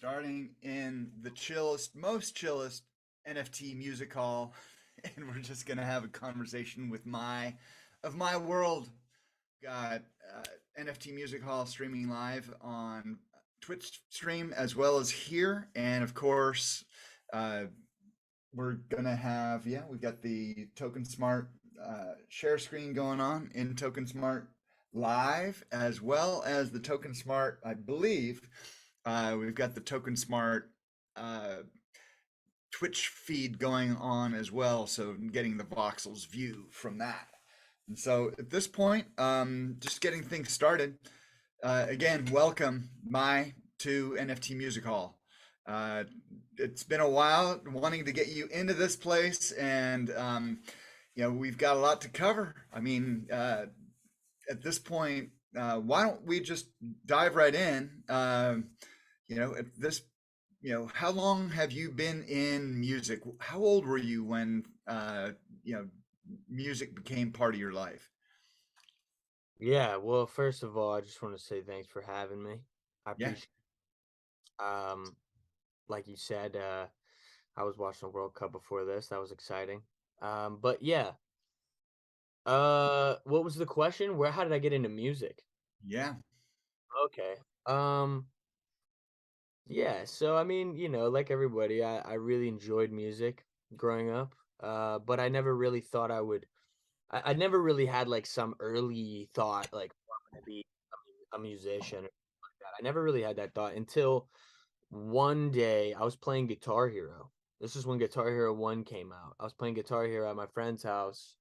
starting in the chillest, most chillest NFT music hall, and we're just gonna have a conversation with MAi World. Got NFT music hall streaming live on Twitch stream as well as here, and of course, uh, we're gonna have we've got the Token Smart share screen going on in Token Smart live as well as the Token Smart, I believe. We've got the Token Smart uh, Twitch feed going on as well, so getting the voxels view from that. And so at this point, just getting things started. Again, welcome Mai to NFT Music Hall. Uh, it's been a while wanting to get you into this place, and we've got a lot to cover. I mean, at this point, why don't we just dive right in? At this, how long have you been in music? How old were you when music became part of your life? Yeah, well, first of all, I just want to say thanks for having me. I Yeah, appreciate like you said, I was watching the World Cup before this. That was exciting. But yeah, what was the question? How did I get into music? yeah, Okay. Um, yeah, so I mean, like everybody, I really enjoyed music growing up. But I never really thought I never really had like some early thought like, "Oh, I'm gonna be a musician or something like that." I never really had that thought until one day I was playing Guitar Hero. This is when Guitar Hero 1 came out. I was playing Guitar Hero at my friend's house,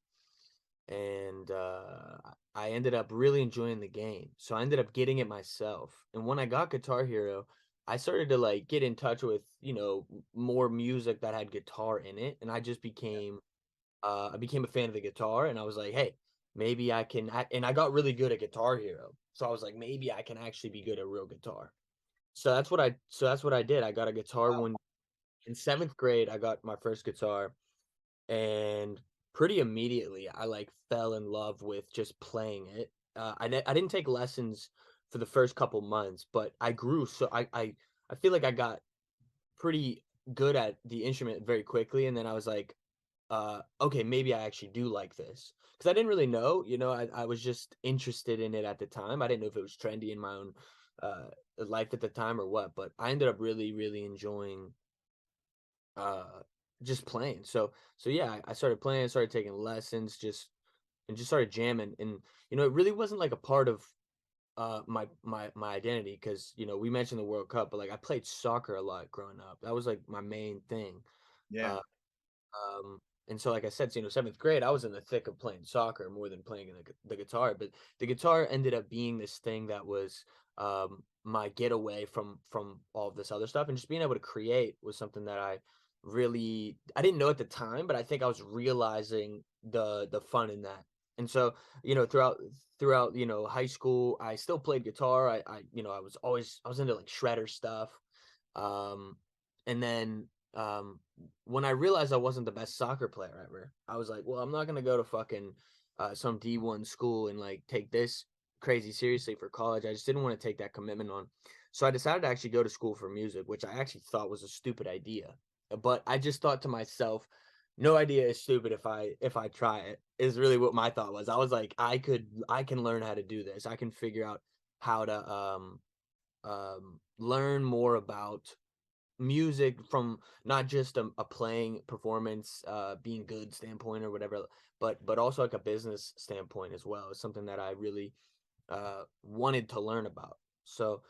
and I ended up really enjoying the game. So I ended up getting it myself. And when I got Guitar Hero, I started to like get in touch with, more music that had guitar in it, and I became a fan of the guitar, and I was like, "Hey, maybe I can." And I got really good at Guitar Hero, so I was like, "Maybe I can actually be good at real guitar." So that's what I did. I got a guitar wow, when in 7th grade. I got my first guitar, and pretty immediately I like fell in love with just playing it. I didn't take lessons for the first couple months, but I grew. So I feel like I got pretty good at the instrument very quickly, and then I was like, okay, maybe I actually do like this, because I didn't really know. I was just interested in it at the time. I didn't know if it was trendy in my own uh, life at the time or what, but I ended up really, really enjoying uh, just playing. So yeah, I started playing, started taking lessons, just started jamming, and it really wasn't like a part of my identity, because we mentioned the World Cup, but like I played soccer a lot growing up. That was like my main thing. yeah, Uh, Um, and so, like I said, 7th grade, I was in the thick of playing soccer more than playing the guitar. But the guitar ended up being this thing that was my getaway from all of this other stuff, and just being able to create was something that I didn't know at the time, but I think I was realizing the fun in that. And so, throughout high school, I still played guitar. I was into like shredder stuff. Um, and then when I realized I wasn't the best soccer player ever, I was like, well, I'm not gonna go to fucking some D1 school and like take this crazy seriously for college. I just didn't want to take that commitment on. So I decided to actually go to school for music, which I actually thought was a stupid idea. But I just thought to myself, no idea is stupid if I try it, is really what my thought was. I was like, I can learn how to do this. I can figure out how to learn more about music from not just a playing performance, being good standpoint or whatever, but also like a business standpoint as well. It's something that I really wanted to learn about. So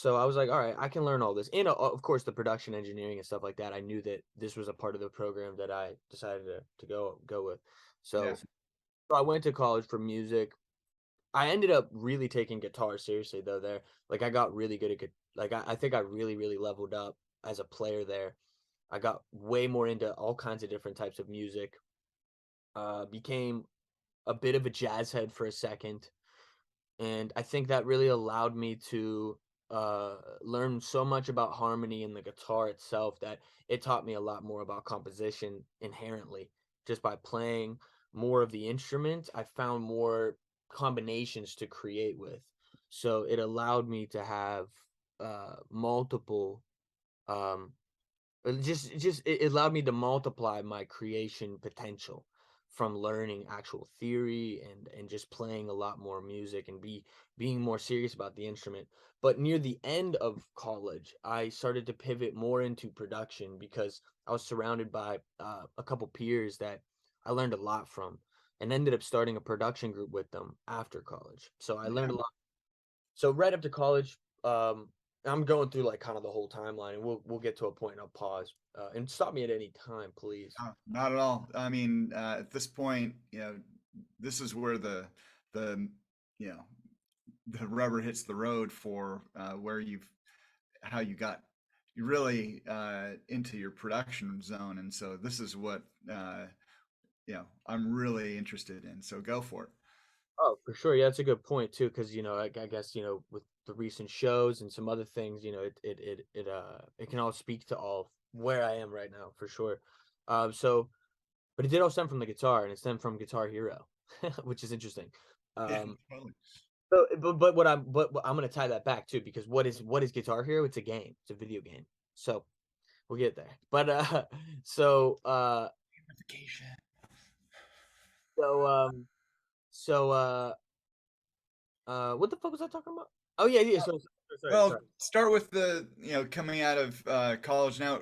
I was like, all right, I can learn all this, and of course the production engineering and stuff like that. I knew that this was a part of the program that I decided to go with. yeah, So I went to college for music. I ended up really taking guitar seriously though there. Like I got really good at like I think I really, really leveled up as a player there. I got way more into all kinds of different types of music. Became a bit of a jazz head for a second, and I think that really allowed me to learn so much about harmony in the guitar itself, that it taught me a lot more about composition inherently. Just by playing more of the instrument, I found more combinations to create with. So it allowed me to have multiple. Um, it allowed me to multiply my creation potential from learning actual theory and just playing a lot more music and being more serious about the instrument. But near the end of college, I started to pivot more into production because I was surrounded by a couple peers that I learned a lot from, and ended up starting a production group with them after college. So I learned Yeah. a lot. So right up to college, I'm going through like kind of the whole timeline, and we'll get to a point and I'll pause, and stop me at any time, please. Not at all. I mean, at this point, this is where the you know the rubber hits the road for where how you got really into your production zone, and so this is what I'm really interested in. So go for it. Oh, for sure. Yeah, that's a good point too, because I guess with the recent shows and some other things, it can all speak to all where I am right now for sure. So, but it did all stem from the guitar, and it stemmed from Guitar Hero, which is interesting. Yeah, Um, totally. but I'm gonna tie that back too, because what is Guitar Hero? It's a game. It's a video game. So we'll get there. But so uh, Gamification. so so what the fuck was I talking about? Oh yeah, yeah. So sorry, Well, sorry. start with the coming out of college now.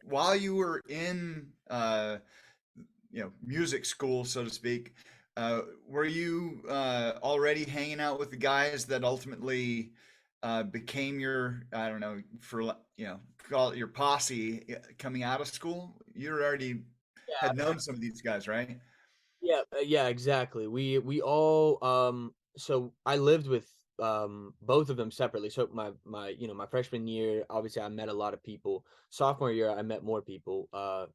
While you were in music school, so to speak, were you already hanging out with the guys that ultimately became your, I don't know, call it your posse coming out of school? You already had Yeah, known some of these guys, right? yeah, yeah, exactly. We all so I lived with both of them separately. So my freshman year, obviously I met a lot of people. Sophomore year I met more people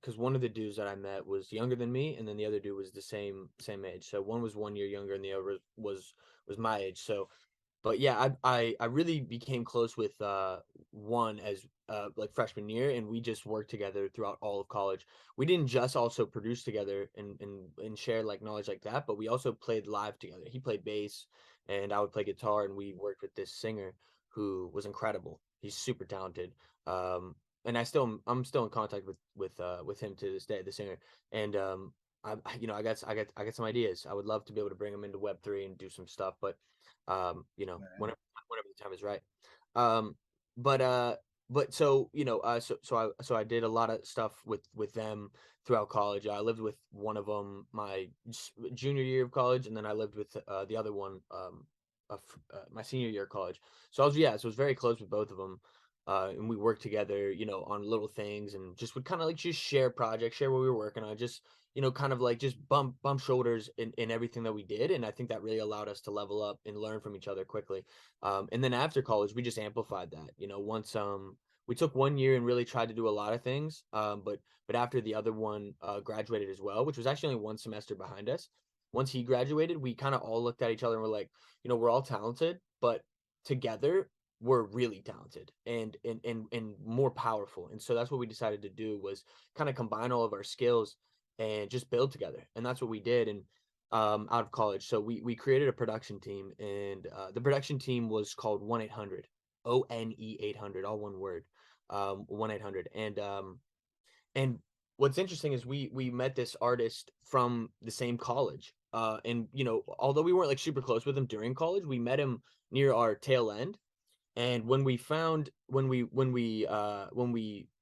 cuz one of the dudes that I met was younger than me, and then the other dude was the same age. So one was 1 year younger and the other was my age. So but yeah, I really became close with one as like freshman year, and we just worked together throughout all of college. We didn't just also produce together and share like knowledge like that, but we also played live together. He played bass and I would play guitar, and we worked with this singer who was incredible. He's super talented. Um and I'm still in contact with him to this day, the singer. And I got some ideas. I would love to be able to bring him into Web3 and do some stuff, but whenever the time is right. Um, but I did a lot of stuff with them throughout college. I lived with one of them my junior year of college, and then I lived with the other one my senior year of college. So I was very close with both of them. And we worked together, on little things, and just would kind of like just share projects, share what we were working on, just kind of like just bump shoulders in everything that we did. And I think that really allowed us to level up and learn from each other quickly. And then after college, we just amplified that. Once we took 1 year and really tried to do a lot of things. But after the other one graduated as well, which was actually only one semester behind us. Once he graduated, we kind of all looked at each other and we're like, we're all talented, but together we're really talented and more powerful. And so that's what we decided to do, was kind of combine all of our skills and just build together. And that's what we did. And out of college, so we created a production team, and the production team was called 1-800 ONE 800, all one word. 1-800. And what's interesting is we met this artist from the same college. And although we weren't like super close with him during college, we met him near our tail end. And when we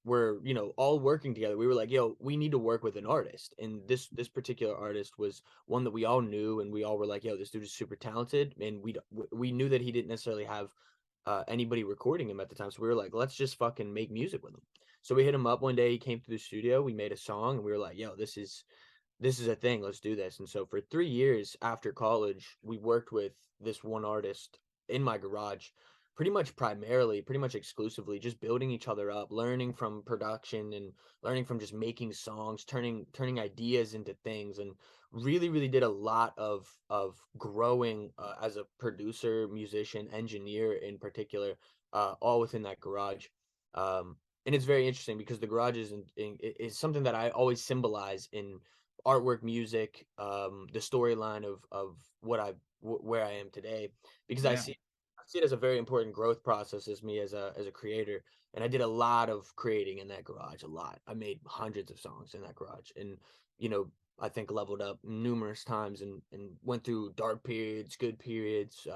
were, all working together, we were like, yo, we need to work with an artist. And this particular artist was one that we all knew, and we all were like, yo, this dude is super talented. And we knew that he didn't necessarily have anybody recording him at the time. So we were like, let's just fucking make music with him. So we hit him up one day. He came to the studio. We made a song, and we were like, yo, this is a thing. Let's do this. And so for 3 years after college, we worked with this one artist in my garage, pretty much exclusively, just building each other up, learning from production and learning from just making songs, turning ideas into things, and really, really did a lot of growing as a producer, musician, engineer in particular, all within that garage. And it's very interesting because the garage is something that I always symbolize in artwork, music, the storyline of where I am today, because Yeah. see it as a very important growth process as me as a creator. And I did a lot of creating in that garage, a lot. I made hundreds of songs in that garage, and you know, I think leveled up numerous times and went through dark periods, good periods,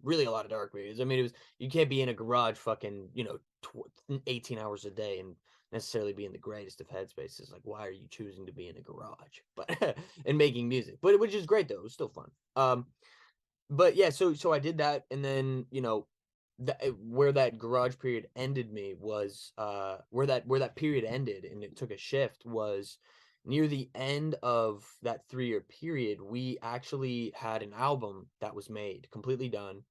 really a lot of dark periods. I mean, it was you can't be in a garage fucking 18 hours a day and necessarily be in the greatest of headspaces. Like, why are you choosing to be in a garage, but and making music? But which is great though. It was still fun. But yeah, so I did that, and then where that garage period ended me was where that period ended, and it took a shift was near the end of that 3-year period. We actually had an album that was made completely done.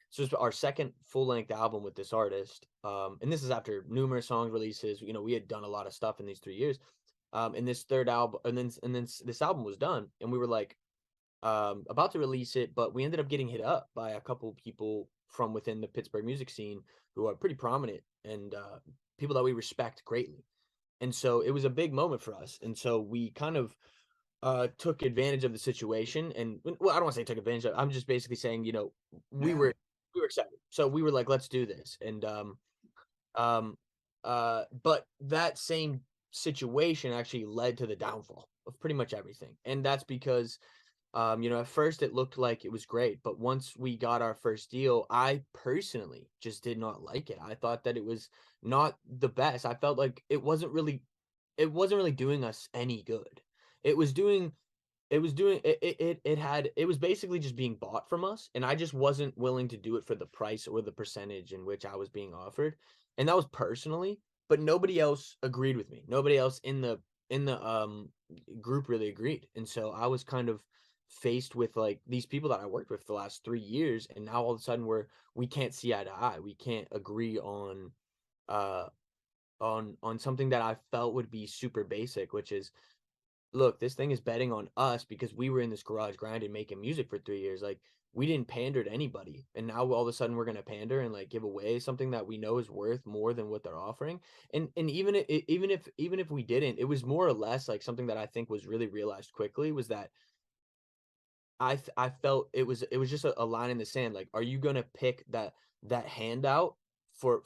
So it's our second full length album with this artist, and this is after numerous song releases. We had done a lot of stuff in these 3 years, and this third album, and then this album was done, and we were like about to release it, but we ended up getting hit up by a couple people from within the Pittsburgh music scene who are pretty prominent and people that we respect greatly. And so it was a big moment for us. And so we kind of took advantage of the situation. And well, I don't want to say took advantage of. I'm just basically saying, we Yeah. were we were excited. So we were like, let's do this. And um, but that same situation actually led to the downfall of pretty much everything. And that's because at first it looked like it was great, but once we got our first deal, I personally just did not like it. I thought that it was not the best. I felt like it wasn't really doing us any good. It was doing it was basically just being bought from us, and I just wasn't willing to do it for the price or the percentage in which I was being offered. And that was personally, but nobody else agreed with me. Nobody else in the group really agreed. And so I was kind of faced with like these people that I worked with for the last 3 years, and now all of a sudden we can't see eye to eye. We can't agree uh on something that I felt would be super basic, which is, look, this thing is betting on us because we were in this garage grinding making music for 3 years. Like, we didn't pander to anybody, and now all of a sudden we're gonna pander and like give away something that we know is worth more than what they're offering. And even if we didn't, it was more or less like something that I think was really realized quickly was that I felt it was just a line in the sand. Like, are you gonna pick that handout for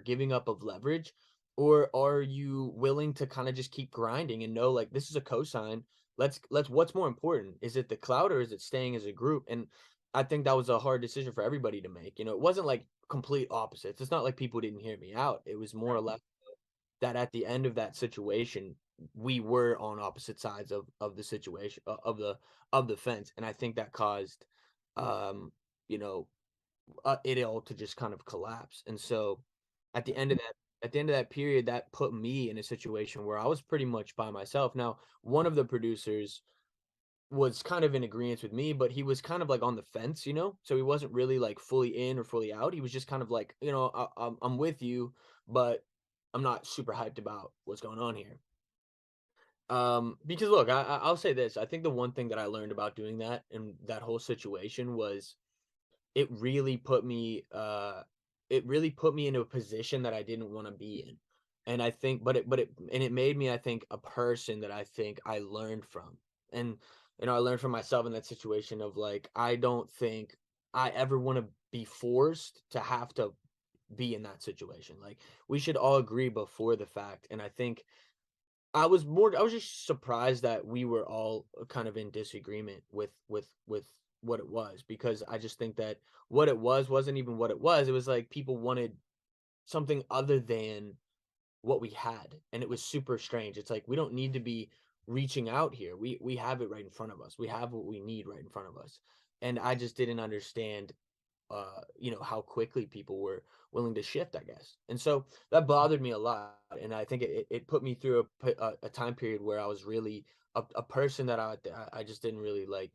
giving up of leverage, or are you willing to kind of just keep grinding and know like this is a cosign? Let's what's more important? Is it the cloud or is it staying as a group? And I think that was a hard decision for everybody to make. It wasn't like complete opposites. It's not like people didn't hear me out. It was more or less that at the end of that situation, we were on opposite sides of the situation of the fence, and I think that caused, um, you know, it all to just kind of collapse. And so, at the end of that at the end of that period, that put me in a situation where I was pretty much by myself. Now, one of the producers was kind of in agreement with me, but he was kind of like on the fence. So he wasn't really like fully in or fully out. He was just kind of like, I'm with you, but I'm not super hyped about what's going on here. Because look, I'll say this. I think the one thing that I learned about doing that and that whole situation was it really put me into a position that I didn't want to be in. And I think but it made me, I think, a person that I think I learned from. And I learned from myself in that situation of like I don't think I ever want to be forced to have to be in that situation. Like, we should all agree before the fact. And I think I was just surprised that we were all kind of in disagreement with what it was, because I just think that what it wasn't even what it was. It was like people wanted something other than what we had, and it was super strange. It's like we don't need to be reaching out here. We have it right in front of us. We have what we need right in front of us. And I just didn't understand how quickly people were willing to shift, I guess. And so that bothered me a lot. And I think it put me through a time period where I was really a person that I just didn't really like,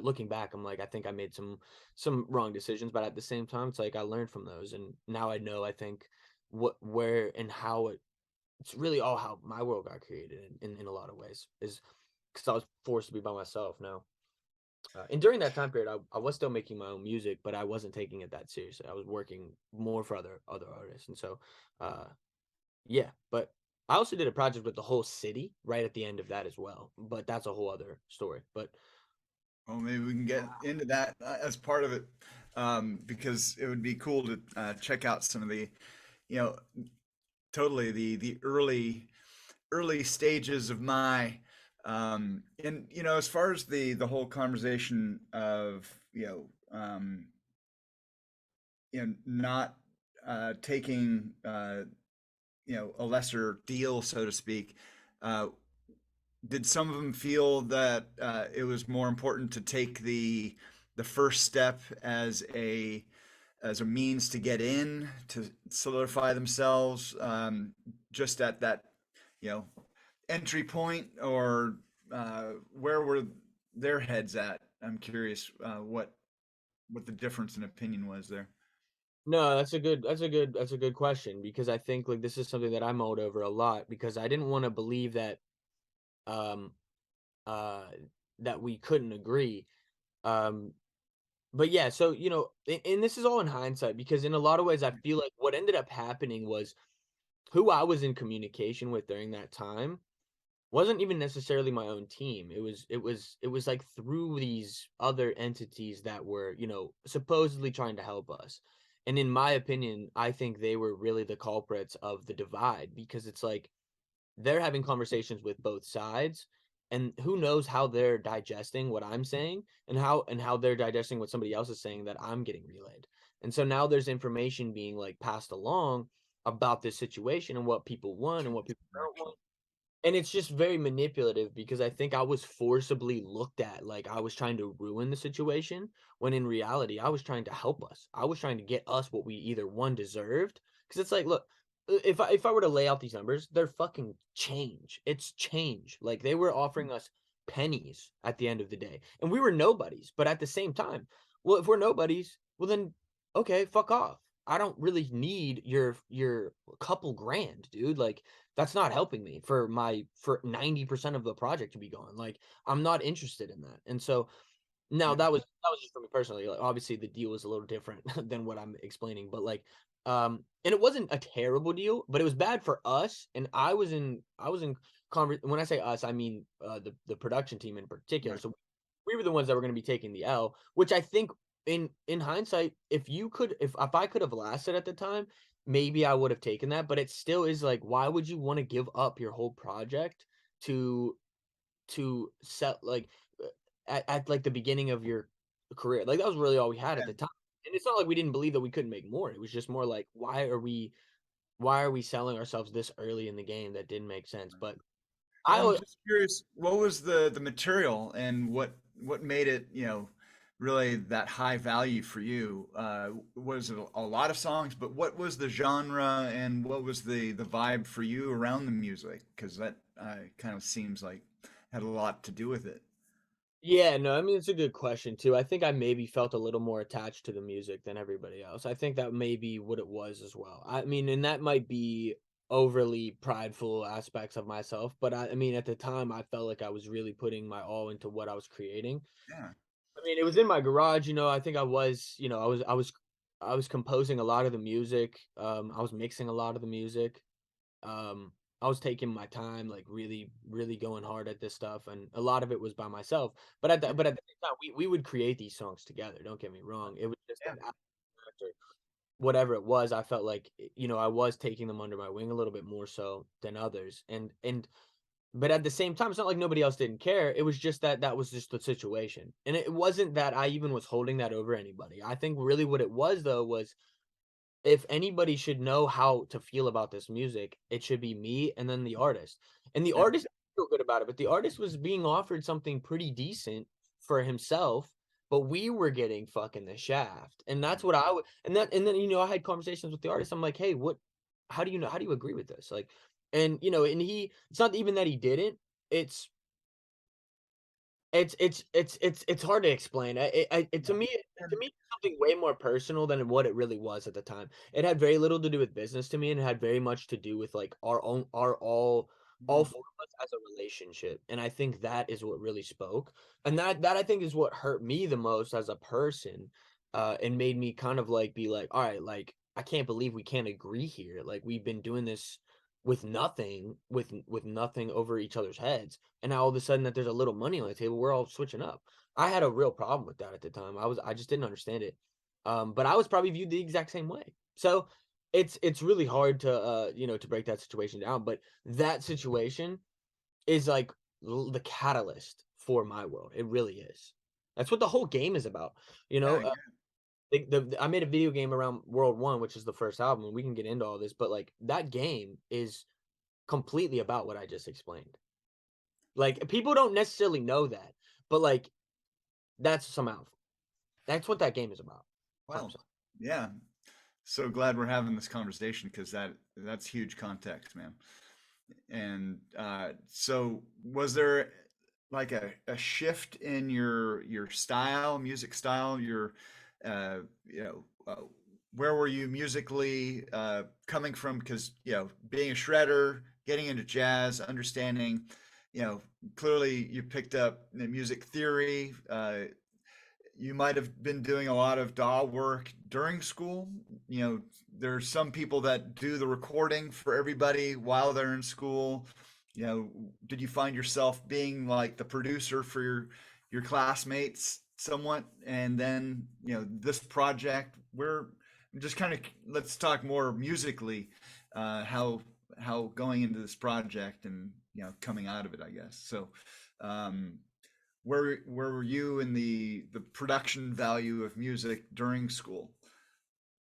looking back, I'm like, I think I made some wrong decisions, but at the same time, it's like I learned from those. And now I know, I think, where and how it's really all how my world got created in a lot of ways is because I was forced to be by myself now. And during that time period, I was still making my own music, but I wasn't taking it that seriously. I was working more for other artists, and so, uh, yeah. But I also did a project with the whole city right at the end of that as well. But that's a whole other story. But Well, maybe we can get into that as part of it. because it would be cool to check out some of the, you know, totally the early stages of my, and as far as the whole conversation of not taking a lesser deal, so to speak. Uh, did some of them feel that it was more important to take the first step as a means to get in, to solidify themselves, just at that you know entry point, or where were their heads at? I'm curious what the difference in opinion was there. No, that's a good question, because I think like this is something that I mulled over a lot, because I didn't want to believe that um uh that we couldn't agree. Um but yeah, so and this is all in hindsight, because in a lot of ways I feel like what ended up happening was who I was in communication with during that time wasn't even necessarily my own team. It was like through these other entities that were, supposedly trying to help us. And in my opinion, I think they were really the culprits of the divide, because it's like they're having conversations with both sides, and who knows how they're digesting what I'm saying, and how they're digesting what somebody else is saying that I'm getting relayed. And so now there's information being like passed along about this situation and what people want and what people don't want, and it's just very manipulative, because I think I was forcibly looked at like I was trying to ruin the situation, when in reality I was trying to help us. I was trying to get us what we either one deserved, because it's like, look, if I were to lay out these numbers, they're fucking change. It's change. Like they were offering us pennies at the end of the day, and we were nobodies. But at the same time, well, if we're nobodies, well then okay, fuck off. I don't really need your couple grand, dude. Like that's not helping me for 90% of the project to be gone. Like I'm not interested in that. And so now Yeah. that was just for me personally. Like obviously the deal was a little different than what I'm explaining, but like and it wasn't a terrible deal, but it was bad for us. And I was in when I say us, I mean the production team in particular. Right. So we were the ones that were going to be taking the L, which I think in hindsight, if I could have lasted at the time, maybe I would have taken that. But it still is like, why would you want to give up your whole project to set like at like the beginning of your career? Like that was really all we had at Yeah. the time. And it's not like we didn't believe that we couldn't make more. It was just more like, why are we selling ourselves this early in the game? That didn't make sense. But I Well, I'm always, just curious, what was the material, and what made it, really that high value for you? Was it a lot of songs, but what was the genre, and what was the vibe for you around the music? Because that kind of seems like had a lot to do with it. yeah, no, I mean, it's a good question too. I think I maybe felt a little more attached to the music than everybody else. I think that may be what it was as well. I mean, and that might be overly prideful aspects of myself, but I mean, at the time, I felt like I was really putting my all into what I was creating. Yeah. I mean, it was in my garage, I think I was composing a lot of the music. I was mixing a lot of the music. Um, I was taking my time, like really, really going hard at this stuff, and a lot of it was by myself. But at the same time, we would create these songs together. Don't get me wrong. It was just Yeah. that after whatever it was, I felt like I was taking them under my wing a little bit more so than others, and but at the same time, it's not like nobody else didn't care. It was just that that was just the situation, and it wasn't that I even was holding that over anybody. I think really what it was though was, if anybody should know how to feel about this music, it should be me and then the artist. And the Yeah. artist didn't feel good about it, but the artist was being offered something pretty decent for himself, but we were getting fucking the shaft. And that's what I would and then I had conversations with the artist. I'm like, "Hey, what how do you agree with this?" Like, and he it's not even that he didn't. It's it's hard to explain. To Yeah. me, And it's something way more personal than what it really was at the time. It had very little to do with business to me, and it had very much to do with like our all mhm. four of us as a relationship. And I think that is what really spoke. And that I think is what hurt me the most as a person, and made me kind of like be like, all right, like I can't believe we can't agree here. Like we've been doing this with nothing over each other's heads, and now all of a sudden that there's a little money on the table, we're all switching up. I had a real problem with that at the time. I just didn't understand it. But I was probably viewed the exact same way. So it's really hard to to break that situation down. But that situation is like the catalyst for my world. It really is. That's what the whole game is about. You Yeah, know, I made a video game around World One, which is the first album, and we can get into all this, but like that game is completely about what I just explained. Like people don't necessarily know that, but like that's some alpha. That's what that game is about. well, 100%. yeah. So glad we're having this conversation because that's huge context, man. And so was there like a shift in your style, music style, your uh, you know, where were you musically coming from? Because being a shredder, getting into jazz, understanding, you know, clearly you picked up the music theory. You might have been doing a lot of DAW work during school. There's some people that do the recording for everybody while they're in school. Did you find yourself being like the producer for your classmates somewhat? And then, this project, we're just kind of let's talk more musically, how going into this project and coming out of it, I guess. So, um, where were you in the production value of music during school?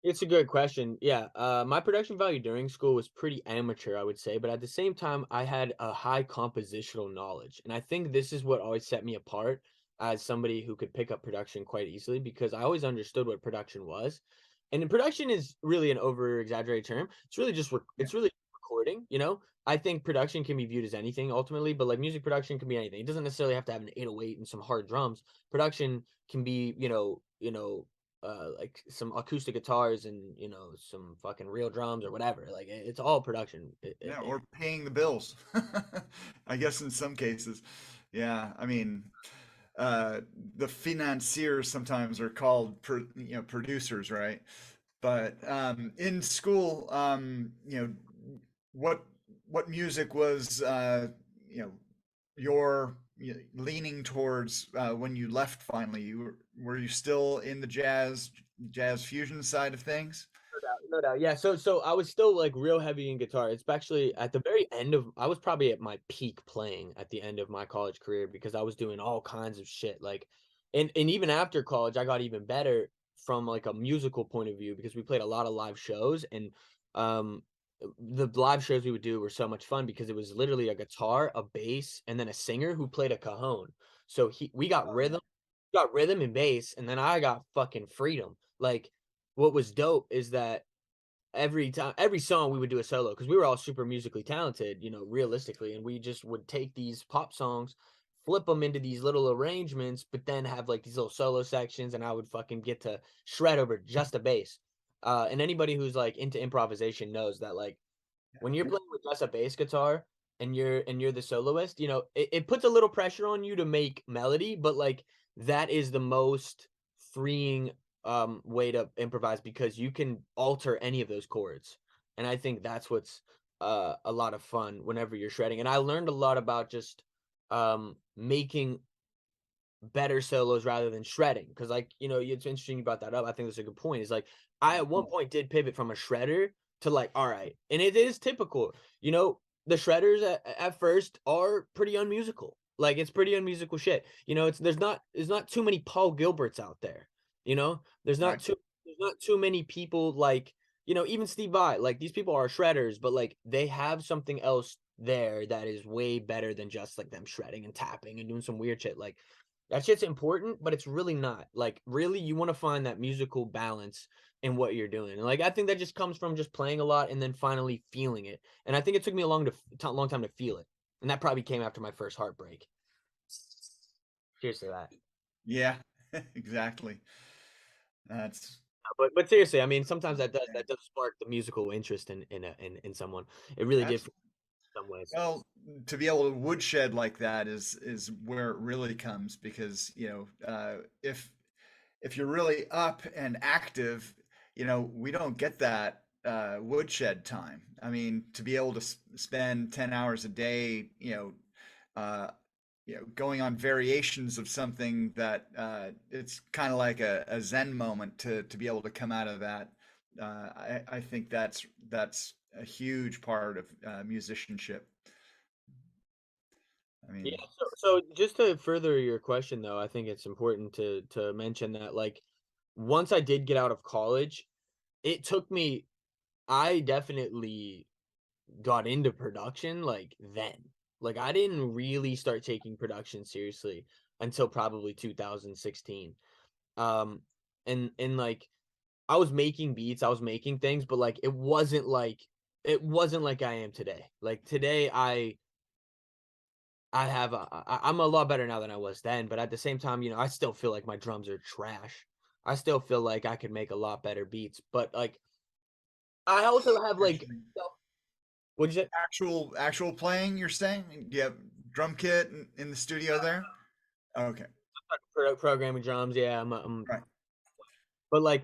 It's a good question. Yeah, my production value during school was pretty amateur, I would say, but at the same time, I had a high compositional knowledge, and I think this is what always set me apart as somebody who could pick up production quite easily because I always understood what production was, and then production is really an over exaggerated term. It's really just Yeah. it's really recording. I think production can be viewed as anything ultimately, but like music production can be anything. It doesn't necessarily have to have an 808 and some hard drums. Production can be, like some acoustic guitars and some fucking real drums or whatever. Like it's all production. Yeah, or paying the bills. I guess in some cases. Yeah, I mean, uh, the financiers sometimes are called producers, right? But in school, what what music was you know your leaning towards when you left finally? Were you still in the jazz fusion side of things? No doubt, no doubt. Yeah, so I was still like real heavy in guitar, especially at the very end of I was probably at my peak playing at the end of my college career because I was doing all kinds of shit. Like and even after college, I got even better from like a musical point of view because we played a lot of live shows and um the live shows we would do were so much fun because it was literally a guitar, a bass, and then a singer who played a cajon. So we Oh yeah. got rhythm and bass, and then I got fucking freedom. Like what was dope is that every song we would do a solo because we were all super musically talented, realistically, and we just would take these pop songs, flip them into these little arrangements, but then have like these little solo sections, and I would fucking get to shred over just a bass. And anybody who's like into improvisation knows that like when you're playing with just a bass guitar and you're the soloist, it puts a little pressure on you to make melody, but like that is the most freeing way to improvise because you can alter any of those chords. And I think that's what's a lot of fun whenever you're shredding. And I learned a lot about just making better solos rather than shredding because like it's interesting you brought that up. I think that's a good point. Is like I at one point did pivot from a shredder to like all right, and it is typical. The shredders at first are pretty unmusical. Like it's pretty unmusical shit. It's there's not too many Paul Gilberts out there. There's Right. not too many people like even Steve Vai. Like these people are shredders, but like they have something else there that is way better than just like them shredding and tapping and doing some weird shit. Like that shit's important, but it's really not. Like, really, you want to find that musical balance in what you're doing. And like, I think that just comes from just playing a lot and then finally feeling it. And I think it took me long time to feel it. And that probably came after my first heartbreak. Seriously, that. Yeah, exactly. That's But seriously, I mean, sometimes yeah, that does spark the musical interest in someone. It really did for absolutely. some ways. Well, to be able to woodshed like that is where it really comes because if you're really up and active, we don't get that woodshed time. I mean, to be able to spend 10 hours a day, going on variations of something that it's kind of like a Zen moment to be able to come out of that. I think that's a huge part of musicianship. I Yeah, mean, so just to further your question though, I think it's important to mention that like once I did get out of college, it took me I definitely got into production like then. Like I didn't really start taking production seriously until probably 2016. Um and like I was making beats, I was making things, but like it wasn't like I am today. Like today I'm a lot better now than I was then, but at the same time, I still feel like my drums are trash. I still feel like I could make a lot better beats, but like I also have like actually, what'd you say? actual playing, you're saying? Do you have drum kit in the studio there? Okay, Programming drums, yeah. right. But like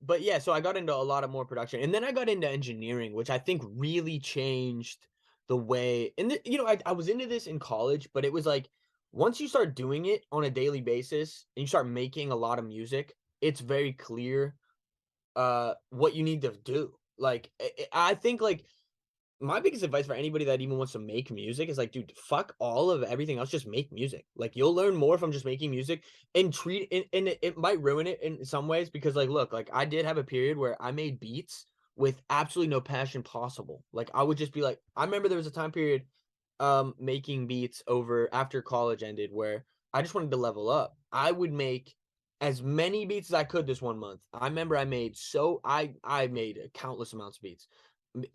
but yeah, so I got into a lot of more production, and then I got into engineering, which I think really changed the way. And I was into this in college, but it was like once you start doing it on a daily basis and you start making a lot of music, it's very clear what you need to do. Like I think like my biggest advice for anybody that even wants to make music is like, dude, fuck all of everything else. Just make music. Like you'll learn more from just making music and and it might ruin it in some ways because like, look, like I did have a period where I made beats with absolutely no passion possible. Like I would just be like, I remember there was a time period making beats over after college ended where I just wanted to level up. I would make as many beats as I could this one month. I remember I made countless amounts of beats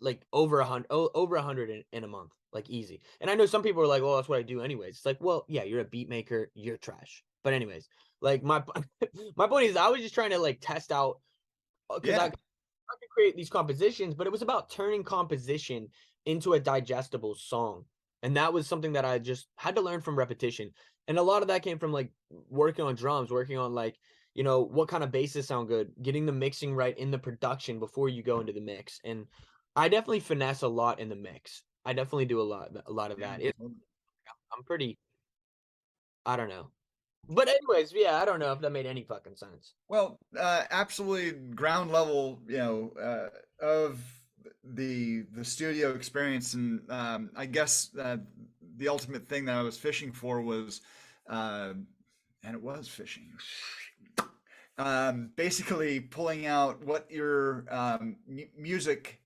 like over 100 in a month, like easy. And I know some people are like, well, that's what I do anyways. It's like, well, yeah, you're a beat maker, you're trash. But anyways, like my my point is I was just trying to like test out because I Yeah, could create these compositions, but it was about turning composition into a digestible song. And that was something that I just had to learn from repetition. And a lot of that came from like working on drums, working on like, what kind of basses sound good, getting the mixing right in the production before you go into the mix. And I definitely finesse a lot in the mix. I definitely do a lot of yeah. that. I'm pretty, I don't know. But anyways, yeah, I don't know if that made any fucking sense. Well, absolutely ground level, of the studio experience, and I guess the ultimate thing that I was fishing for was, uh, and it was fishing. Basically, pulling out what your music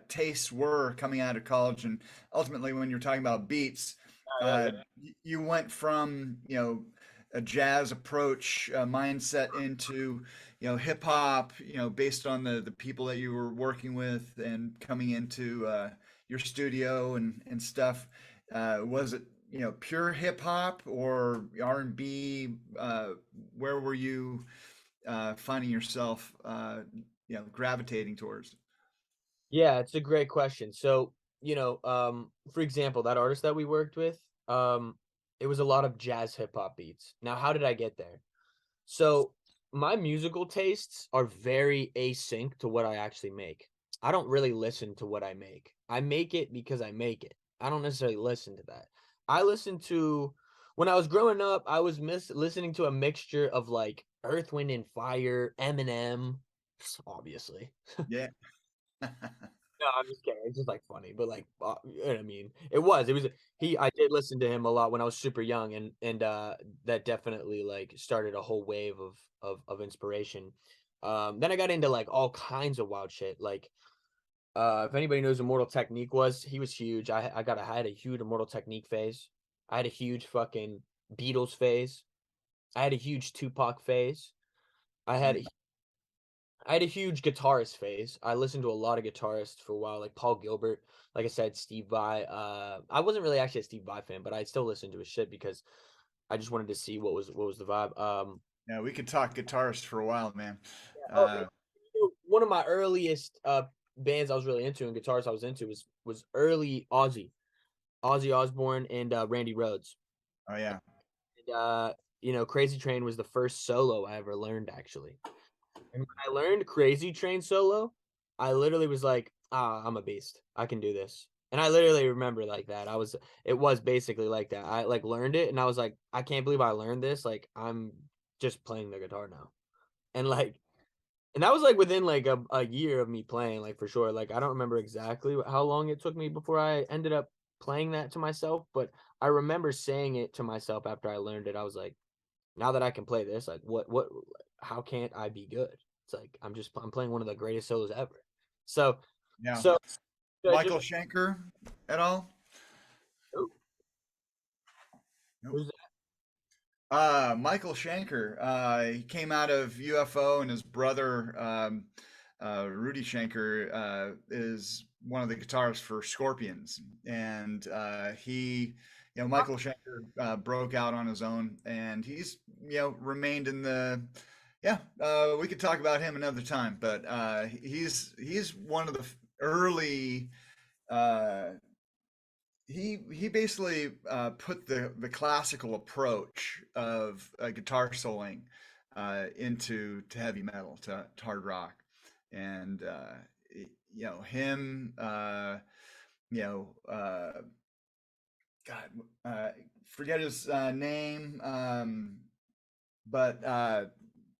tastes were coming out of college, and ultimately, when you're talking about beats, Yeah, yeah, you went from a jazz approach mindset into hip hop, based on the people that you were working with and coming into your studio and stuff. Was it pure hip hop or R&B? Where were you finding yourself gravitating towards? yeah, it's a great question. So, for example, that artist that we worked with, it was a lot of jazz hip hop beats. Now, how did I get there? So, my musical tastes are very async to what I actually make. I don't really listen to what I make. I make it because I make it. I don't necessarily listen to that. I listen to when I was growing up, I was listening to a mixture of like Earth, Wind and Fire, Eminem, obviously. Yeah. No, I'm just kidding. It's just like funny, but like, you know what I mean? It was I did listen to him a lot when I was super young, and that definitely like started a whole wave of inspiration. Then I got into like all kinds of wild shit. Like, if anybody knows who Immortal Technique was, he was huge. I had a huge Immortal Technique phase. I had a huge fucking Beatles phase. I had a huge Tupac phase. I had Nice. I had a huge guitarist phase. I listened to a lot of guitarists for a while, like Paul Gilbert, like I said, Steve Vai. I wasn't really actually a Steve Vai fan, but I still listened to his shit because I just wanted to see what was the vibe. Yeah, we could talk guitarist for a while, man. Oh, Uh, one of my earliest bands I was really into and guitars I was into was early Ozzy Osbourne and Randy Rhoads. oh yeah. And Crazy Train was the first solo I ever learned actually. And when I learned Crazy Train solo, I literally was like, I'm a beast. I can do this. And I literally remember like that. It was basically like that. I like learned it and I was like, I can't believe I learned this. Like I'm just playing the guitar now. And like, and that was like within like a year of me playing, like for sure. Like I don't remember exactly how long it took me before I ended up playing that to myself, but I remember saying it to myself after I learned it. I was like, now that I can play this, like how can't I be good? It's like I'm playing one of the greatest solos ever. So Yeah. so I just Michael Schenker at all? oh, Nope. who's Michael Schenker. He came out of UFO, and his brother, Rudy Schenker, is one of the guitarists for Scorpions. And Michael Schenker broke out on his own, and he's, remained in the. Yeah, we could talk about him another time, but he's one of the early. Uh, he basically put the classical approach of guitar soloing into heavy metal to hard rock, and him you know God forget his name, but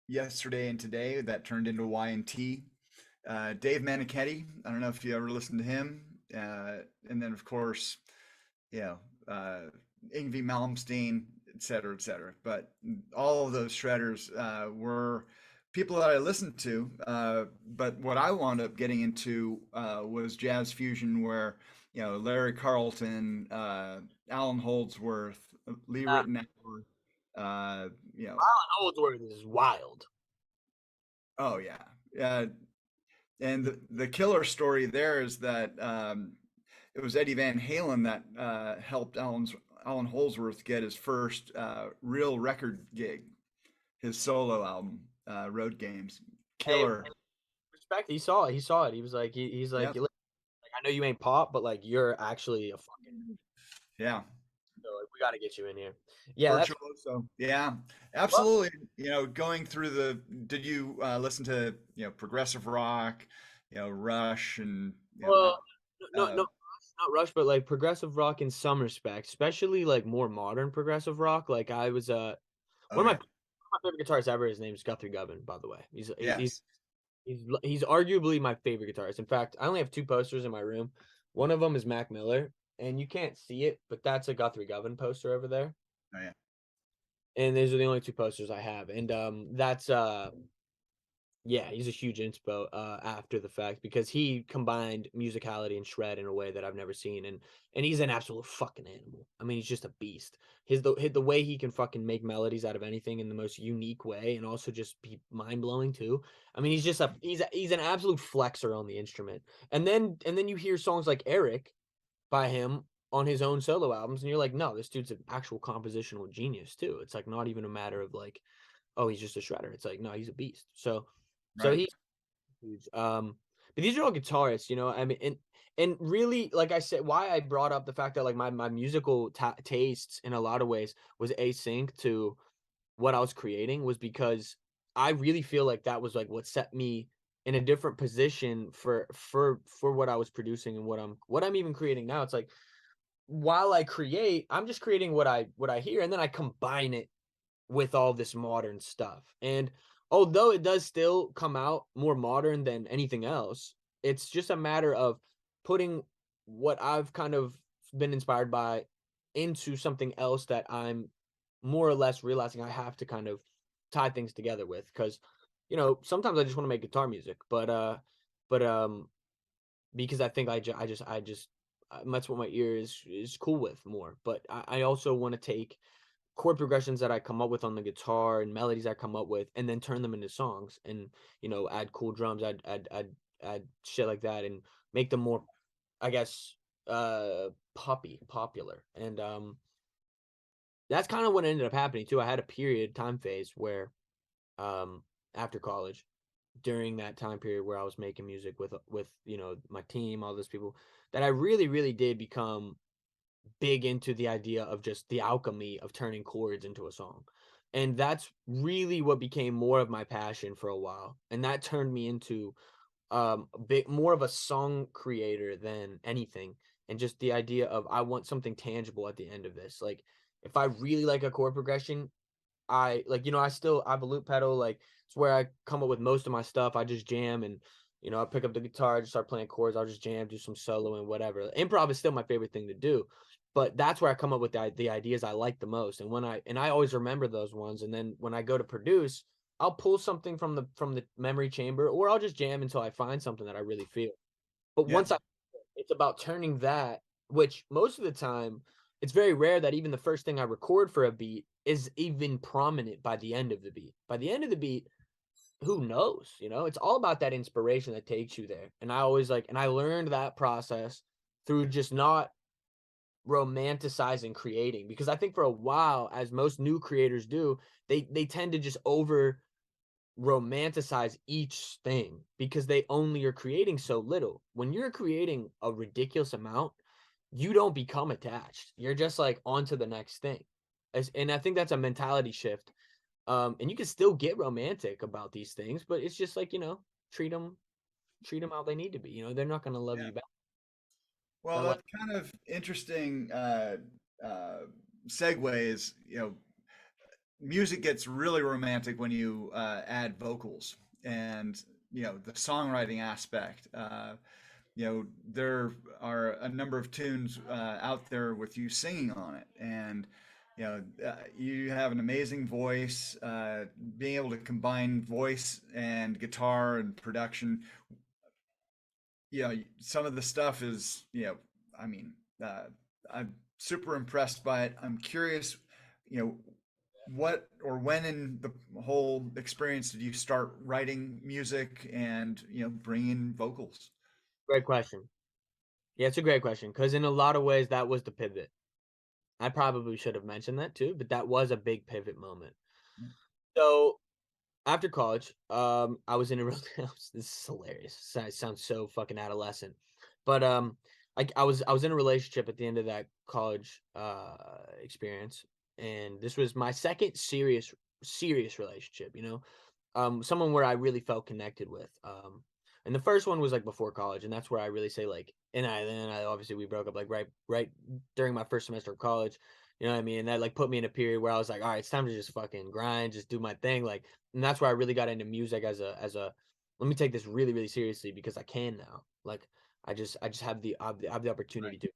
yesterday and today that turned into Y&T. Dave Manichetti, I don't know if you ever listened to him, and then of course you know, uh, Yngwie Malmsteen, et cetera, et cetera. But all of those shredders were people that I listened to. But what I wound up getting into was jazz fusion, where Larry Carlton, Alan Holdsworth, Lee that? Ritenour, uh, you know, Alan Holdsworth is wild. oh yeah, and the killer story there is that it was Eddie Van Halen that helped Alan Holdsworth get his first real record gig, his solo album, Road Games. Hey, Killer. respect. He saw it. He saw it. He was like, he's like, Yep. like, I know you ain't pop, but like, you're actually a fucking. Yeah. So like, we got to get you in here. Yeah, that's Virtuoso. Yeah. well, Absolutely. Going through did you listen to, progressive rock, Rush and, well, no, uh, no, not Rush, but like progressive rock in some respects, especially like more modern progressive rock. Like I was oh one of yeah. my favorite guitarists ever. His name's Guthrie Govan, by the way. Yes. He's arguably my favorite guitarist. In fact, I only have two posters in my room. One of them is Mac Miller, and you can't see it, but that's a Guthrie Govan poster over there. Oh yeah. And those are the only two posters I have. And that's yeah, he's a huge inspo after the fact because he combined musicality and shred in a way that I've never seen, and he's an absolute fucking animal. I mean, he's just a beast. The way he can fucking make melodies out of anything in the most unique way, and also just be mind blowing too. I mean, he's an absolute flexer on the instrument. And then you hear songs like Eric by him on his own solo albums, and you're like, no, this dude's an actual compositional genius too. It's like not even a matter of like, oh, he's just a shredder. It's like, no, he's a beast. So Right. he's huge. But these are all guitarists, I mean, and really, like I said, why I brought up the fact that like my musical tastes in a lot of ways was async to what I was creating was because I really feel like that was like what set me in a different position for what I was producing and what I'm even creating now. It's like while I create, I'm just creating what I hear, and then I combine it with all this modern stuff. And although it does still come out more modern than anything else, it's just a matter of putting what I've kind of been inspired by into something else that I'm more or less realizing I have to kind of tie things together with because sometimes I just want to make guitar music, but because I think I just that's what my ear is cool with more. But I also want to take chord progressions that I come up with on the guitar and melodies I come up with, and then turn them into songs, and add cool drums, add shit like that, and make them more, I guess, popular. And that's kind of what ended up happening too. I had a time phase where, um, after college, during that time period where I was making music with my team, all those people, that I really really did become big into the idea of just the alchemy of turning chords into a song. And that's really what became more of my passion for a while. And that turned me into a bit more of a song creator than anything. and just the idea of I want something tangible at the end of this. Like if I really like a chord progression, I like, I have a loop pedal. Like it's where I come up with most of my stuff. I just jam and, I pick up the guitar, just start playing chords. I'll just jam, do some solo and whatever. Improv is still my favorite thing to do, but that's where I come up with the ideas I like the most. And I always remember those ones. And then when I go to produce, I'll pull something from the memory chamber, or I'll just jam until I find something that I really feel. But Yeah. it's about turning that, which most of the time, it's very rare that even the first thing I record for a beat is even prominent by the end of the beat. By the end of the beat, who knows? It's all about that inspiration that takes you there. And I learned that process through just not romanticizing creating, because I think for a while, as most new creators do, they tend to just over romanticize each thing because they only are creating so little. When you're creating a ridiculous amount, you don't become attached. You're just like on to the next thing. And I think that's a mentality shift. And you can still get romantic about these things, but it's just like, treat them how they need to be. They're not going to love Yeah. you back. Well, But like, that's kind of interesting segues. Music gets really romantic when you add vocals and the songwriting aspect. There are a number of tunes out there with you singing on it, and you have an amazing voice. Being able to combine voice and guitar and production, some of the stuff is, I mean, I'm super impressed by it. I'm curious, you know, what or when in the whole experience did you start writing music and, bring in vocals? great question. Yeah, it's a great question because in a lot of ways, that was the pivot. I probably should have mentioned that too, but that was a big pivot moment. So after college, I was in a real this is hilarious. It sounds so fucking adolescent. But I was in a relationship at the end of that college experience, and this was my second serious relationship, someone where I really felt connected with. And the first one was like before college, and that's where I really say like, and I obviously we broke up like right during my first semester of college. You know what I mean? And that like put me in a period where I was like, all right, it's time to just fucking grind, just do my thing. Like, and that's where I really got into music as a let me take this really, really seriously because I can now. Like I just have the Right. opportunity to.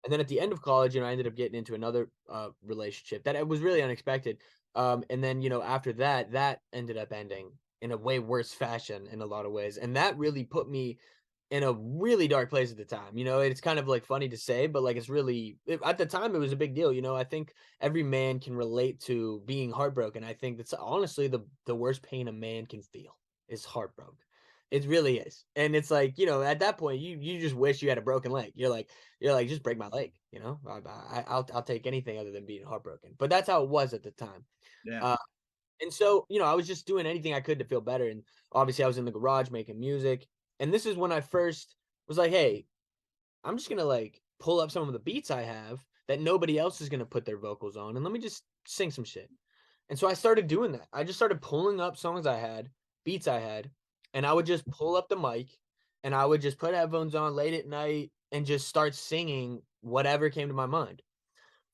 And then at the end of college, I ended up getting into another relationship that it was really unexpected. And then, after that, that ended up ending in a way worse fashion in a lot of ways. And that really put me in a really dark place at the time. It's kind of like funny to say, but like at the time it was a big deal. I think every man can relate to being heartbroken. I think that's honestly the worst pain a man can feel is heartbroken. It really is. And it's like, at that point you just wish you had a broken leg. You're like, just break my leg, I'll take anything other than being heartbroken. But that's how it was at the time. Yeah. Uh, and so, I was just doing anything I could to feel better. And obviously, I was in the garage making music. And this is when I first was like, hey, I'm just going to like pull up some of the beats I have that nobody else is going to put their vocals on. And let me just sing some shit. And so I started doing that. I just started pulling up songs I had, beats I had, and I would just pull up the mic and I would just put headphones on late at night and just start singing whatever came to my mind.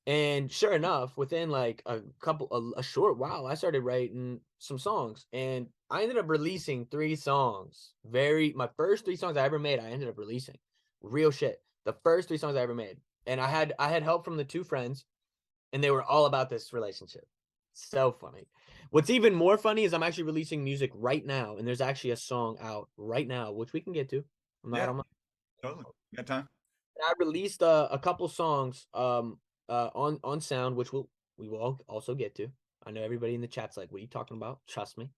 And sure enough, within like a short while, I started writing some songs, and I ended up releasing 3 songs. My first 3 songs I ever made, I ended up releasing. Real shit. The first 3 songs I ever made, and I had help from the 2 friends, and they were all about this relationship. So funny. What's even more funny is I'm actually releasing music right now, and there's actually a song out right now, which we can get to. I Yeah. don't. Totally. Got time? I released a couple songs on Sound, which we will also get to. I know everybody in the chat's like, "What are you talking about?" Trust me,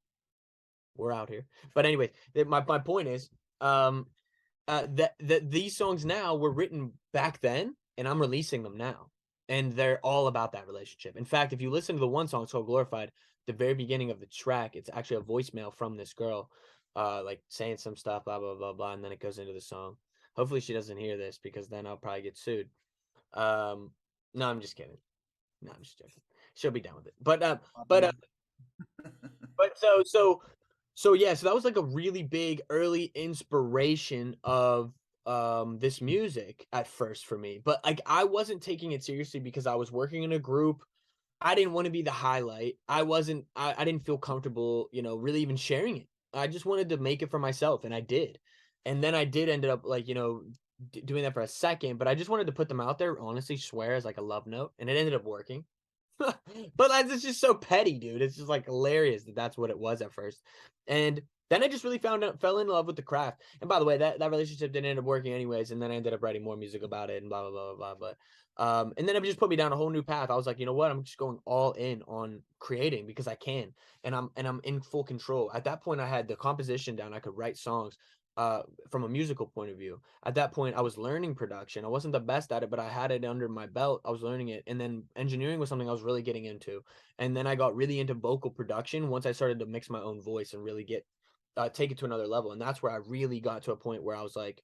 we're out here. But anyway, my point is, that these songs now were written back then, and I'm releasing them now, and they're all about that relationship. In fact, if you listen to the one song, it's called "Glorified." The very beginning of the track, it's actually a voicemail from this girl, like saying some stuff, blah blah blah blah, and then it goes into the song. Hopefully, she doesn't hear this because then I'll probably get sued. Um, no, I'm just kidding. No, I'm just joking. She'll be down with it. But but so yeah, so that was like a really big early inspiration of this music at first for me, but like I wasn't taking it seriously because I was working in a group. I didn't want to be the highlight. I didn't feel comfortable, really even sharing it. I just wanted to make it for myself and I did. And then I did ended up like, doing that for a second, but I just wanted to put them out there, honestly swear as like a love note, and it ended up working. But like, it's just so petty, dude. It's just like hilarious that that's what it was at first. And then I just really fell in love with the craft. And by the way, that relationship didn't end up working anyways. And then I ended up writing more music about it and blah, blah, blah, blah, blah. But and then it just put me down a whole new path. I was like, you know what? I'm just going all in on creating because I can. And I'm in full control. At that point, I had the composition down. I could write songs from a musical point of view. At that point, I was learning production. I wasn't the best at it, but I had it under my belt. I was learning it. And then engineering was something I was really getting into. And then I got really into vocal production once I started to mix my own voice and really take it to another level. And that's where I really got to a point where I was like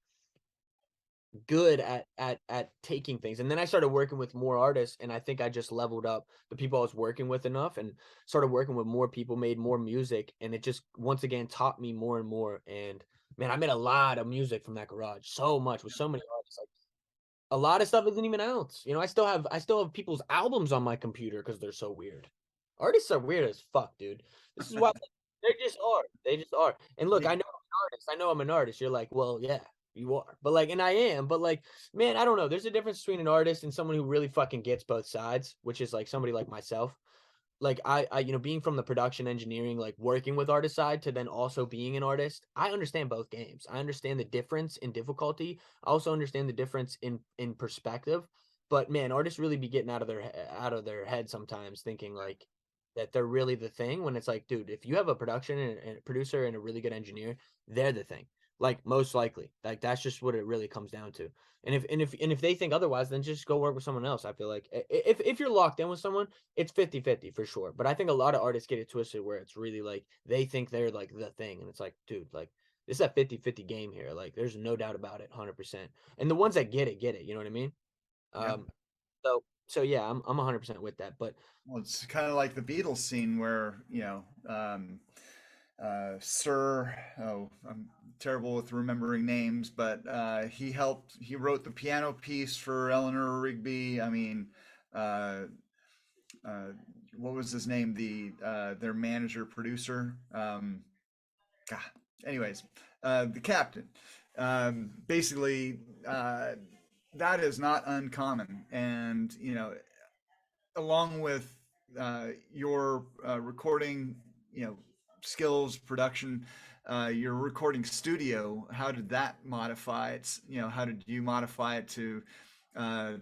good at taking things. And then I started working with more artists, and I think I just leveled up the people I was working with enough and started working with more people, made more music, and it just once again taught me more and more. And man, I made a lot of music from that garage, so much with so many artists. Like a lot of stuff isn't even out. I still have people's albums on my computer because they're so weird. Artists are weird as fuck, dude. This is why they just are. They just are. And look, Yeah. I know I'm an artist. I know I'm an artist. You're like, well, yeah, you are. But like, and I am. But like, man, I don't know. There's a difference between an artist and someone who really fucking gets both sides, which is like somebody like myself. Like being from the production engineering, like working with artist side to then also being an artist, I understand both games. I understand the difference in difficulty. I also understand the difference in perspective. But man, artists really be getting out of their head sometimes, thinking like that they're really the thing. When it's like, dude, if you have a production and a producer and a really good engineer, they're the thing. Like most likely, like that's just what it really comes down to. And if they think otherwise, then just go work with someone else. I feel like if you're locked in with someone, it's 50-50 for sure. But I think a lot of artists get it twisted where it's really like they think they're like the thing. And it's like, dude, like this is a 50-50 game here. Like there's no doubt about it, 100%. And the ones that get it, get it. You know what I mean? Yeah. So yeah, I'm 100% with that. But Well, it's kind of like the Beatles scene where, Sir, oh, I'm terrible with remembering names, but he wrote the piano piece for Eleanor Rigby. I mean, uh, uh, what was his name? Their manager producer. God. Anyways, the captain. Basically, that is not uncommon, and along with your recording, skills, production, your recording studio, how did that modify it? How did you modify it to, uh,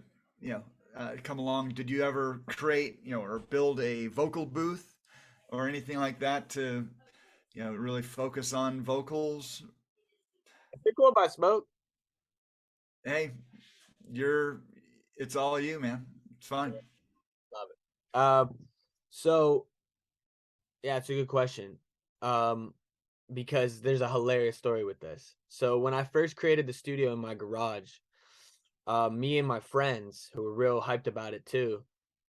come along? Did you ever create, or build a vocal booth or anything like that to, really focus on vocals? pick up by smoke. Hey, you're, it's all you, man. It's fine. Love it. So yeah, it's a good question. Um, because there's a hilarious story with this. So when I first created the studio in my garage, me and my friends who were real hyped about it too,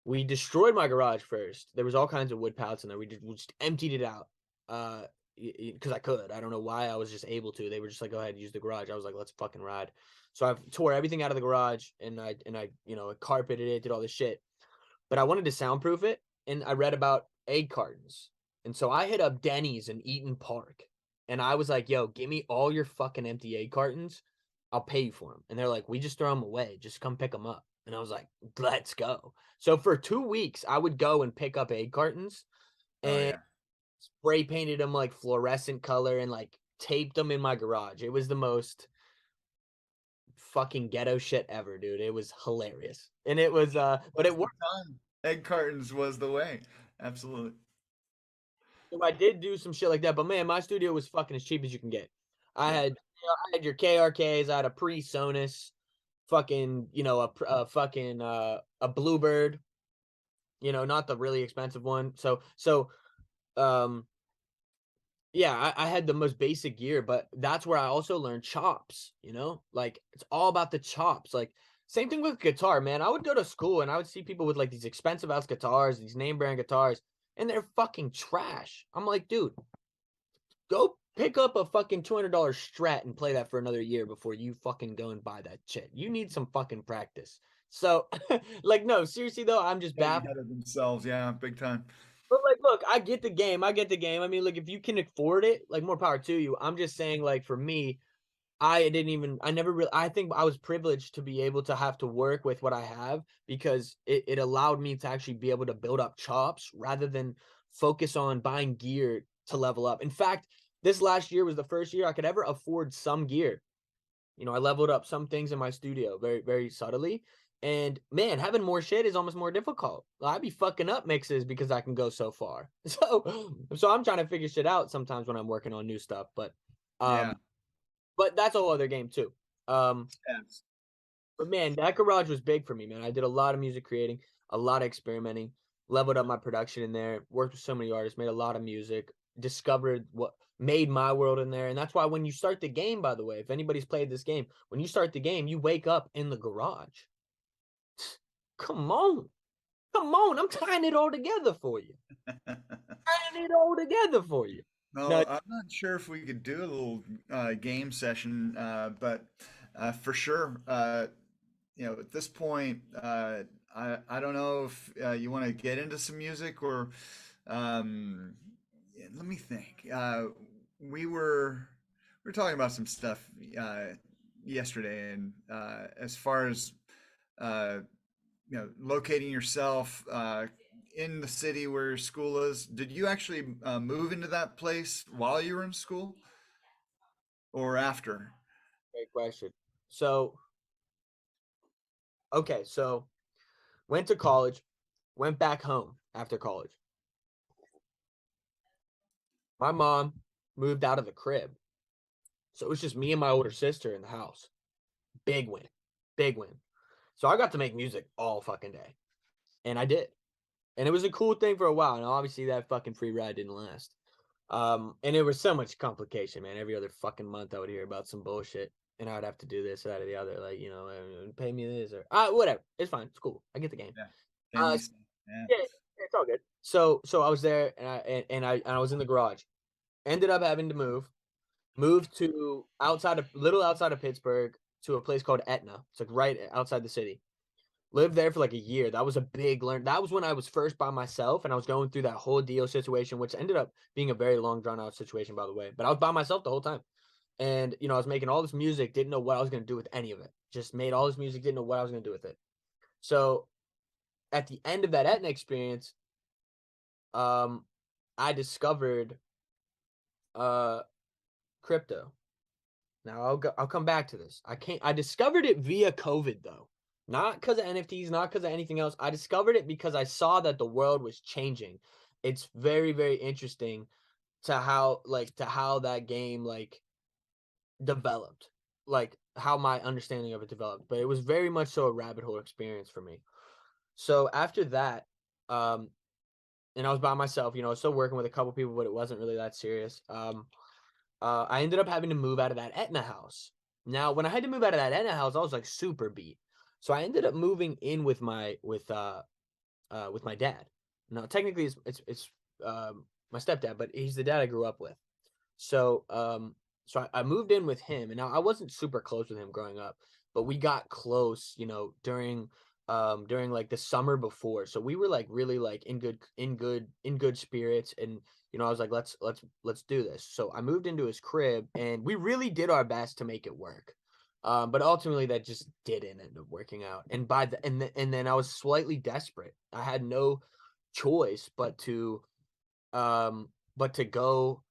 we destroyed my garage first. There was all kinds of wood pallets in there. We just emptied it out. Uh, because I could. I don't know why I was just able to. They were just like, go ahead, use the garage. I was like, let's fucking ride. So I tore everything out of the garage and I carpeted it, did all this shit. But I wanted to soundproof it, and I read about egg cartons. And so I hit up Denny's in Eaton Park, and I was like, "Yo, give me all your fucking empty egg cartons. I'll pay you for them." And they're like, "We just throw them away. Just come pick them up." And I was like, "Let's go." So for 2 weeks, I would go and pick up egg cartons Oh and yeah. spray painted them like fluorescent color and like taped them in my garage. It was the most fucking ghetto shit ever, dude. It was hilarious. And it was but Was it the worked. time. Egg cartons was the way. Absolutely. So I did do some shit like that, but man, my studio was fucking as cheap as you can get. I Yeah. had, I had your KRKs, I had a pre-Sonus, fucking, a Bluebird, not the really expensive one. Um, yeah, I had the most basic gear, but that's where I also learned chops, like it's all about the chops. Like same thing with guitar, man. I would go to school and I would see people with like these expensive ass guitars, these name brand guitars, and they're fucking trash. I'm like, dude, go pick up a fucking $200 Strat and play that for another year before you fucking go and buy that shit. You need some fucking practice. So, like, no, seriously though, I'm just Getting baffled. ahead of themselves, yeah, big time. But like, look, I get the game. I get the game. I mean, like, if you can afford it, like, more power to you. I'm just saying, like, for me, I never really, I think I was privileged to be able to have to work with what I have because it allowed me to actually be able to build up chops rather than focus on buying gear to level up. In fact, this last year was the first year I could ever afford some gear. You know, I leveled up some things in my studio very, very subtly. And man, having more shit is almost more difficult. I'd be fucking up mixes because I can go so far. So I'm trying to figure shit out sometimes when I'm working on new stuff. Yeah. Um, but that's a whole other game too. Um, Yes. but man, that garage was big for me, man. I did a lot of music creating, a lot of experimenting, leveled up my production in there, worked with so many artists, made a lot of music, discovered what made MAi World in there. And that's why when you start the game, by the way, if anybody's played this game, when you start the game, you wake up in the garage. Come on. Come on. I'm tying it all together for you. Tying it all together for you. No, No, I'm not sure if we could do a little game session, but for sure, at this point, I don't know if you want to get into some music or yeah, let me think. We were talking about some stuff yesterday, and as far as uh, locating yourself in the city where your school is. Did you actually move into that place while you were in school or after? great question. So, okay, so went to college, went back home after college. My mom moved out of the crib. So it was just me and my older sister in the house. Big win. Big win. So I got to make music all fucking day. And I did. And it was a cool thing for a while. And obviously that fucking free ride didn't last. And it was so much complication, man. Every other fucking month I would hear about some bullshit. And I would have to do this, that, or the other. Like, pay me this or whatever. It's fine. It's cool. I get the game. Yeah, Uh family stuff. Yeah. yeah, it's all good. So I was there and I was in the garage. Ended up having to moved to outside of Pittsburgh to a place called Etna. It's like right outside the city. Lived there for like a year. That was a big learn. That was when I was first by myself and I was going through that whole deal situation, which ended up being a very long drawn out situation, by the way. But I was by myself the whole time. And I was making all this music, didn't know what I was gonna do with any of it. Just made all this music, didn't know what I was gonna do with it. So at the end of that Etna experience, I discovered uh crypto. Now I'll come back to this. I discovered it via COVID though. Not because of NFTs, not because of anything else. I discovered it because I saw that the world was changing. It's very, very interesting to how that game like developed. Like how my understanding of it developed. But it was very much so a rabbit hole experience for me. So after that, um, and I was by myself, I was still working with a couple people, but it wasn't really that serious. I ended up having to move out of that Etna house. Now, when I had to move out of that Etna house, I was like super beat. So I ended up moving in with my dad. Now, technically, it's my stepdad, but he's the dad I grew up with. So I moved in with him, and now I wasn't super close with him growing up, but we got close, during like the summer before. So we were like really like in good spirits, and I was like, let's do this. So I moved into his crib, and we really did our best to make it work. But ultimately that just didn't end up working out. And and then I was slightly desperate. I had no choice but to go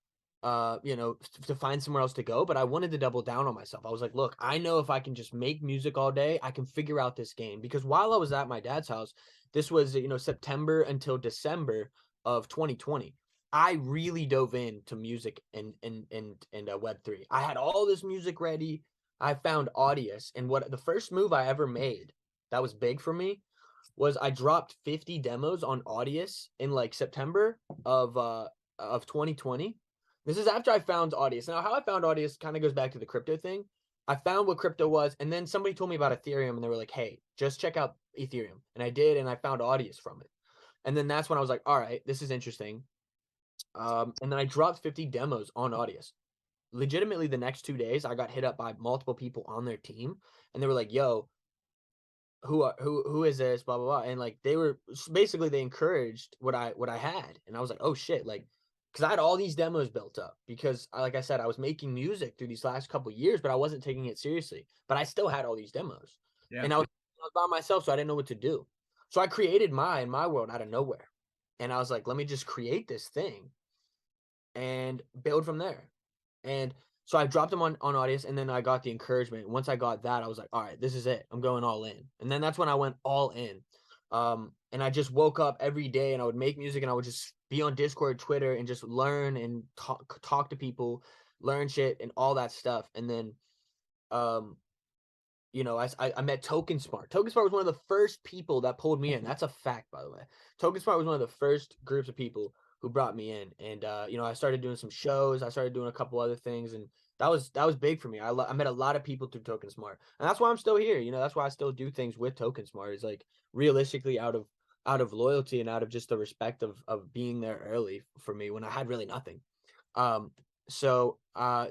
to find somewhere else to go, but I wanted to double down on myself. I was like, look, I know if I can just make music all day, I can figure out this game. Because while I was at my dad's house, this was, September until December of 2020. I really dove into music and Web3. I had all this music ready. I found Audius, and what the first move I ever made that was big for me was I dropped 50 demos on Audius in like September of 2020. This is after I found Audius. Now, how I found Audius kind of goes back to the crypto thing. I found what crypto was, and then somebody told me about Ethereum, and they were like, hey, just check out Ethereum. And I did, and I found Audius from it. And then that's when I was like, all right, this is interesting. And then I dropped 50 demos on Audius. legitimately the next 2 days, I got hit up by multiple people on their team, and they were like, "Yo, who is this? Blah blah blah." And like they were basically they encouraged what I had, and I was like, "Oh shit!" Like, because I had all these demos built up because, like I said, I was making music through these last couple years, but I wasn't taking it seriously. But I still had all these demos, Yeah. and I was by myself, so I didn't know what to do. So I created my world out of nowhere, and I was like, "Let me just create this thing and build from there." And so I dropped them on Audius, and then I got the encouragement. Once I got that, I was like, all right, this is it. I'm going all in. And then that's when I went all in. And I just woke up every day and I would make music and I would just be on Discord, Twitter, and just learn and talk to people, learn shit and all that stuff. And then um I met Token Smart. Token Smart was one of the first people that pulled me in. That's a fact, by the way. Token Smart was one of the first groups of people who brought me in, and I started doing some shows. I started doing a couple other things, and that was big for me. I met a lot of people through Token Smart, and that's why I'm still here. That's why I still do things with Token Smart. Is like realistically out of loyalty and out of just the respect of being there early for me when I had really nothing. Um, so I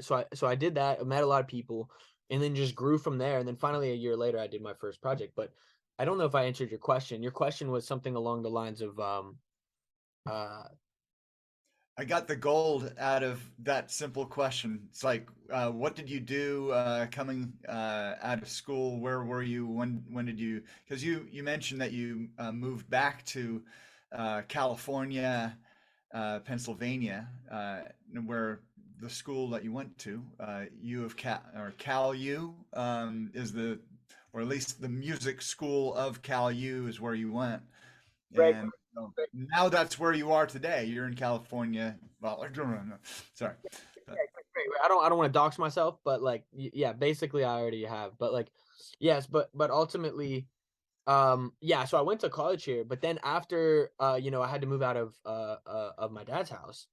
did that. I met a lot of people, and then just grew from there. And then finally, a year later, I did my first project. But I don't know if I answered your question. Your question was something along the lines of, uh, I got the gold out of that simple question. It's like, what did you do coming out of school? Where were you? When did you? Because you mentioned that you moved back to California, Pennsylvania, where the school that you went to, U of Cal or Cal U, is the, or at least the music school of Cal U is where you went. Right. And so now that's where you are today. You're in California. Well, sorry. But I don't want to dox myself, but like, yeah, basically, I already have. But like, yes, but ultimately, yeah. So I went to college here, but then after, I had to move out of my dad's house.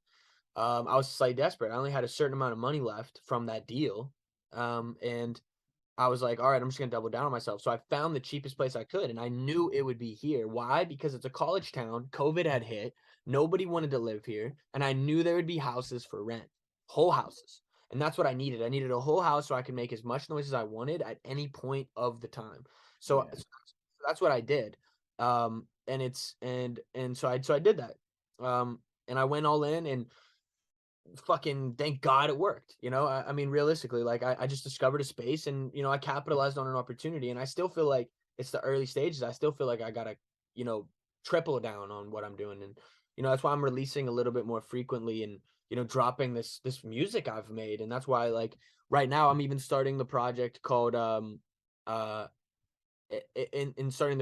I was slightly desperate. I only had a certain amount of money left from that deal. And I was like, all right, I'm just gonna double down on myself. So I found the cheapest place I could, and I knew it would be here. Why? Because it's a college town. COVID had hit. Nobody wanted to live here, and I knew there would be houses for rent, whole houses. And that's what I needed. I needed a whole house so I could make as much noise as I wanted at any point of the time. So yeah, that's what I did. And so I did that. And I went all in, and fucking thank God it worked. I mean, realistically, like I just discovered a space, and I capitalized on an opportunity, and I still feel like it's the early stages. I still feel like I gotta, you know, triple down on what I'm doing. And that's why I'm releasing a little bit more frequently, and dropping this music I've made. And that's why, like, right now I'm even starting the project called uh in starting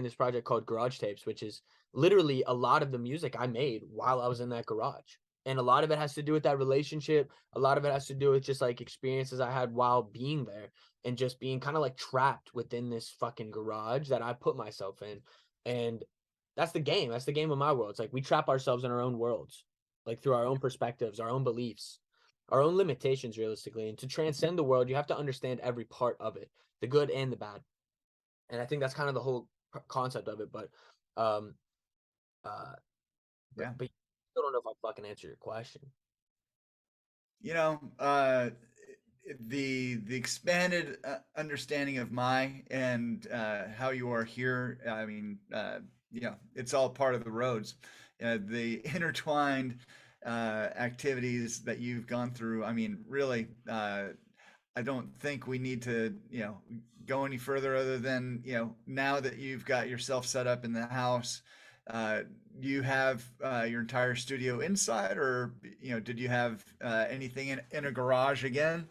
this project called Garage Tapes, which is literally a lot of the music I made while I was in that garage. And a lot of it has to do with that relationship. A lot of it has to do with just like experiences I had while being there, and just being kind of like trapped within this fucking garage that I put myself in. And that's the game. That's the game of MAi World. It's like we trap ourselves in our own worlds, like through our own perspectives, our own beliefs, our own limitations, realistically. And to transcend the world, you have to understand every part of it, the good and the bad. And I think that's kind of the whole concept of it. But um uh but yeah. but I still don't know if I fucking answered your question. You know, the expanded understanding of my and how you are here. I mean, it's all part of the roads. The intertwined activities that you've gone through. I mean, really, I don't think we need to, go any further other than, now that you've got yourself set up in the house, uh, do you have your entire studio inside, or, did you have anything in a garage again?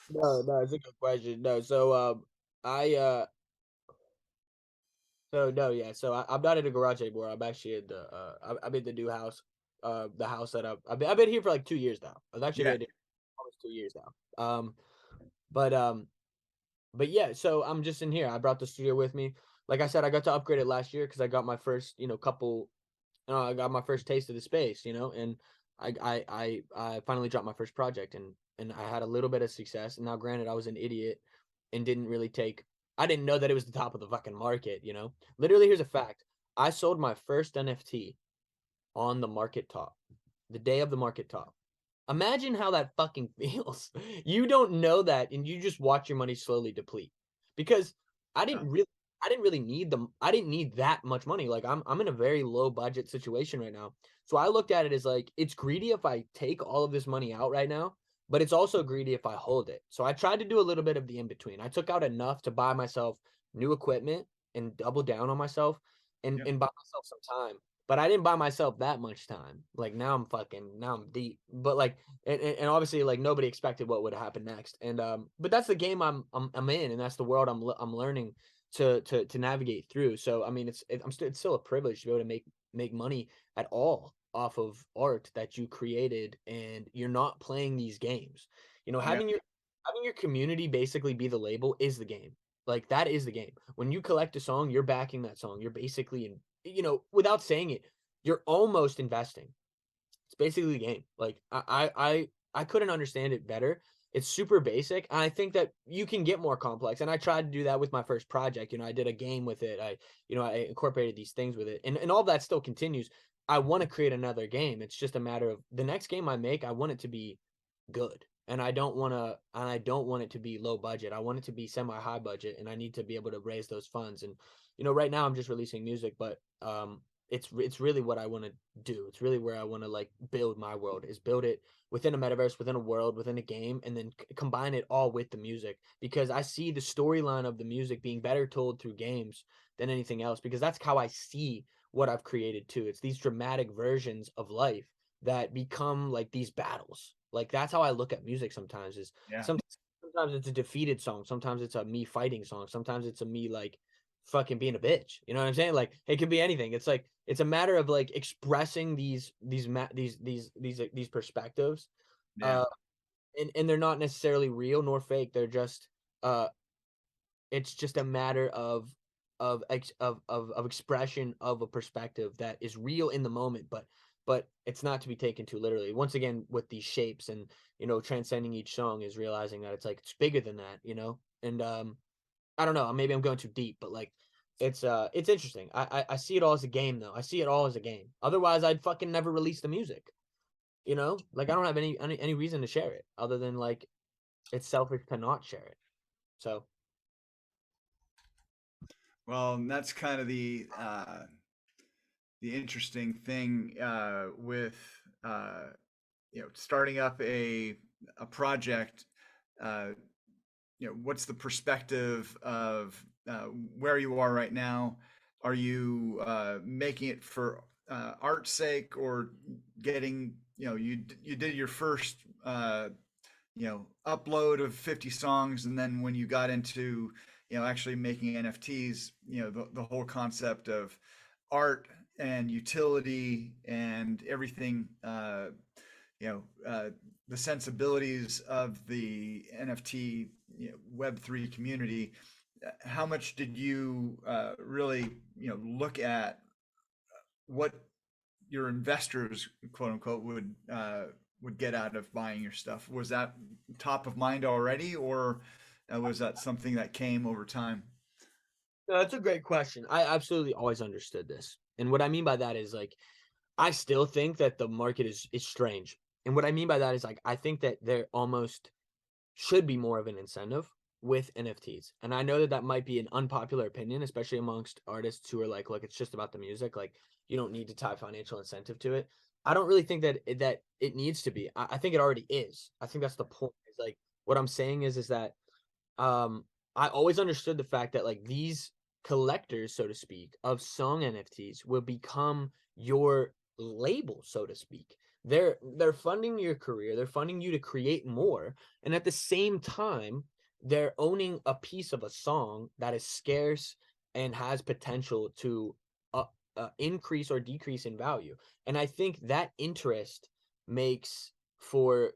No, no, it's a good question. No, I so no, yeah, I'm not in a garage anymore. I'm actually in I'm in the new house, the house that I've been here for like 2 years now. I've actually Yeah. been here almost 2 years now. But but yeah, so I'm just in here. I brought the studio with me. Like I said, I got to upgrade it last year because I got my first, couple I got my first taste of the space, and I finally dropped my first project, and I had a little bit of success. And now, granted, I was an idiot and didn't really take. I didn't know that it was the top of the fucking market. Literally, here's a fact: I sold my first NFT on the market top, the day of the market top. Imagine how that fucking feels. You don't know that, and you just watch your money slowly deplete. Because I Yeah. didn't really I didn't really need them. I didn't need that much money. Like I'm in a very low budget situation right now. So I looked at it as like it's greedy if I take all of this money out right now, but it's also greedy if I hold it. So I tried to do a little bit of the in between. I took out enough to buy myself new equipment and double down on myself Yep. and buy myself some time. But I didn't buy myself that much time. Like now I'm deep. But like and obviously like nobody expected what would happen next. And but that's the game I'm in, and that's the world I'm learning to navigate through. So I mean it's still a privilege to be able to make money at all off of art that you created, and you're not playing these games. You know, Yeah. having your community basically be the label is the game. Like that is the game. When you collect a song, you're backing that song. You're basically in, you know, without saying it, you're almost investing. It's basically the game. Like I couldn't understand it better. It's super basic, and I think that you can get more complex. And I tried to do that with my first project. You know, I did a game with it. I incorporated these things with it, and all that still continues. I want to create another game. It's just a matter of the next game I make. I want it to be good, and I don't want it to be low budget. I want it to be semi high budget, and I need to be able to raise those funds. And you know, right now I'm just releasing music, but it's really what I want to do. It's really where I want to like build my world, is build it within a metaverse, within a world, within a game, and then combine it all with the music, because I see the storyline of the music being better told through games than anything else, because that's how I see what I've created too. It's these dramatic versions of life that become like these battles. Like that's how I look at music sometimes, is Yeah. sometimes it's a defeated song, sometimes it's a me fighting song, sometimes it's a me like fucking being a bitch. You know what I'm saying? Like it could be anything. It's like it's a matter of like expressing these perspectives, Yeah. uh, and they're not necessarily real nor fake. They're just uh, it's just a matter of expression of a perspective that is real in the moment, but it's not to be taken too literally. Once again, with these shapes and you know transcending each song is realizing that it's like it's bigger than that, you know. And I don't know, maybe I'm going too deep, but like it's interesting. I see it all as a game though. I see it all as a game. Otherwise I'd fucking never release the music. You know? Like I don't have any reason to share it other than like it's selfish to not share it. So Well, and that's kind of the interesting thing with starting up a project. Uh, what's the perspective of where you are right now? Are you making it for art's sake, or getting you did your first upload of 50 songs, and then when you got into actually making NFTs, the whole concept of art and utility and everything, you know uh, the sensibilities of the NFT, Web3 community. How much did you really look at what your investors, quote unquote, would get out of buying your stuff? Was that top of mind already, or was that something that came over time? no, that's a great question. I absolutely always understood this. And what I mean by that is like I still think that the market is strange. And what I mean by that is like I think that there almost should be more of an incentive with NFTs. And I know that that might be an unpopular opinion, especially amongst artists who are like, look, it's just about the music. Like, you don't need to tie financial incentive to it. I don't really think that it needs to be. I think it already is. I think that's the point. Is like what I'm saying is that um I always understood the fact that like these collectors, so to speak, of song NFTs will become your label, so to speak. They're funding your career, they're funding you to create more, and at the same time, they're owning a piece of a song that is scarce and has potential to increase or decrease in value. And I think that interest makes for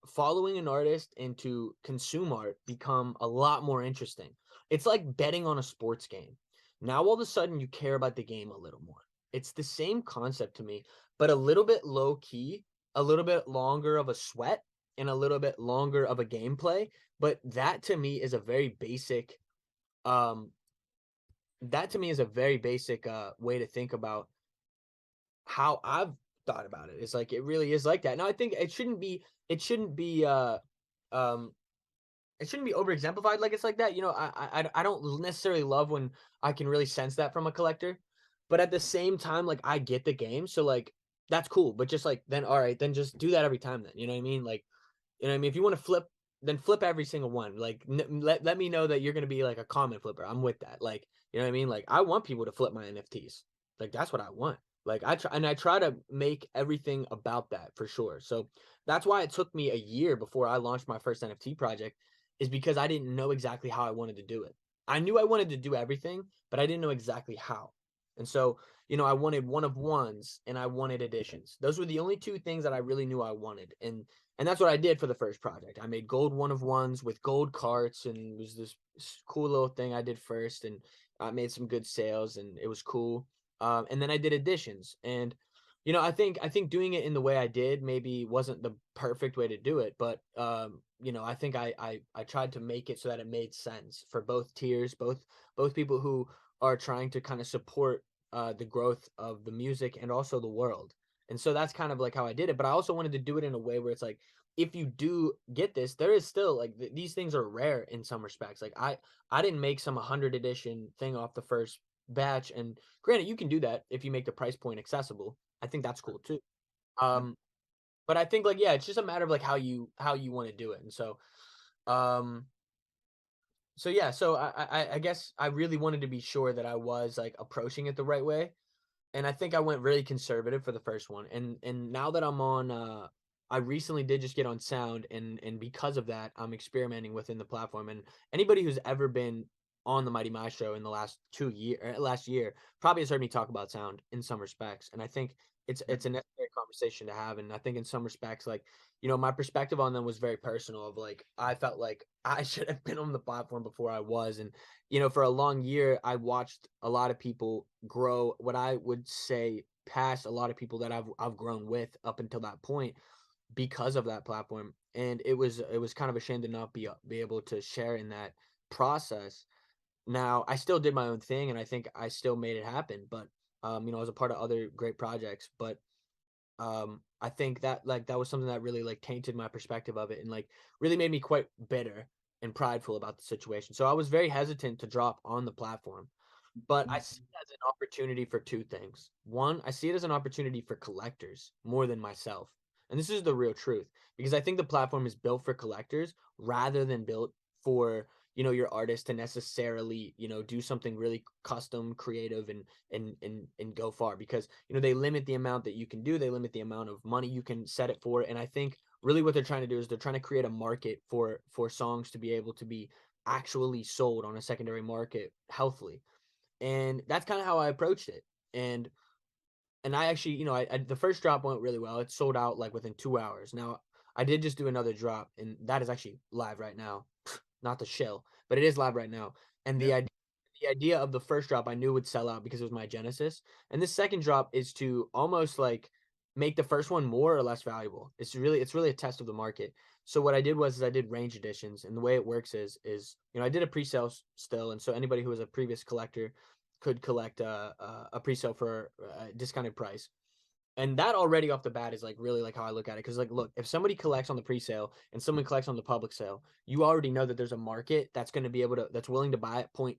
following an artist and to consume art become a lot more interesting. It's like betting on a sports game. Now all of a sudden you care about the game a little more. It's the same concept to me, but a little bit low key, a little bit longer of a sweat, and a little bit longer of a gameplay. But that to me is a very basic um way to think about how I've thought about it. It's like it really is like that. Now I think it shouldn't be um it shouldn't be over exemplified like it's like that. You know, I don't necessarily love when I can really sense that from a collector, but at the same time, like I get the game, so like that's cool. But just like then, all right, then just do that every time. Then you know what I mean? Like you know what I mean? If you want to flip, then flip every single one. Like let me know that you're gonna be like a comment flipper. I'm with that. Like you know what I mean? Like I want people to flip my NFTs. Like that's what I want. Like I try to make everything about that for sure. So that's why it took me a year before I launched my first NFT project is because I didn't know exactly how I wanted to do it. I knew I wanted to do everything, but I didn't know exactly how. And so, you know, I wanted one of ones and I wanted editions. Those were the only two things that I really knew I wanted. And that's what I did for the first project. I made gold one of ones with gold carts, and it was this cool little thing I did first, and I made some good sales, and it was cool. And then I did editions, and you know, I think doing it in the way I did maybe wasn't the perfect way to do it, but you know, I think I tried to make it so that it made sense for both tiers, both people who are trying to kind of support the growth of the music and also the world. And so that's kind of like how I did it. But I also wanted to do it in a way where it's like, if you do get this, there is still like these things are rare in some respects. Like I didn't make some 100 edition thing off the first batch. And granted, you can do that if you make the price point accessible. I think that's cool too. Yeah. Um, but I think like yeah, it's just a matter of like how you want to do it. And um so yeah, so I guess I really wanted to be sure that I was like approaching it the right way, and I think I went really conservative for the first one. And now that I'm on I recently did just get on sound, and because of that, I'm experimenting within the platform. And anybody who's ever been on the Mighty Maestro in the last year probably has heard me talk about sound in some respects. And I think Yep. it's a necessary conversation to have. And I think in some respects, like, you know, my perspective on them was very personal of like I felt like I should have been on the platform before I was. And you know, for a long year, I watched a lot of people grow what I would say past a lot of people that I've grown with up until that point because of that platform. And it was kind of a shame to not be able to share in that process. Now, I still did my own thing and I think I still made it happen, but you know, I was a part of other great projects, but I think that like that was something that really like tainted my perspective of it and like really made me quite bitter and prideful about the situation. So I was very hesitant to drop on the platform, but I see it as an opportunity for two things. One, I see it as an opportunity for collectors more than myself. And this is the real truth because I think the platform is built for collectors rather than built for, you know, your artist to necessarily, you know, do something really custom, creative and go far because, you know, they limit the amount that you can do, they limit the amount of money you can set it for. And I think really what they're trying to do is they're trying to create a market for songs to be able to be actually sold on a secondary market healthily, and that's kind of how I approached it. And I actually, you know, the first drop went really well. It sold out like within 2 hours. Now I did just do another drop, and that is actually live right now. Not the shell, but it is live right now. And Yep. the idea of the first drop I knew would sell out because it was my Genesis. And this second drop is to almost like make the first one more or less valuable. It's really a test of the market. So what I did was I did range editions, and the way it works is you know I did a pre-sale still, and so anybody who was a previous collector could collect a pre-sale for a discounted price. And that already off the bat is like really like how I look at it. Cause like, look, if somebody collects on the pre-sale and someone collects on the public sale, you already know that there's a market that's going to be able to, that's willing to buy at point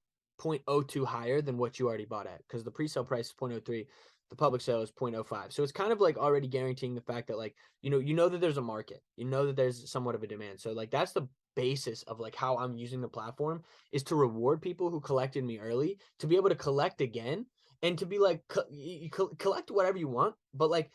oh 0.02 higher than what you already bought at. Cause the pre-sale price is 0.03, the public sale is 0.05. So it's kind of like already guaranteeing the fact that like, you know that there's a market, you know that there's somewhat of a demand. So like, that's the basis of like how I'm using the platform is to reward people who collected me early to be able to collect again and to be like you collect whatever you want, but like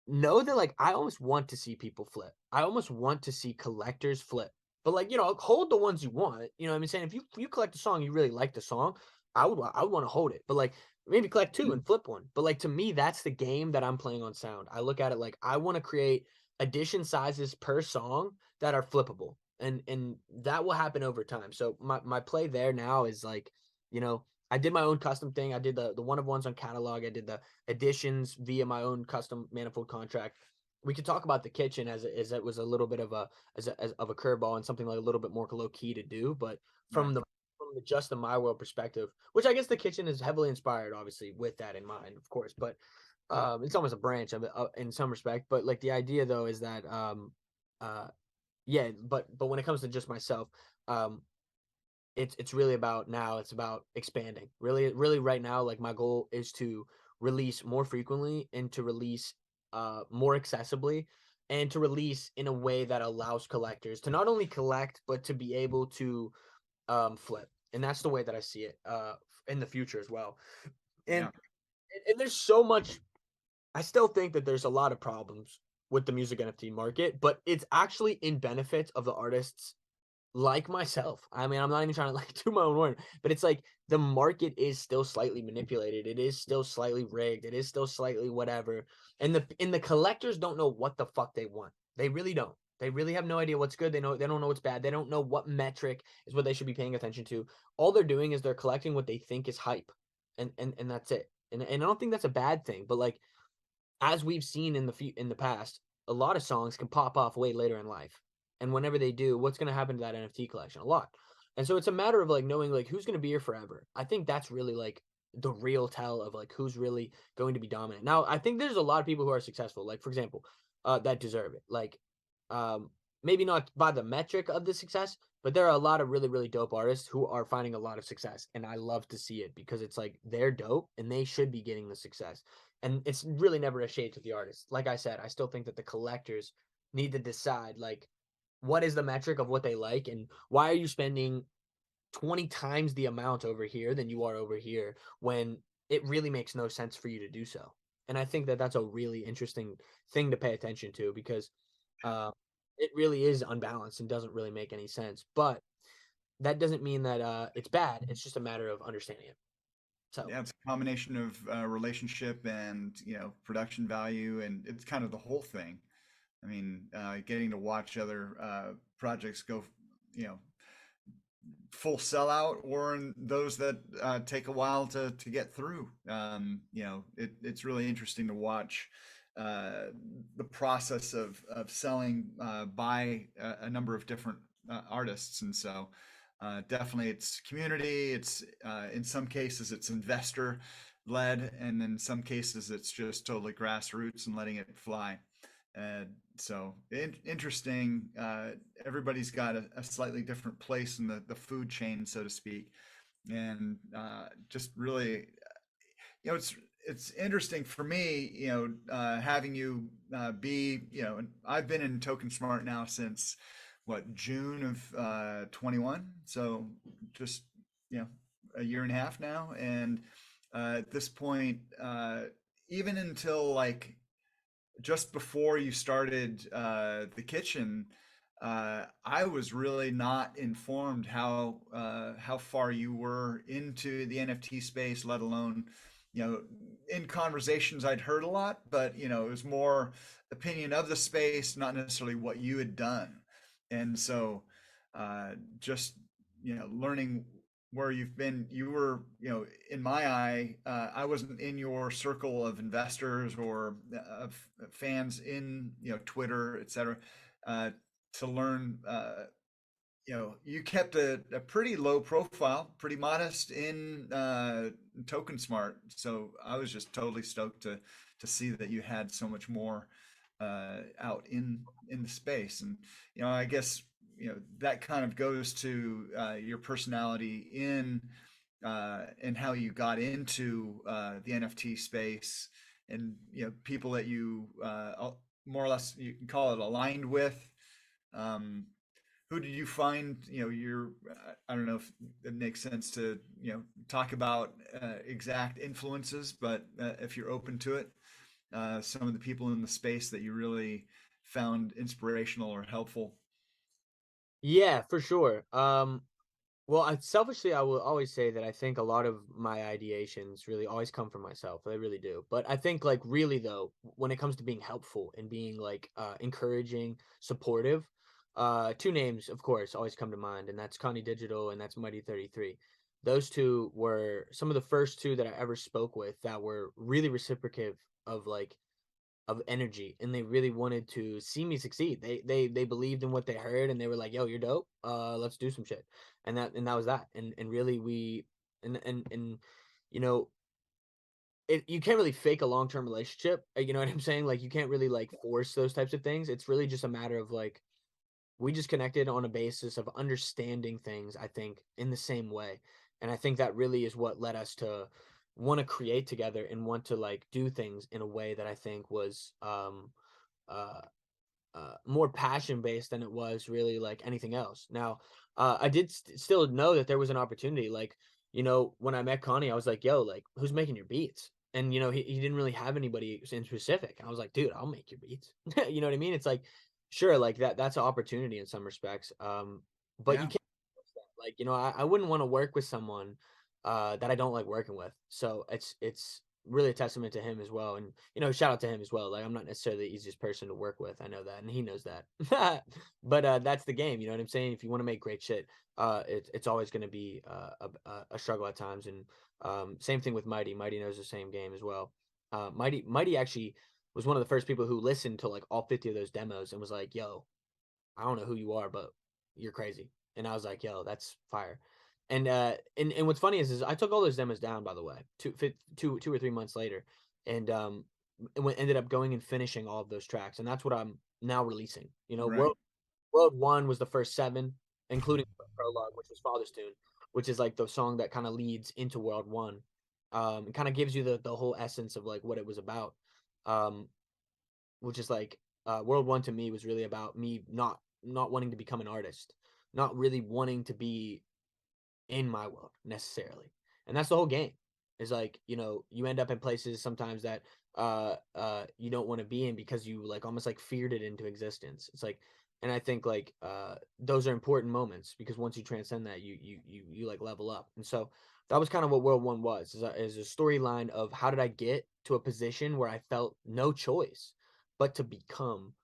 know that like I almost want to see people flip. I almost want to see collectors flip. But like, you know, hold the ones you want. You know what I'm saying? If you collect a song, you really like the song, I would want to hold it. But like maybe collect two and flip one. But like to me, that's the game that I'm playing on sound. I look at it like I want to create edition sizes per song that are flippable. And that will happen over time. So my play there now is like, you know, I did my own custom thing. I did the one of ones on catalog. I did the editions via my own custom manifold contract. We could talk about the kitchen as it was a little bit of a as of a curveball and something like a little bit more low key to do. But Right. from the just the MAi World perspective, which I guess the kitchen is heavily inspired, obviously, with that in mind, of course. But It's almost a branch of it in some respect, but like the idea though is that uh yeah, but when it comes to just myself, um it's really about now it's about expanding. Really right now, like my goal is to release more frequently and to release more accessibly and to release in a way that allows collectors to not only collect but to be able to flip. And that's the way that I see it in the future as well. And Yeah. and there's so much. I still think that there's a lot of problems with the music NFT market, but it's actually in benefit of the artists like myself. I mean, I'm not even trying to like do my own word, but it's like the market is still slightly manipulated. It is still slightly rigged. It is still slightly whatever. And the collectors don't know what the fuck they want. They really don't. They really have no idea what's good. They don't know what's bad. They don't know what metric is what they should be paying attention to. All they're doing is they're collecting what they think is hype. And that's it. And I don't think that's a bad thing, but like as we've seen in the past, a lot of songs can pop off way later in life. And whenever they do, what's going to happen to that NFT collection? A lot. And so it's a matter of like knowing like who's going to be here forever. I think that's really like the real tell of like who's really going to be dominant. Now, I think there's a lot of people who are successful, like for example, that deserve it. Like um maybe not by the metric of the success, but there are a lot of really dope artists who are finding a lot of success and I love to see it because it's like they're dope and they should be getting the success. And it's really never a shade to the artist. Like I said, I still think that the collectors need to decide like what is the metric of what they like and why are you spending 20 times the amount over here than you are over here when it really makes no sense for you to do so. And I think that that's a really interesting thing to pay attention to because uh, it really is unbalanced and doesn't really make any sense. But that doesn't mean that it's bad. It's just a matter of understanding it. So Yeah, it's a combination of relationship and production value, and it's kind of the whole thing. I mean, getting to watch other projects go, you know, full sellout, or in those that take a while to get through. It's really interesting to watch the process of selling by a number of different artists, and so definitely it's community. It's in some cases it's investor led, and in some cases it's just totally grassroots and letting it fly. Interesting. Everybody's got a slightly different place in the food chain, so to speak, and just really, it's interesting for me, having you be, and I've been in Token Smart now since what, June of 21, so just you know a year and a half now, and at this point, even until like just before you started the kitchen, I was really not informed how far you were into the NFT space, let alone, in conversations I'd heard a lot, but it was more opinion of the space, not necessarily what you had done. And so, just learning where you've been, you were, in my eye, I wasn't in your circle of investors or of fans in, Twitter, et cetera, to learn, you kept a pretty low profile, pretty modest in Token Smart. So I was just totally stoked to see that you had so much more out in the space. And I guess that kind of goes to your personality in and how you got into the NFT space, and people that you more or less, you can call it, aligned with. Um, who did you find, your, I don't know if it makes sense to, talk about exact influences, but if you're open to it, some of the people in the space that you really found inspirational or helpful. yeah, for sure. Well, selfishly, I will always say that I think a lot of my ideations really always come from myself. They really do. But I think, like, really though, when it comes to being helpful and being like encouraging, supportive, two names, of course, always come to mind, and that's Connie Digital and that's Mighty 33. Those two were some of the first two that I ever spoke with that were really reciprocative of like of energy and they really wanted to see me succeed. They believed in what they heard and they were like, "Yo, you're dope. Let's do some shit." And that was that. And really we and you know you can't really fake a long-term relationship, you know what I'm saying? Like, you can't really, like, force those types of things. It's really just a matter of, like, we just connected on a basis of understanding things, I think, in the same way, and I think that really is what led us to wanna create together and want to, like, do things in a way that I think was, uh more passion based than it was really like anything else. Now, I did still know that there was an opportunity. Like, when I met Connie, I was like, "Yo, like, who's making your beats?" And he didn't really have anybody in specific. I was like, "Dude, I'll make your beats." You know what I mean? It's like, sure, like that's an opportunity in some respects. But you Yeah. can't like, I wouldn't want to work with someone that I don't like working with. So it's really a testament to him as well. And shout out to him as well. Like, I'm not necessarily the easiest person to work with. I know that, and he knows that. But that's the game. You know what I'm saying? If you want to make great shit, it's always going to be a struggle at times. And same thing with Mighty. Mighty knows the same game as well. Mighty actually was one of the first people who listened to like all 50 of those demos and was like, "Yo, I don't know who you are, but you're crazy." And I was like, "Yo, that's fire." And what's funny is I took all those demos down, by the way, 2 or 3 months later, and ended up going and finishing all of those tracks, and that's what I'm now releasing. Right. World One was the first seven, including the prologue, which was Father's Tune, which is like the song that kind of leads into World One. It kind of gives you the whole essence of like what it was about. Um, which is like World One to me was really about me not wanting to become an artist, not really wanting to be in my world necessarily, and that's the whole game. Is like you end up in places sometimes that you don't want to be in because you like almost like feared it into existence. It's like, and I think like those are important moments because once you transcend that, you like level up, and so that was kind of what World One was is a storyline of how did I get to a position where I felt no choice but to become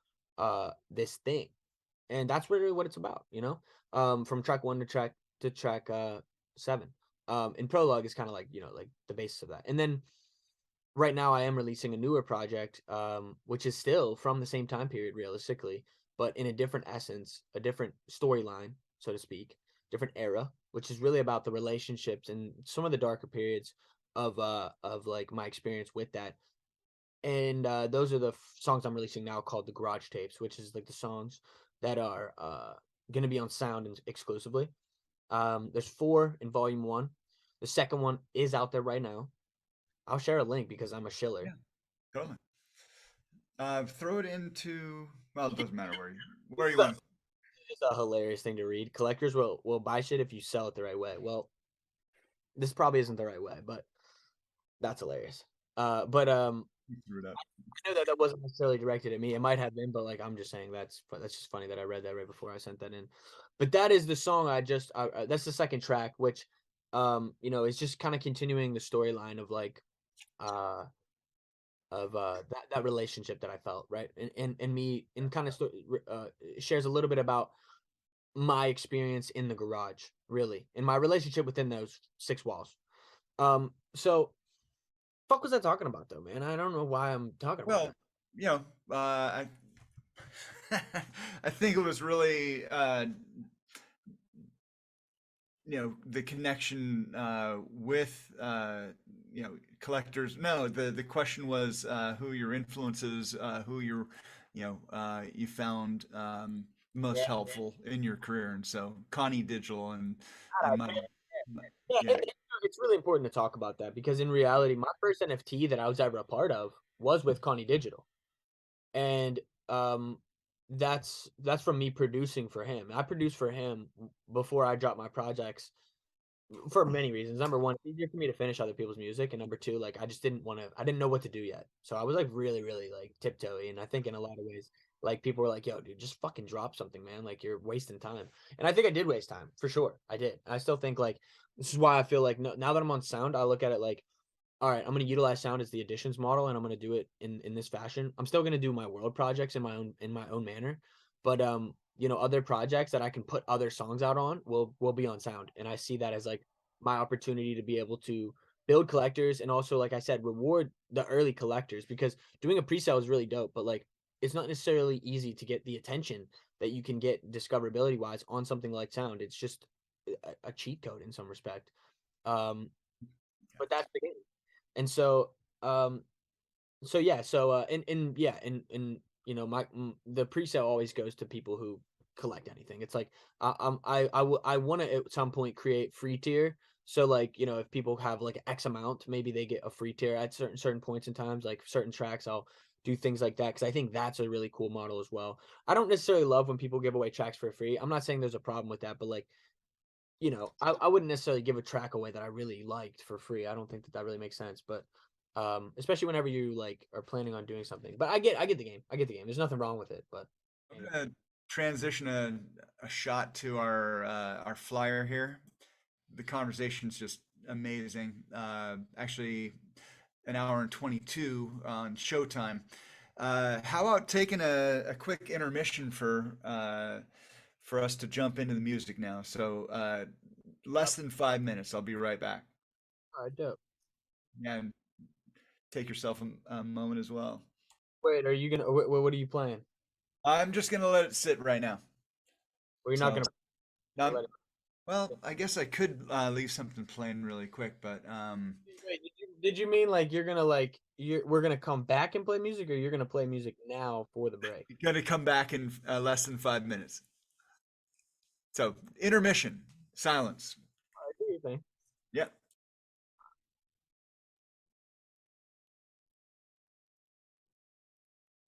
this thing, and that's really what it's about, from track one to track 7. And prologue is kind of like like the basis of that, and then right now I am releasing a newer project, which is still from the same time period realistically, but in a different essence, a different storyline, so to speak, different era, which is really about the relationships and some of the darker periods of like my experience with that. And those are the songs I'm releasing now called the Garage Tapes, which is like the songs that are going to be on Sound exclusively. There's 4 in Volume 1. The second one is out there right now. I'll share a link because I'm a shiller. Yeah. Totally. Throw it into. Well, it doesn't matter where you want. It's a hilarious thing to read. Collectors will buy shit if you sell it the right way. Well, this probably isn't the right way, but that's hilarious. But Threw it up. I know that that wasn't necessarily directed at me. It might have been, but like I'm just saying that's just funny that I read that right before I sent that in. But that is the song that's the second track, which is just kind of continuing the storyline of like uh that relationship that I felt, right, and me and kind of shares a little bit about my experience in the garage, really, and my relationship within those 6 walls. So fuck was I talking about though, man? I don't know why I'm talking about Well, that. you know, I I think it was really the connection with collectors. No, the question was who your influences, who you found most Yeah, helpful in your career, and so Connie Digital shout and out, man. Yeah, yeah. it's really important to talk about that because in reality, my first NFT that I was ever a part of was with Connie Digital, and um, that's from me producing for him. I produced for him before I dropped my projects for many reasons. Number one, it's easier for me to finish other people's music, and number two, like I didn't know what to do yet, so I was like really, really like tiptoey. And I think in a lot of ways, like people were like, "Yo, dude, just fucking drop something, man. Like you're wasting time." And I think I did waste time for sure. I did. I still think like this is why I feel like no, now that I'm on Sound, I look at it like, all right, I'm gonna utilize Sound as the additions model, and I'm gonna do it in this fashion. I'm still gonna do my world projects in my own manner, but other projects that I can put other songs out on will be on Sound, and I see that as like my opportunity to be able to build collectors and also, like I said, reward the early collectors because doing a pre-sale is really dope, but like it's not necessarily easy to get the attention that you can get discoverability wise on something like Sound. It's just a cheat code in some respect. Um, but that's the game. And so Um, so yeah, so and yeah, and you know, the pre-sale always goes to people who collect anything. It's like I want to at some point create free tier. So like, you know, if people have like X amount, maybe they get a free tier at certain points in times, like certain tracks. I'll do things like that because I think that's a really cool model as well. I don't necessarily love when people give away tracks for free. I'm not saying there's a problem with that, but like, you know, I wouldn't necessarily give a track away that I really liked for free. I don't think that that really makes sense, but especially whenever you like are planning on doing something. But I get the game. I get the game. There's nothing wrong with it, but I'm gonna transition a shot to our flyer here. The conversation's just amazing. Actually, an hour and 22 on Showtime. How about taking a quick intermission for us to jump into the music now? So less than 5 minutes. I'll be right back. all right, dope. And take yourself a moment as well. Wait, are you gonna? What are you playing? I'm just gonna let it sit right now. Or you're not So, gonna um, let it? well, I guess I could leave something playing really quick, but Wait, did you mean like you're gonna like we're gonna come back and play music, or you're gonna play music now for the break? gonna come back in less than 5 minutes. So, intermission, silence. All right, do your thing. Yep.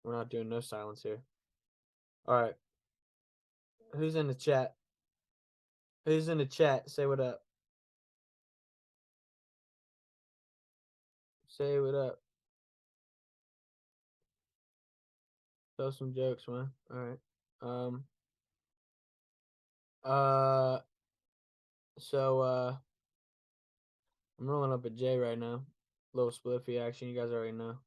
We're not doing no silence here. All right, who's in the chat? Who's in the chat? Say what up. Say what up. Tell some jokes, man. All right. Um. Uh. So. I'm rolling up a J right now. Little spliffy action. You guys already know.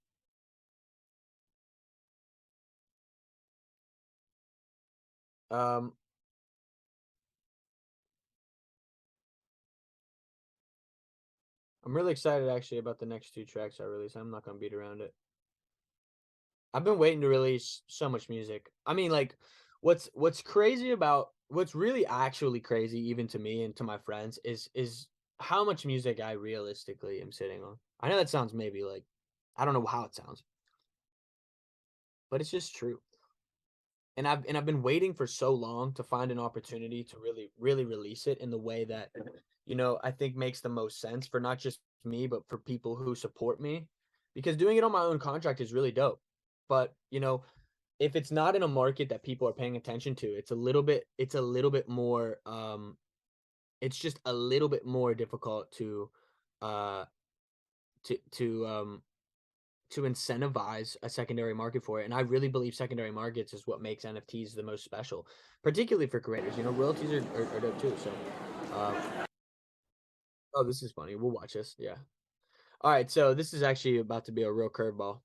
Um. I'm really excited actually about the next two tracks I release. I'm not gonna beat around it. I've been waiting to release so much music. I mean, like, what's crazy about what's really actually crazy, even to me and to my friends, is how much music I realistically am sitting on. I know that sounds maybe like I don't know how it sounds, but it's just true. And I've been waiting for so long to find an opportunity to really release it in the way that you know I think makes the most sense for not just me but for people who support me, because doing it on my own contract is really dope. But you know, if it's not in a market that people are paying attention to, it's a little bit more it's just a little bit more difficult uh to to um to incentivize a secondary market for it. And I really believe secondary markets is what makes NFTs the most special, particularly for creators. You know, royalties are dope too. So, um, oh, this is funny. We'll watch this. Yeah. All right. So this is actually about to be a real curveball.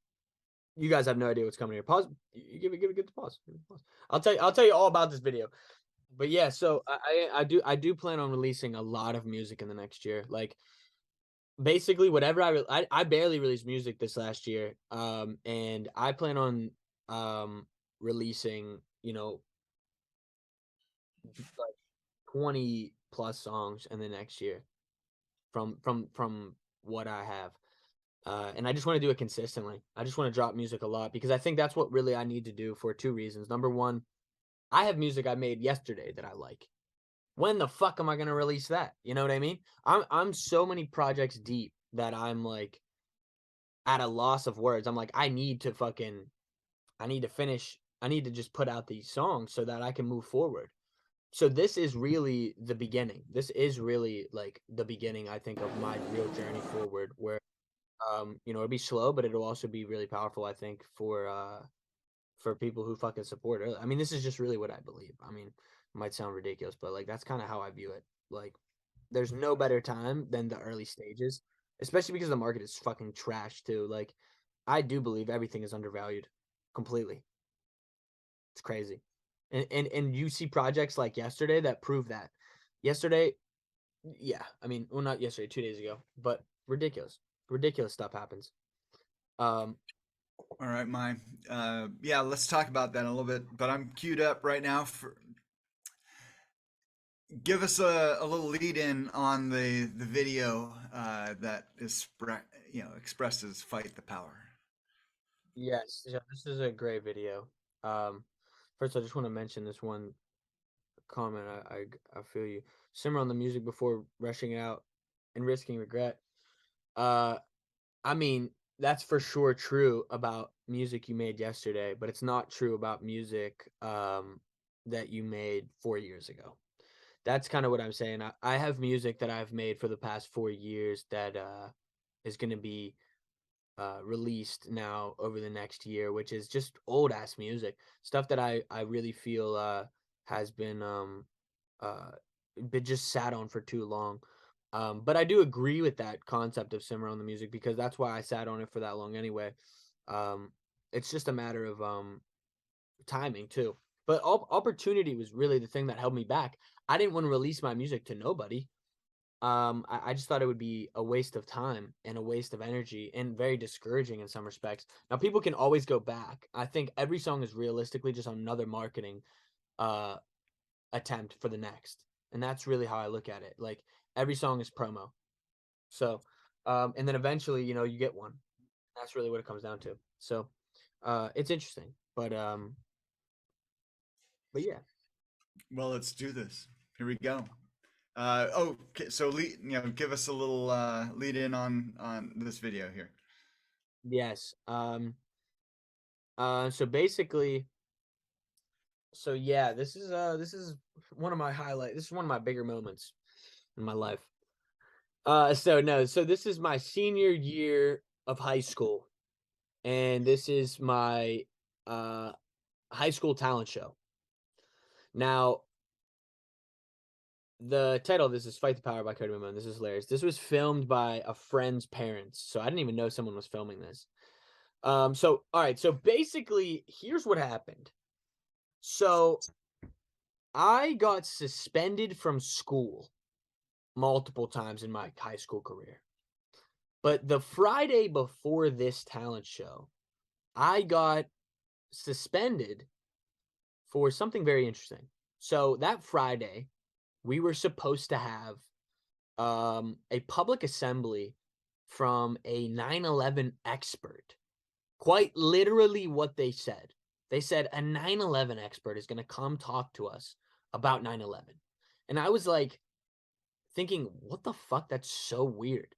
You guys have no idea what's coming here. Pause. You give it the pause. Give it the pause. I'll tell you all about this video. But yeah, so I do plan on releasing a lot of music in the next year. Like basically whatever I barely released music this last year. And I plan on releasing, you know, like 20 plus songs in the next year from what I have. And I just want to do it consistently. I just want to drop music a lot because I think that's what really I need to do for two reasons. Number one, I have music I made yesterday that I like. When the fuck am I gonna release that? You know what I mean? I'm so many projects deep that I'm like at a loss of words. I'm like, I need to finish, I need to just put out these songs so that I can move forward. So this is really the beginning. This is really like the beginning, I think, of my real journey forward where you know, it'll be slow, but it'll also be really powerful, I think, for people who fucking support it. I mean, this is just really what I believe. I mean, it might sound ridiculous, but like that's kind of how I view it. Like there's no better time than the early stages, especially because the market is fucking trash too. Like I do believe everything is undervalued completely. It's crazy. And you see projects like yesterday that prove that. Yesterday, yeah, I mean, well not yesterday, 2 days ago, but ridiculous. Ridiculous stuff happens. Um All right, Mai. Yeah, let's talk about that a little bit. But I'm queued up right now for Give us a little lead in on the video that is expresses fight the power. Yes, yeah, this is a great video. Um, First, I just want to mention this one comment. I feel you. Simmer on the music before rushing out and risking regret. Uh, I mean, that's for sure true about music you made yesterday, but it's not true about music that you made 4 years ago. That's kind of what I'm saying. I have music that I've made for the past 4 years that is going to be released now over the next year, which is just old ass music, stuff that I really feel has uh, been just sat on for too long. But I do agree with that concept of simmer on the music because that's why I sat on it for that long anyway. Um, it's just a matter of timing too. But opportunity was really the thing that held me back. I didn't want to release my music to nobody. I just thought it would be a waste of time and a waste of energy and very discouraging in some respects. Now people can always go back. I think every song is realistically just another marketing uh attempt for the next. And that's really how I look at it. Like every song is promo. So and then eventually, you get one. That's really what it comes down to. So it's interesting. But yeah. Well, let's do this. Here we go. Okay, so give us a little lead in on this video here. Yes. So basically, so yeah, this is one of my highlight. This is one of my bigger moments in my life. So this is my senior year of high school, and this is my uh high school talent show. Now, the title of this is "Fight the Power" by Cody Mamone. This is hilarious. This was filmed by a friend's parents, so I didn't even know someone was filming this. So all right, so basically, here's what happened. So I got suspended from school multiple times in my high school career. But the Friday before this talent show, I got suspended for something very interesting. So that Friday, we were supposed to have a public assembly from a 9/11 expert. Quite literally what they said. They said a 9/11 expert is going to come talk to us about 9/11. And I was like thinking, what the fuck? That's so weird.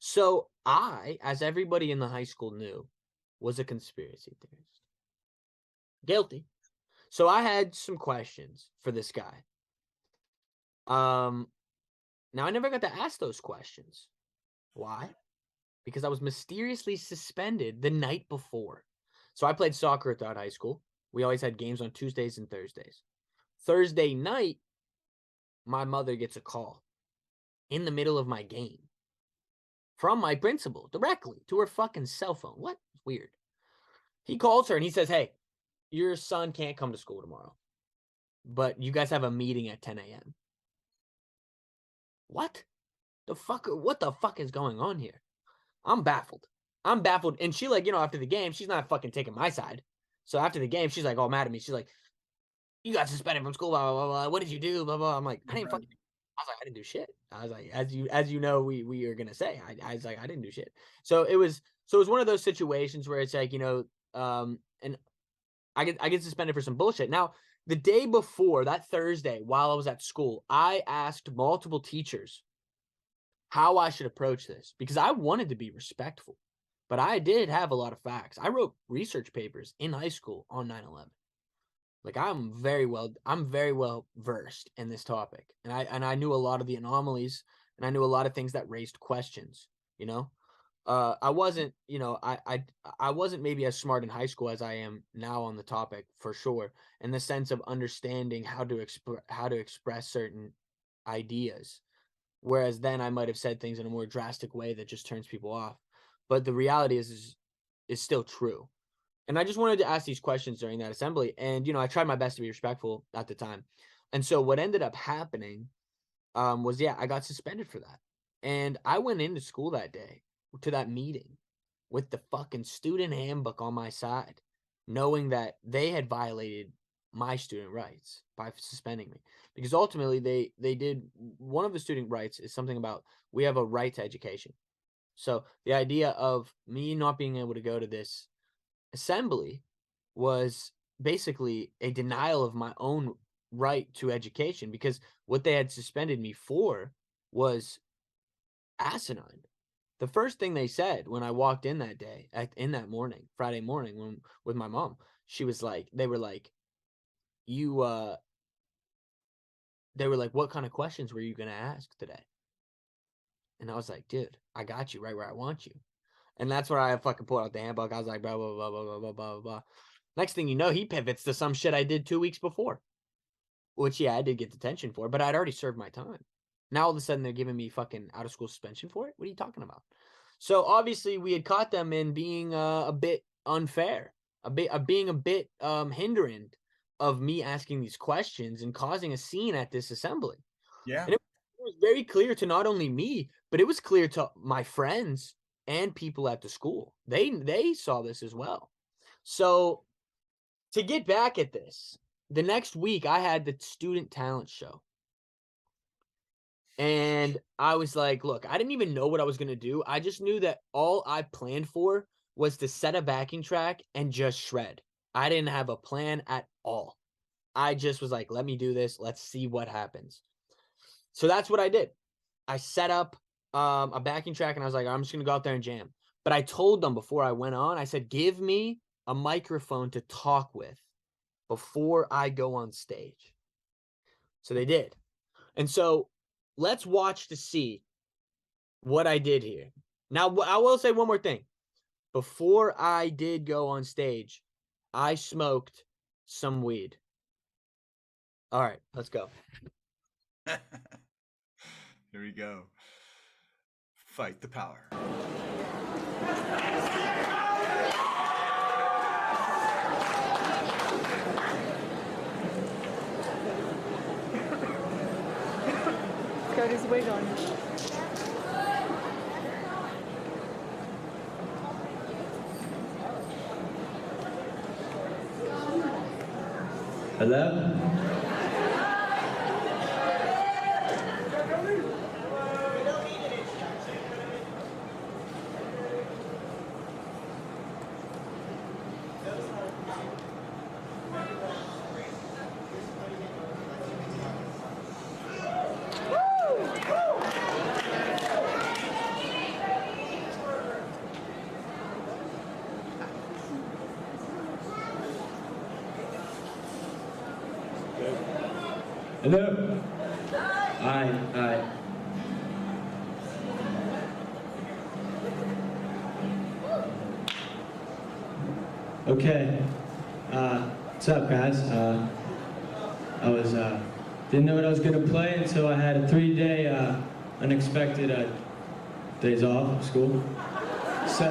So I, as everybody in the high school knew, was a conspiracy theorist. Guilty. So I had some questions for this guy. Um, Now I never got to ask those questions. Why? Because I was mysteriously suspended the night before. So I played soccer throughout high school. We always had games on Tuesdays and Thursdays. Thursday night, my mother gets a call in the middle of my game from my principal directly to her fucking cell phone. What? Weird. He calls her and he says, "Hey, your son can't come to school tomorrow, but you guys have a meeting at 10 a.m." What the fuck? What the fuck is going on here? I'm baffled. I'm baffled. And she, like, after the game, she's not fucking taking my side. So after the game, she's like all mad at me. She's like, "You got suspended from school, blah, blah, blah, blah. What did you do? Blah, blah." I'm like, I didn't Right. fucking, I was like, I didn't do shit. I was like, as you know, we are gonna say. I was like, I didn't do shit. So it was one of those situations where it's like, and I get suspended for some bullshit. Now, the day before, that Thursday, while I was at school, I asked multiple teachers how I should approach this because I wanted to be respectful, but I did have a lot of facts. I wrote research papers in high school on 9/11. Like I'm very well versed in this topic. And I knew a lot of the anomalies and I knew a lot of things that raised questions, you know? I wasn't, I wasn't maybe as smart in high school as I am now on the topic for sure, in the sense of understanding how to express certain ideas. Whereas then I might have said things in a more drastic way that just turns people off. But the reality is still true. And I just wanted to ask these questions during that assembly. And I tried my best to be respectful at the time. And so what ended up happening was, yeah, I got suspended for that. And I went into school that day to that meeting with the fucking student handbook on my side, knowing that they had violated my student rights by suspending me, because ultimately they did, one of the student rights is something about, we have a right to education. So the idea of me not being able to go to this assembly was basically a denial of my own right to education, because what they had suspended me for was asinine. The first thing they said when I walked in that day, in that morning, Friday morning, when with my mom, she was like, they were like, you they were like, what kind of questions were you going to ask today? And I was like, dude, I got you right where I want you. And that's where I fucking pulled out the handbook. I was like, blah, blah, blah, blah, blah, blah, blah, blah. Next thing you know, he pivots to some shit I did 2 weeks before, which, yeah, I did get detention for, but I'd already served my time. Now all of a sudden they're giving me fucking out of school suspension for it. What are you talking about? So obviously we had caught them in being a bit unfair, being a bit hindrant of me asking these questions and causing a scene at this assembly. Yeah. And it was very clear to not only me, but it was clear to my friends and people at the school. They saw this as well. So to get back at this, the next week I had the student talent show. And I was like, look, I didn't even know what I was going to do. I just knew that all I planned for was to set a backing track and just shred. I didn't have a plan at all. I just was like, let me do this. Let's see what happens. So that's what I did. I set up a backing track and I was like, I'm just going to go out there and jam. But I told them before I went on, I said, give me a microphone to talk with before I go on stage. So they did. And so let's watch to see what I did here. Now, I will say one more thing. Before I did go on stage, I smoked some weed. All right, let's go. Here we go. Fight the power. Got his wig on. Hello? Hello? Aye. Okay. What's up, guys? I was, didn't know what I was gonna play until I had a 3-day, unexpected, days off of school. So,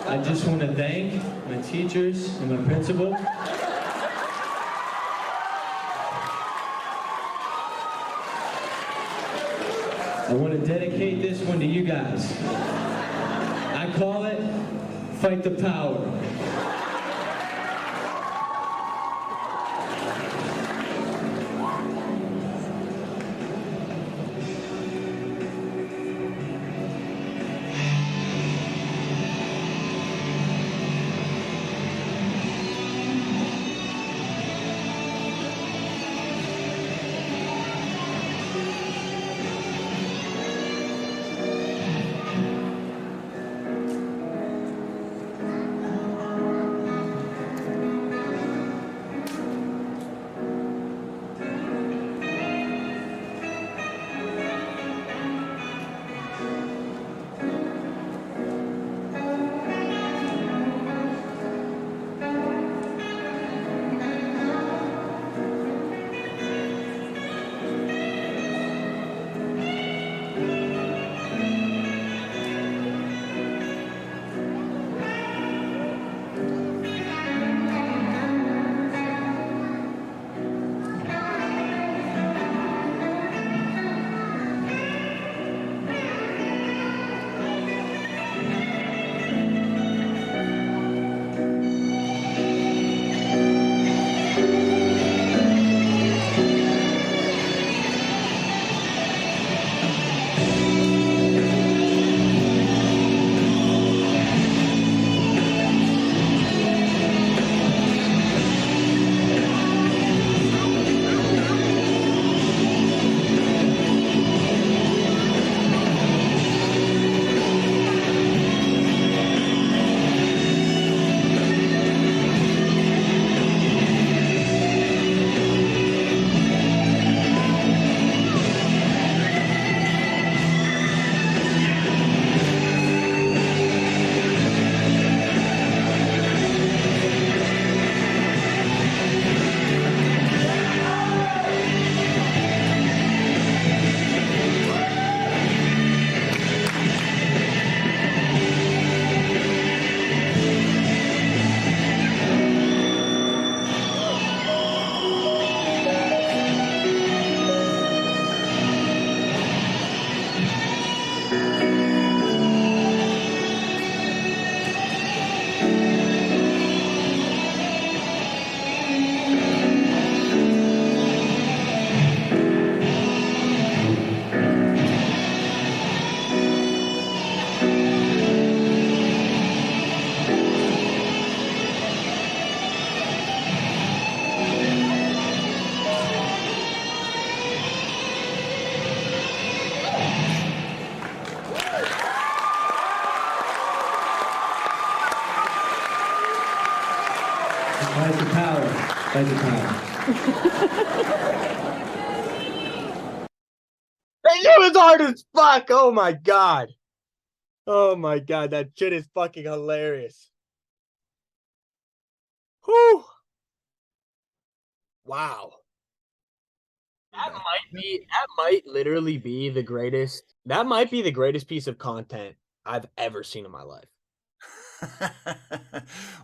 I just want to thank my teachers and my principal. I want to dedicate this one to you guys. I call it Fight the Power. at the time. That shit was hard as fuck. Oh my god. Oh my god, that shit is fucking hilarious. Whew. Wow. That might literally be the greatest. That might be the greatest piece of content I've ever seen in my life.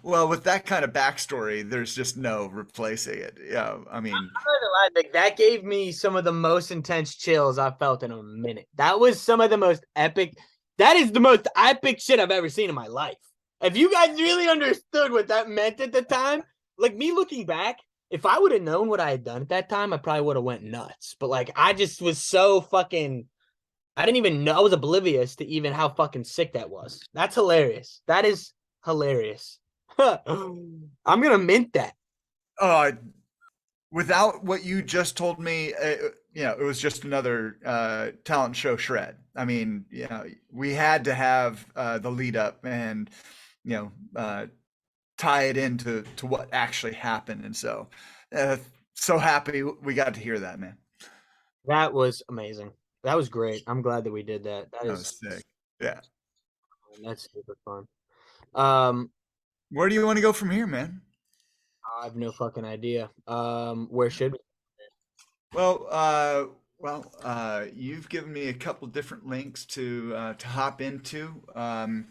Well, with that kind of backstory, there's just no replacing it. Yeah, I mean, I'm not gonna lie, like, that gave me some of the most intense chills I've felt in a minute. That was some of the most epic. That is the most epic shit I've ever seen in my life. If you guys really understood what that meant at the time, like, me looking back, if I would have known what I had done at that time, I probably would have went nuts. But like, I just was so fucking. I didn't even know. I was oblivious to even how fucking sick that was. That's hilarious. That is hilarious. I'm gonna mint that. without what you just told me, it was just another talent show shred. I mean, we had to have the lead up and tie it into what actually happened, and so happy we got to hear that, man. That was amazing. That was great. I'm glad that we did that. That was sick. Yeah. That's super fun. Where do you want to go from here, man? I have no fucking idea. Where should we? Well, you've given me a couple different links to hop into. I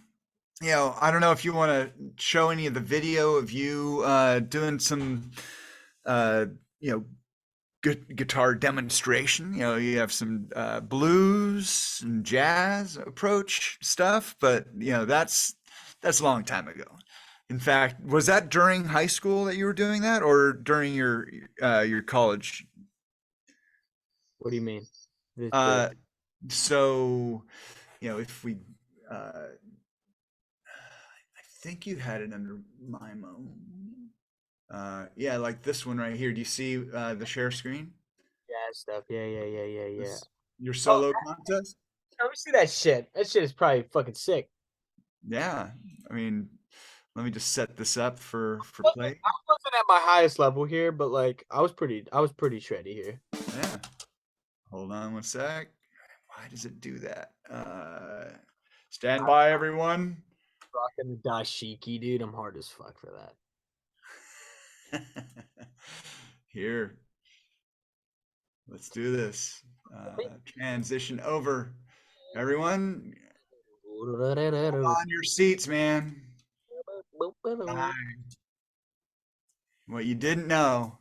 don't know if you want to show any of the video of you doing some, guitar demonstration. You have some blues and jazz approach stuff, but that's a long time ago. In fact, was that during high school that you were doing that, or during your college? What do you mean? So, if we, I think you had it under MIMO. Yeah, like this one right here. Do you see the share screen? Yeah, stuff. Yeah. Your solo contest? Let me see that shit. That shit is probably fucking sick. Yeah, I mean, let me just set this up for play. I wasn't at my highest level here, but like I was pretty shreddy here. Yeah. Hold on one sec. Why does it do that? Stand by, everyone. Rocking the dashiki, dude. I'm hard as fuck for that. Here. Let's do this. Transition over. Everyone, on your seats, man. What you didn't know.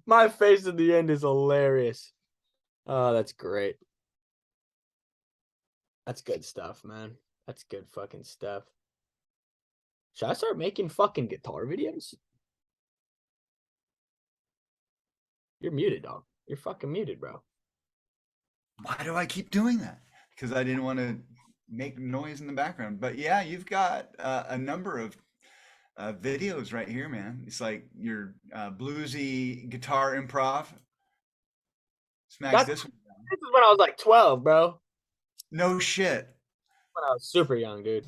My face at the end is hilarious. Oh, that's great. That's good stuff, man. That's good fucking stuff. Should I start making fucking guitar videos? You're muted, dog. You're fucking muted, bro. Why do I keep doing that? Because I didn't want to make noise in the background. But yeah, you've got a number of videos right here, man. It's like your bluesy guitar improv. Smack this one down. This is when I was like 12, bro. No shit. When I was super young, dude.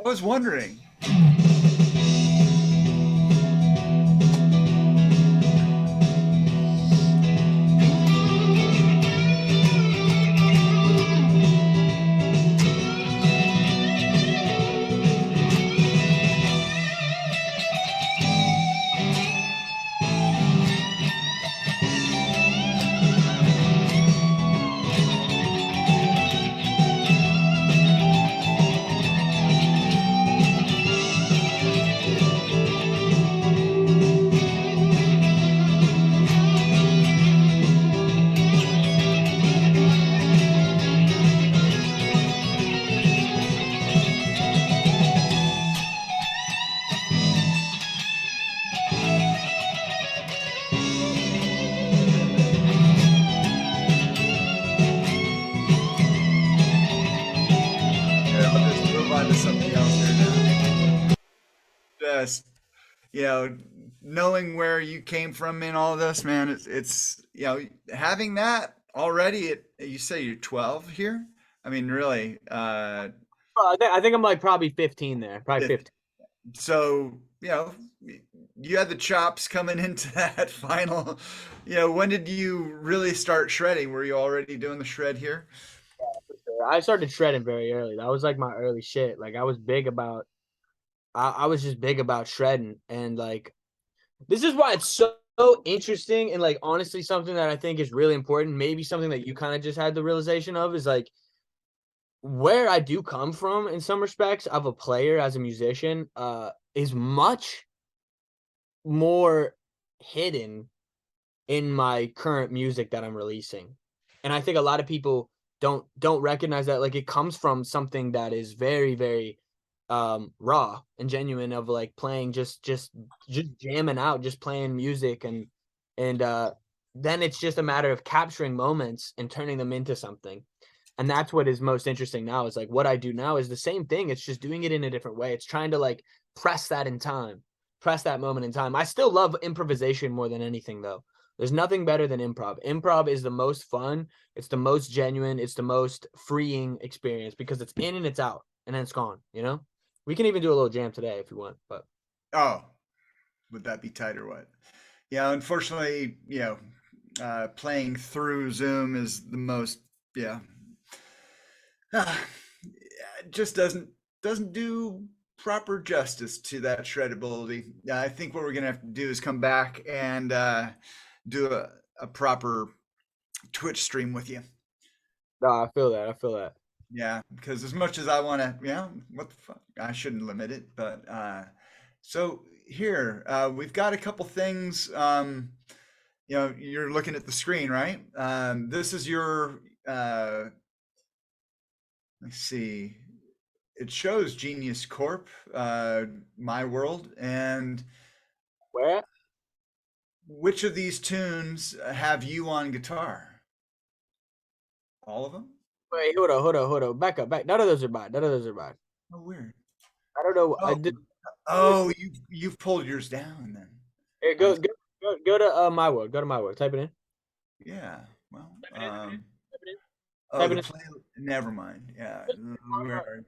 I was wondering. you know, knowing where you came from in all this, man, it's you know, having that already at, you say you're 12 here. I mean, really, I think I'm like probably 15 there, probably 15. so, you know, you had the chops coming into that final, you know, when did you really start shredding? Were you already doing the shred here? I started shredding very early. That was like my early shit. Like I was big about, I was just big about shredding, and like this is why it's so interesting, and like honestly something that I think is really important. Maybe something that you kind of just had the realization of is like where I do come from in some respects of a player as a musician is much more hidden in my current music that I'm releasing. And I think a lot of people don't recognize that. Like it comes from something that is very, very raw and genuine, of like playing just jamming out, just playing music, and then it's just a matter of capturing moments and turning them into something. And that's what is most interesting now, is like what I do now is the same thing. It's just doing it in a different way. It's trying to like press that in time, press that moment in time. I still love improvisation more than anything though. There's nothing better than improv. Improv is the most fun. It's the most genuine. It's the most freeing experience because it's in and it's out and then it's gone, you know? We can even do a little jam today if you want, but. Oh, would that be tight or what? Yeah, unfortunately, you know, playing through Zoom is the most, yeah, just doesn't do proper justice to that shreddability. I think what we're gonna have to do is come back and do a proper Twitch stream with you. No, I feel that. I feel that. Yeah, because as much as I want to, yeah, what the fuck? I shouldn't limit it, but so here we've got a couple things. You know, you're looking at the screen, right? This is your. Let's see. It shows Genius Corp, MAi World, and Where? which of these tunes have you on guitar? All of them? Wait, hold on. Back up, back. None of those are mine. None of those are mine. Oh, weird. I don't know. I Oh, did. oh, you've pulled yours down then. Here, I'm go to MAi World. Go to MAi World. Type it in. Yeah. Well, Type it in. Type it in. oh, Type the it in. play. Never mind. Yeah. Where are you?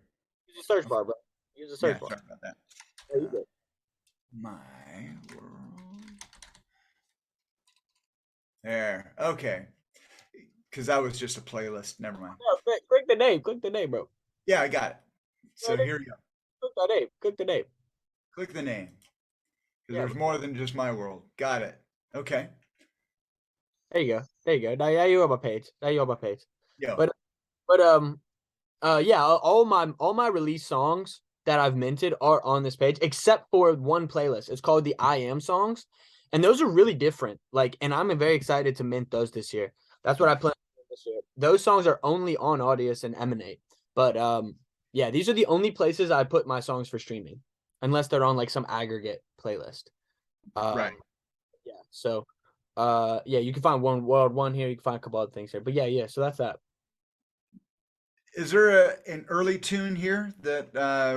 Use the search bar, bro. Use the search Yeah, bar. sorry about that. Yeah, you good. MAi World. There. Okay. Because that was just a playlist. Never mind. No, click the name. Click the name, bro. Yeah, I got it. So here we go. Click that name. Click the name. Click the name. Because Yeah. there's more than just MAi World. Got it. Okay. There you go. There you go. Now you're on my page. Now you're on my page. Yo. But yeah, all my release songs that I've minted are on this page, except for one playlist. It's called the I Am songs, and those are really different. Like, and I'm very excited to mint those this year. That's what I plan to do this year. Those songs are only on Audius and Emanate. But yeah, these are the only places I put my songs for streaming, unless they're on like some aggregate playlist. Right. Yeah. So yeah, you can find One World One here. You can find a couple other things here. But yeah. So that's that. Is there an early tune here that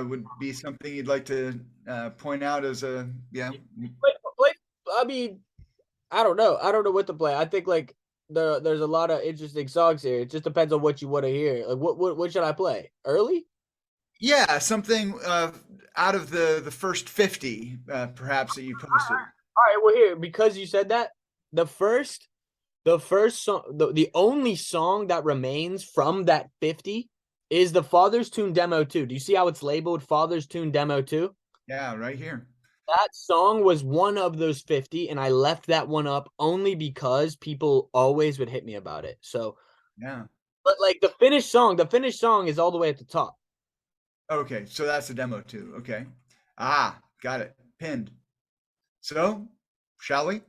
would be something you'd like to point out as a, yeah? I mean, I don't know. I don't know what to play. I think like there's a lot of interesting songs here. It just depends on what you want to hear. Like what should I play? Early? Yeah, something out of the first 50, perhaps, that you posted. All right, well here, because you said that, the first song, the only song that remains from that 50 is the Father's Tune Demo 2. Do you see how it's labeled Father's Tune Demo 2? Yeah, right here. That song was one of those 50, and I left that one up only because people always would hit me about it. So Yeah. but like the finished song is all the way at the top. Okay, so that's the demo too. Okay. Ah, got it. Pinned. So, shall we?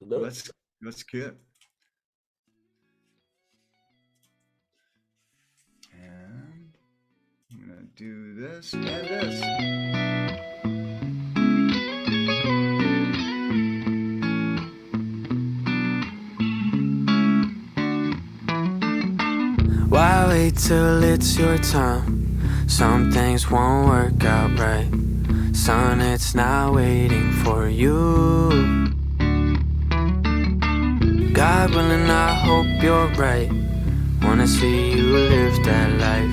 Let's get. And I'm gonna do this and this. Why wait till it's your time? Some things won't work out right. Son, it's not waiting for you. God willing, I hope you're right. Wanna see you live that life.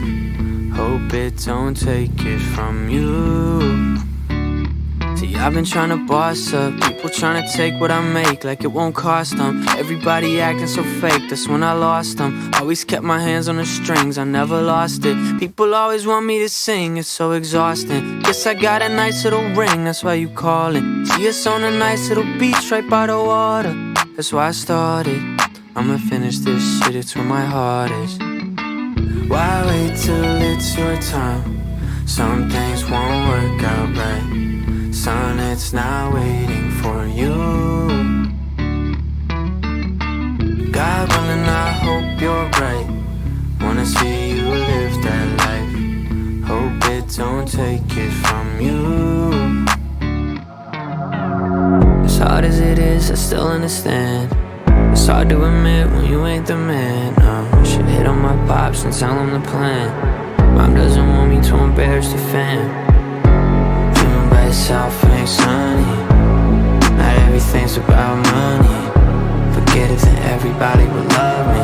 Hope it don't take it from you. See, I've been trying to boss up. People trying to take what I make like it won't cost them. Everybody acting so fake, that's when I lost them. Always kept my hands on the strings, I never lost it. People always want me to sing, it's so exhausting. Guess I got a nice little ring, that's why you callin'. See us on a nice little beach right by the water. That's why I started. I'ma finish this shit, it's where my heart is. Why wait till it's your time? Some things won't work out right. Son, it's not waiting for you. God willing, I hope you're right. Wanna see you live that life. Hope it don't take it from you. As hard as it is, I still understand. It's hard to admit when you ain't the man. Should hit on my pops and tell him the plan. Mom doesn't want me to embarrass the fam. Dreaming by yourself ain't sunny. Not everything's about money. Forget it, then everybody will love me.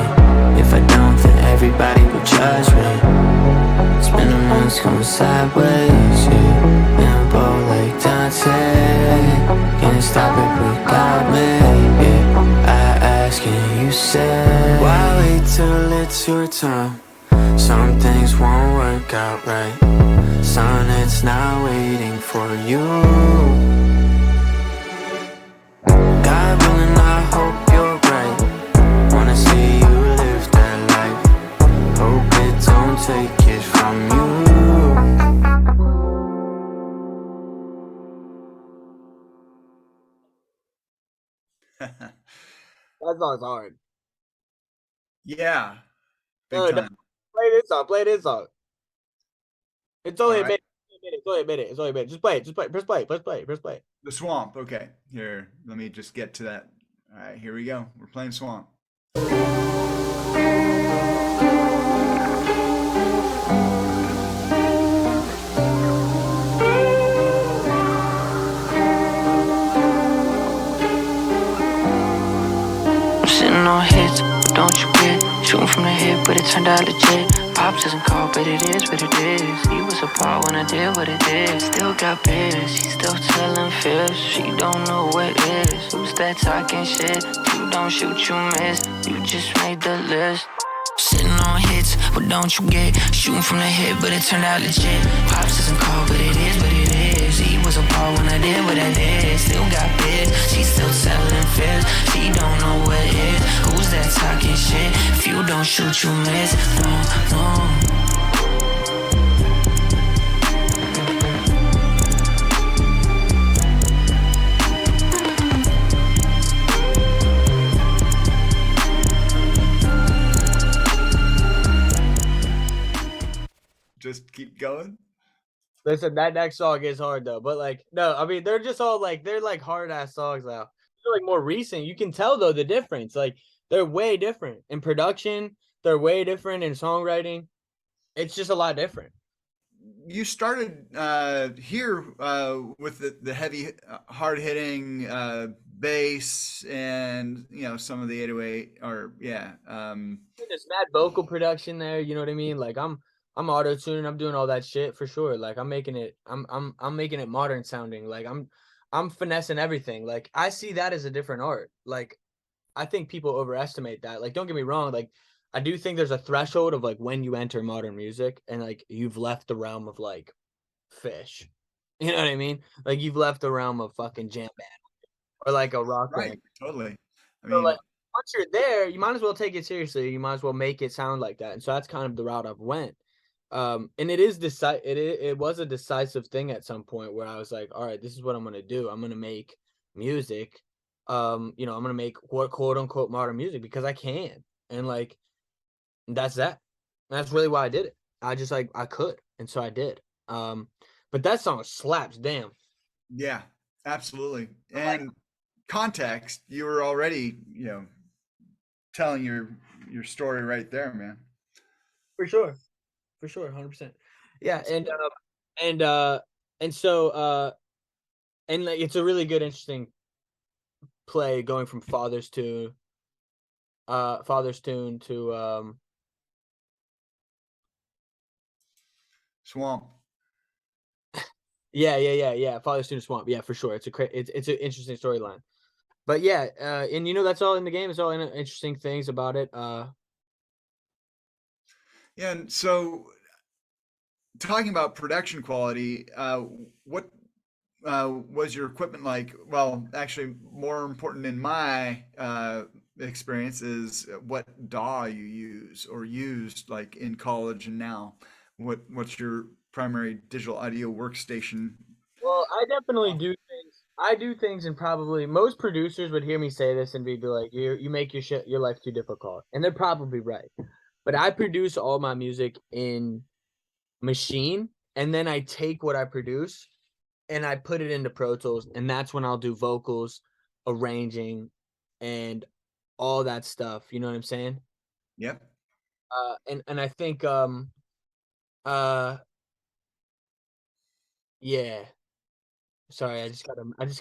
If I don't, then everybody will judge me. It's been a month going sideways, yeah. And a bow like Dante. Can't stop it, we got me, yeah. I ask and you say, why wait till it's your time? Some things won't work out right. Son, it's not waiting for you. God willing, I hope you're right. Wanna see you live that life. Hope it don't take it from you. That song's hard. Yeah, big No, time. play this song. Play this song. It's only a Alright. minute. It's only a minute. It's only a minute. Just play it. Just play. Press play. Press play. Press play. The Swamp. Okay, here, let me just get to that. All right, here we go. We're playing Swamp. I'm sitting on hits, don't you get? Shooting from the hip, but it turned out legit. Pops doesn't call, but it is what it is. He was apart when I did what I did. Still got biz, he's still telling fibs. She don't know what is. Who's that talking shit? You don't shoot, you miss. You just made the list. Sitting on hits, but don't you get? Shooting from the hip, but it turned out legit. Pops doesn't call, but it is what it is. He was apart when I did what I did. Still got biz, she's still selling fibs. She don't know what is. Who's that talking shit? If you don't shoot, you miss. No, no. Just keep going. Listen, that next song is hard though. But like, no, I mean, they're just all like, they're like hard ass songs now. They're like more recent. You can tell though the difference. Like, they're way different in production. They're way different in songwriting. It's just a lot different. You started here with the heavy, hard hitting bass, and some of the 808, or yeah. There's mad vocal production there. You know what I mean? Like, I'm auto tuning. I'm doing all that shit for sure. Like, I'm making it. I'm making it modern sounding. Like, I'm finessing everything. Like, I see that as a different art. Like, I think people overestimate that. Like, don't get me wrong. Like, I do think there's a threshold of like when you enter modern music and like you've left the realm of like Fish. You know what I mean? Like, you've left the realm of fucking jam band or like a rock band. Right, totally. I So mean, like, once you're there, you might as well take it seriously. You might as well make it sound like that. And so that's kind of the route I've went. And it was a decisive thing at some point where I was like, all right, this is what I'm gonna do. I'm gonna make music. I'm gonna make quote unquote modern music because I can. And like, that's that. That's really why I did it. I just like I could, and so I did. But that song slaps, damn. yeah, absolutely. And context, you were already, telling your story right there, man. For sure, 100%. Yeah, and And so and like, it's a really good, interesting play going from Father's Tune to Swamp. yeah, Father's Tune to Swamp. Yeah, for sure. It's an interesting storyline. But yeah, and that's all in the game. It's all interesting things about it. Yeah, and so talking about production quality, what was your equipment like? Well, actually, more important in my experience is what DAW you use or used like in college and now. What's your primary digital audio workstation? Well, I definitely do things. I do things, and probably most producers would hear me say this and be like, "You make your life too difficult," and they're probably right. But I produce all my music in Machine, and then I take what I produce and I put it into Pro Tools, and that's when I'll do vocals, arranging, and all that stuff. You know what I'm saying? Yep. And I think uh yeah. Sorry, I just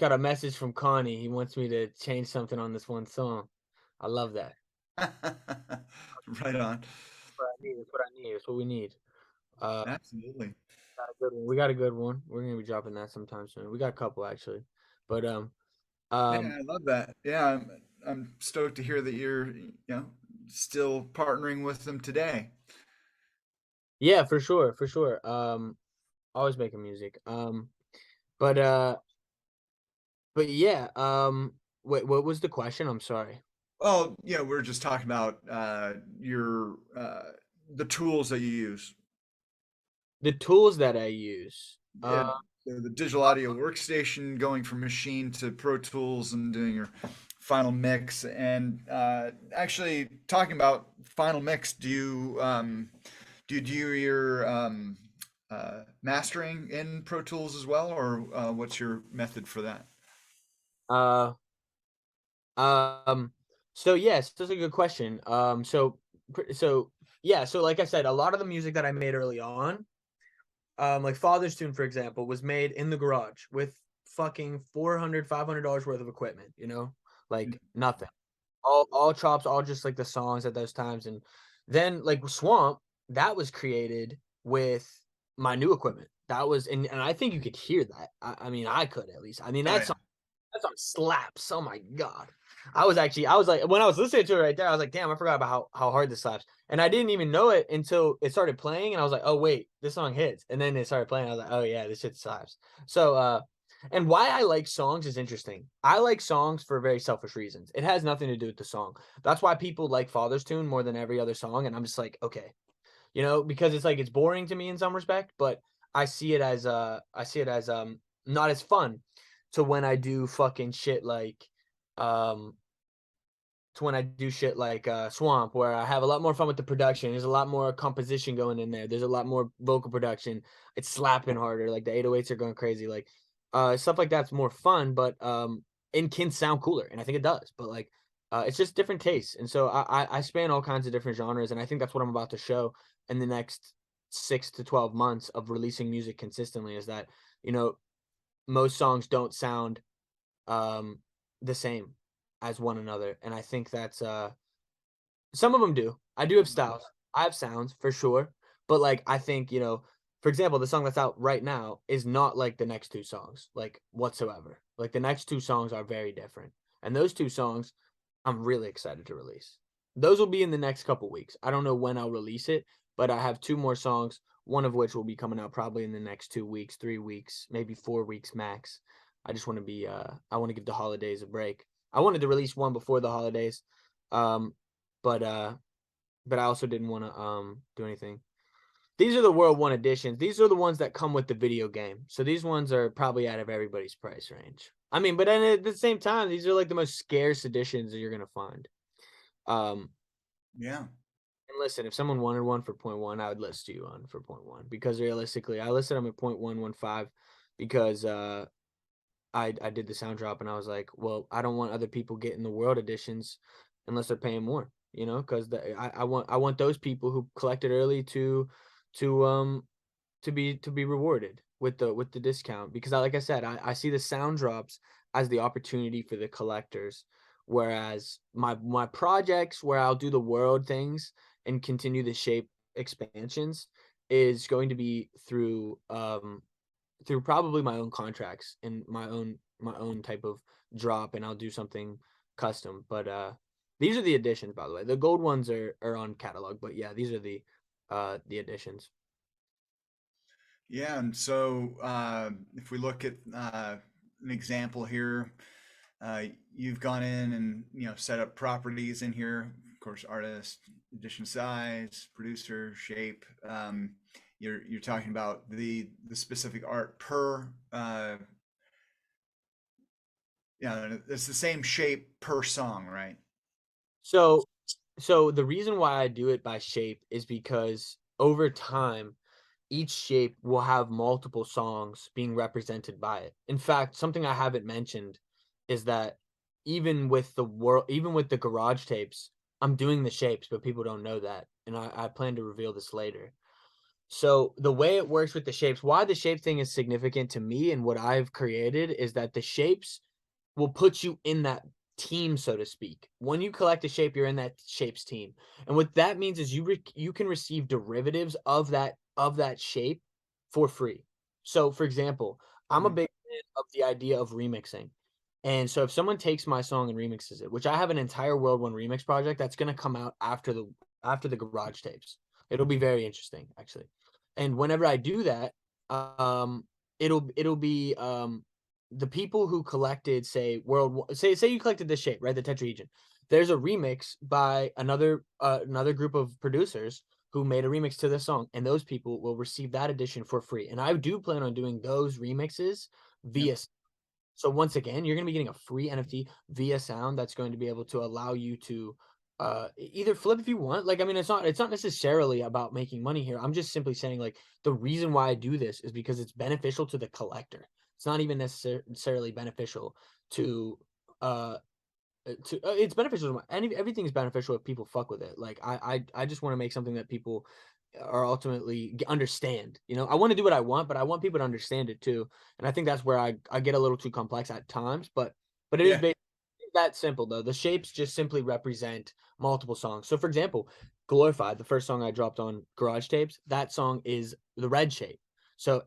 got a message from Connie. He wants me to change something on this one song. I love that. Right on. What I need. That's what I need. That's what we need. Uh, Absolutely. got a good one. We got a good one. We're gonna be dropping that sometime soon. We got a couple actually, but Yeah, um, I love that. Yeah, I'm stoked to hear that you're, still partnering with them today. yeah, for sure, for sure. Always making music. But but yeah. Wait, what was the question? I'm sorry. Well, we're just talking about your the tools that you use. The tools that I use. Yeah, the digital audio workstation, going from Machine to Pro Tools and doing your final mix. And actually, talking about final mix, do you do your mastering in Pro Tools as well, or what's your method for that? Uh, um. So yes, that's a good question. So yeah. So like I said, a lot of the music that I made early on, like Father's Tune, for example, was made in the garage with fucking $400, $500 worth of equipment. Like nothing. All chops, all just like the songs at those times. And then like Swamp, that was created with my new equipment. That was and I think you could hear that. I mean, I could at least. I mean, Oh yeah. that song slaps. Oh my god. I was like, when I was listening to it right there, I was like, damn, I forgot about how hard this slaps. And I didn't even know it until it started playing, and I was like, oh wait, this song hits. And then it started playing. I was like, oh yeah, this shit slaps. So and why I like songs is interesting. I like songs for very selfish reasons. It has nothing to do with the song. That's why people like Father's Tune more than every other song. And I'm just like, okay, because it's like it's boring to me in some respect, but I see it as not as fun to when I do fucking shit like um Swamp, where I have a lot more fun with the production. There's a lot more composition going in there. There's a lot more vocal production. It's slapping harder. Like the 808s are going crazy. Like stuff like that's more fun, but and can sound cooler, and I think it does. But like it's just different tastes, and so I span all kinds of different genres, and I think that's what I'm about to show in the next 6 to 12 months of releasing music consistently. Is that you know most songs don't sound um the same as one another, and I think that's some of them do. I do have styles. I have sounds for sure, but like I think for example, the song that's out right now is not like the next two songs, like whatsoever. Like the next two songs are very different, and those two songs I'm really excited to release. Those will be in the next couple weeks. I don't know when I'll release it, but I have two more songs, one of which will be coming out probably in the next 2 weeks, 3 weeks, maybe 4 weeks max. I just want to be I want to give the holidays a break. I wanted to release one before the holidays. Um but I also didn't want to do anything. These are the World 1 editions. These are the ones that come with the video game. So these ones are probably out of everybody's price range. I mean, but then at the same time, these are like the most scarce editions that you're gonna find. Um, Yeah. and listen, if someone wanted one for point one, I would list you on for point one because realistically, I listed them at 0.115 because I did the sound drop and I was like, well, I don't want other people getting the world editions unless they're paying more, because I want those people who collected early to be rewarded with the discount, because like I said, I see the sound drops as the opportunity for the collectors, whereas my projects where I'll do the world things and continue the shape expansions is going to be through probably my own contracts and my own type of drop, and I'll do something custom. But these are the additions, by the way. The gold ones are on catalog, but yeah, these are the additions. Yeah, and so if we look at an example here, you've gone in and set up properties in here. Of course, artist, edition size, producer, shape. You're talking about the specific art per. It's the same shape per song, right? So the reason why I do it by shape is because over time, each shape will have multiple songs being represented by it. In fact, something I haven't mentioned is that even with the garage tapes, I'm doing the shapes, but people don't know that. And I plan to reveal this later. So the way it works with the shapes, why the shape thing is significant to me and what I've created is that the shapes will put you in that team, so to speak. When you collect a shape, you're in that shapes team. And what that means is you can receive derivatives of that shape for free. So for example, I'm a big fan of the idea of remixing. And so if someone takes my song and remixes it, which I have an entire World One remix project that's going to come out after the garage tapes. It'll be very interesting, actually. And whenever I do that, it'll be the people who collected, say you collected this shape, right? The tetrahedron. There's a remix by another group of producers who made a remix to this song, and those people will receive that edition for free. And I do plan on doing those remixes via. So once again, you're going to be getting a free NFT via sound that's going to be able to allow you to either flip if you want. Like, I mean, it's not necessarily about making money here. I'm just simply saying, like, the reason why I do this is because it's beneficial to the collector. It's not even necessarily beneficial to it's beneficial to everything's beneficial if people fuck with it. Like, I just want to make something that people are ultimately understand. I want to do what I want, but I want people to understand it too. And I think that's where I get a little too complex at times, but it is basically that simple though. The shapes just simply represent multiple songs. So for example, Glorified, the first song I dropped on Garage Tapes, that song is the red shape. So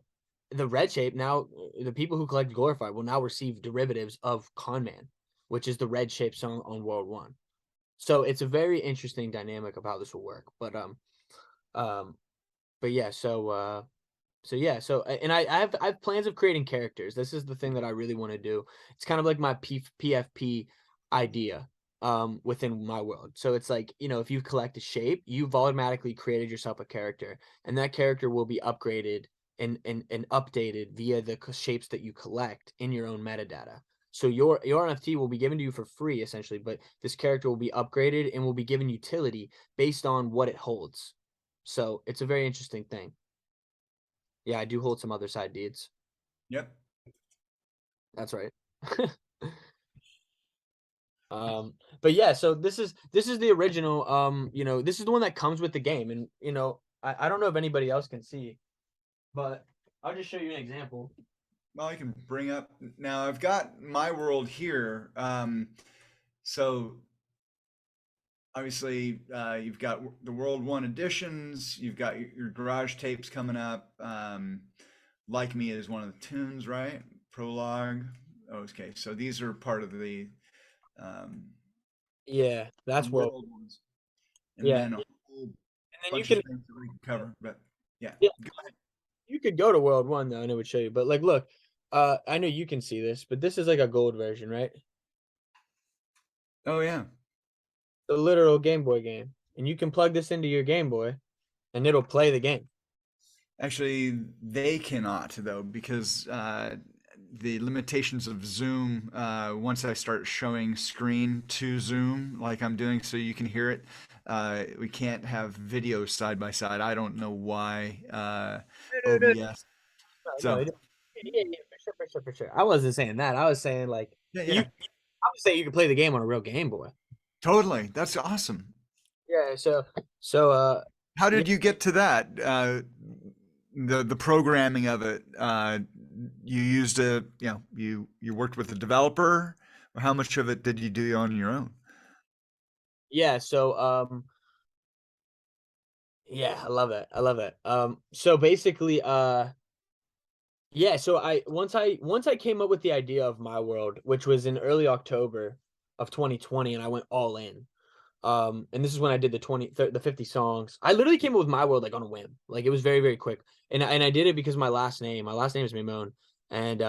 the red shape, now the people who collect Glorified will now receive derivatives of Con Man, which is the red shape song on World One. So it's a very interesting dynamic of how this will work. But yeah, and I have plans of creating characters. This is the thing that I really want to do. It's kind of like my PFP idea within my world. So it's like, if you collect a shape, you've automatically created yourself a character, and that character will be upgraded and updated via the shapes that you collect in your own metadata. So your NFT will be given to you for free essentially, but this character will be upgraded and will be given utility based on what it holds. So it's a very interesting thing. Yeah, I do hold some other side deeds. Yep. That's right. But yeah, so this is the original. This is the one that comes with the game, and I don't know if anybody else can see, but I'll just show you an example. Well, I can bring up now. I've got MAi World here. So obviously, you've got the World One editions. You've got your garage tapes coming up. Like Me is one of the tunes, right? Prologue. Okay, so these are part of the. Yeah, that's World ones. And yeah. then a whole bunch of things that we can cover. But yeah. You could go to World One though, and it would show you. But like, look, I know you can see this, but this is like a gold version, right? Oh yeah. The literal Game Boy game, and you can plug this into your Game Boy, and it'll play the game. Actually, they cannot though, because the limitations of Zoom. Once I start showing screen to Zoom, like I'm doing, so you can hear it, we can't have video side by side. I don't know why. OBS. No, for sure. I wasn't saying that. I was saying like, yeah. I would say you could play the game on a real Game Boy. Totally, that's awesome. Yeah. So. How did you get to that? the programming of it. You used you worked with a developer, or how much of it did you do on your own? Yeah, so yeah, I love it. I love it. So basically, yeah, so I once I came up with the idea of MAi World, which was in early October of 2020, and I went all in. And this is when I did the 50 songs. I literally came up with MAi World like on a whim. Like it was very, very quick. And I did it because my last name is Mimone. And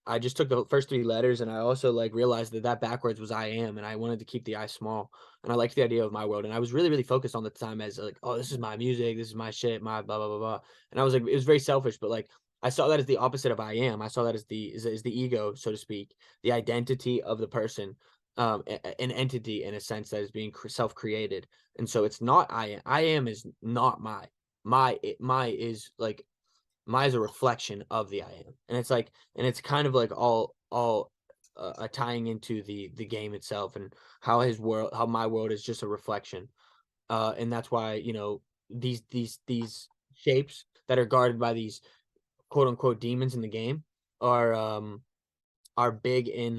I just took the first three letters, and I also like realized that backwards was I am, and I wanted to keep the I small. And I liked the idea of MAi World, and I was really, really focused on the time as like, oh, this is my music, this is my shit, my blah blah blah blah. And I was like, it was very selfish, but like I saw that as the opposite of I am. I saw that as the ego, so to speak, the identity of the person, an entity in a sense that is being self-created. And so it's not I am. I am is not my is like my is a reflection of the I am, and it's like, and it's kind of like all tying into the game itself, and how how MAi World is just a reflection, and that's why these shapes that are guarded by these quote unquote demons in the game are big in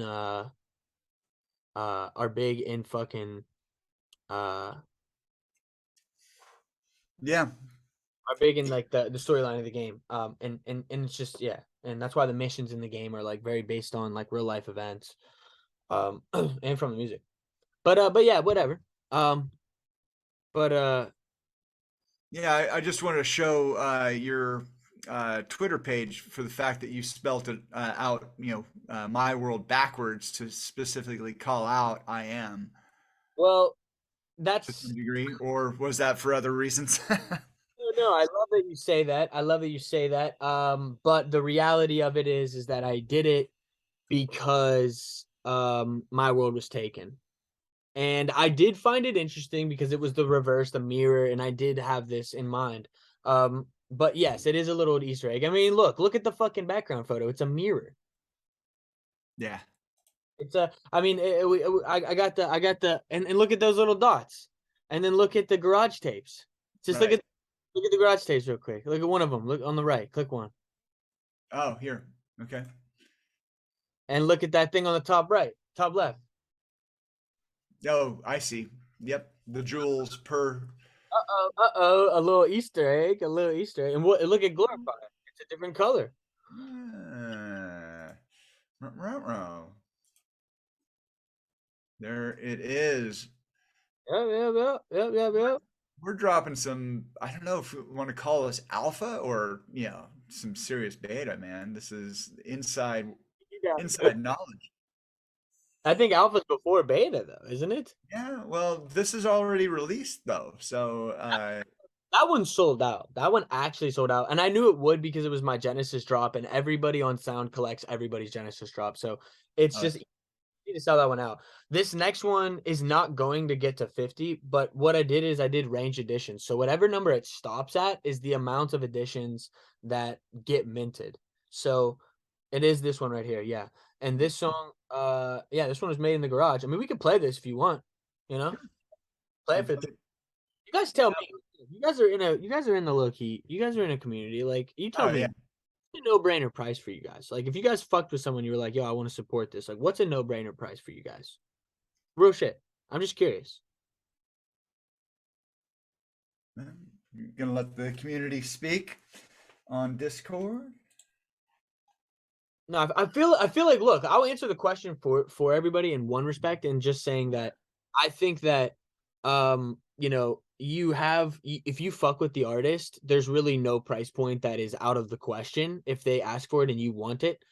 fucking uh Yeah, are big in like the storyline of the game. And it's just, yeah, and that's why the missions in the game are like very based on like real life events, and from the music. But yeah, whatever. Um, but yeah. I just wanted to show your Twitter page for the fact that you spelt it out, my world backwards to specifically call out I am well, to that's some degree, or was that for other reasons? no, I love that you say that. I love that you say that. But the reality of it is that I did it because MAi World was taken. And I did find it interesting because it was the reverse, the mirror, and I did have this in mind. But yes, it is a little Easter egg. I mean, look at the fucking background photo. It's a mirror. Yeah. It's a, I mean, I got the, and look at those little dots, and then look at the garage tapes. Just Right. look at the garage tapes real quick. Look at one of them. Look on the right. Click one, Oh, here. Okay. and look at that thing on the top right, top left. Oh, I see. Yep. The jewels per. A little Easter egg, a little Easter egg. And look at Glorify. It's a different color. There it is. Yep. We're dropping some, I don't know if we want to call this alpha or, some serious beta, man. This is inside Yeah. knowledge. I think alpha's before beta though, isn't it? Yeah, well, this is already released though. So, That one sold out. That one actually sold out. And I knew it would because it was my Genesis drop, and everybody on Sound collects everybody's Genesis drop. So it's oh, just easy to sell that one out. This next one is not going to get to 50, but what I did is I did range editions. So whatever number it stops at is the amount of editions that get minted. So it is this one right here, yeah. And this song, yeah, this one was made in the garage. I mean, we could play this if you want, you know, play it for. You guys tell me. You guys are in the low key. You guys are in a community. Like, you tell oh me, yeah. what's a no-brainer price for you guys? Like, if you guys fucked with someone, you were like, yo, I want to support this. Like, what's a no-brainer price for you guys? Real shit. I'm just curious. You're gonna let the community speak on Discord? No, I feel like, look, I'll answer the question for everybody in one respect, and just saying that I think that if you fuck with the artist, there's really no price point that is out of the question if they ask for it and you want it.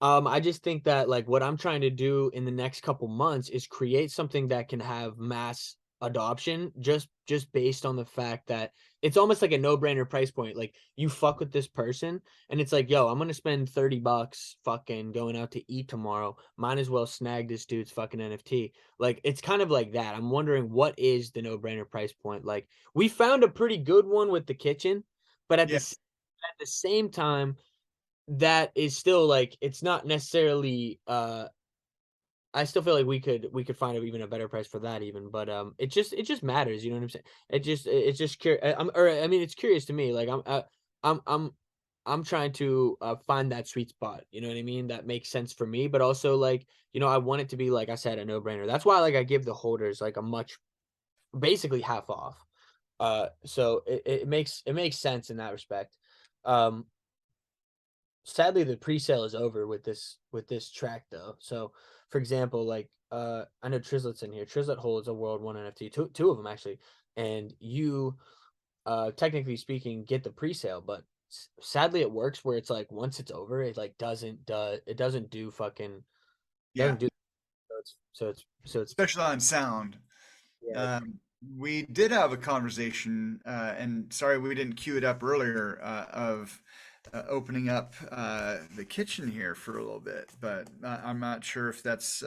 I just think that like what I'm trying to do in the next couple months is create something that can have mass adoption, just based on the fact that it's almost like a no-brainer price point. Like, you fuck with this person and it's like, yo, I'm gonna spend $30 fucking going out to eat tomorrow. Might as well snag this dude's fucking NFT. Like, it's kind of like that. I'm wondering, what is the no-brainer price point? Like, we found a pretty good one with the kitchen, but at Yeah. the same time, that is still like, it's not necessarily I still feel like we could find even a better price for that even, but it just matters, you know what I'm saying? It's just it's curious. I mean, it's curious to me. Like, I'm trying to find that sweet spot. You know what I mean? That makes sense for me, but also like, I want it to be, like I said, a no-brainer. That's why like I give the holders like a much basically half off. So it makes sense in that respect. Um, Sadly the pre-sale is over with this track though. So for example, like I know Trizlet's in here. Trizlet holds a World 1 NFT, two of them actually, and you technically speaking get the pre-sale, but sadly it works where it's like once it's over it like doesn't do fucking Yeah, doesn't do so it's especially on sound. yeah. Um, we did have a conversation, and sorry we didn't queue it up earlier, of opening up the kitchen here for a little bit, but I'm not sure if that's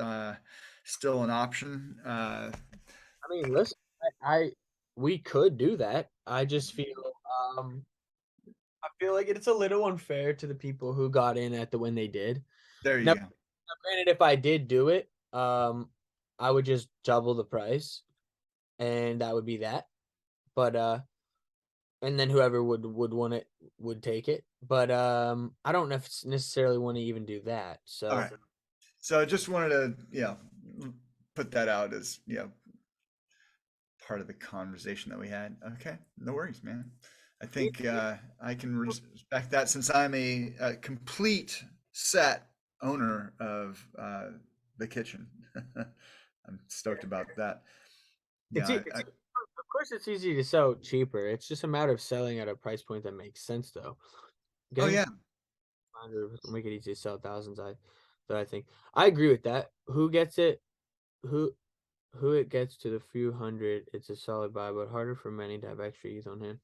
still an option. I mean, listen, I we could do that. I just feel um I feel like it's a little unfair to the people who got in at the when they did. There Now, you go. granted, if I did do it, I would just double the price, and that would be that. But and then whoever would want it would take it. But I don't necessarily want to even do that. All So right. So I just wanted to, put that out as, part of the conversation that we had. Okay, no worries, man. I think I can respect that since I'm a complete set owner of the kitchen. I'm stoked about that. it's, Yeah, it's of course it's easy to sell cheaper. It's just a matter of selling at a price point that makes sense, though. oh Getting yeah, will make it easy to sell thousands. I think I agree with that. Who gets it? Who who it gets to the few hundred? It's a solid buy, but harder for many to have extra ETH on hand.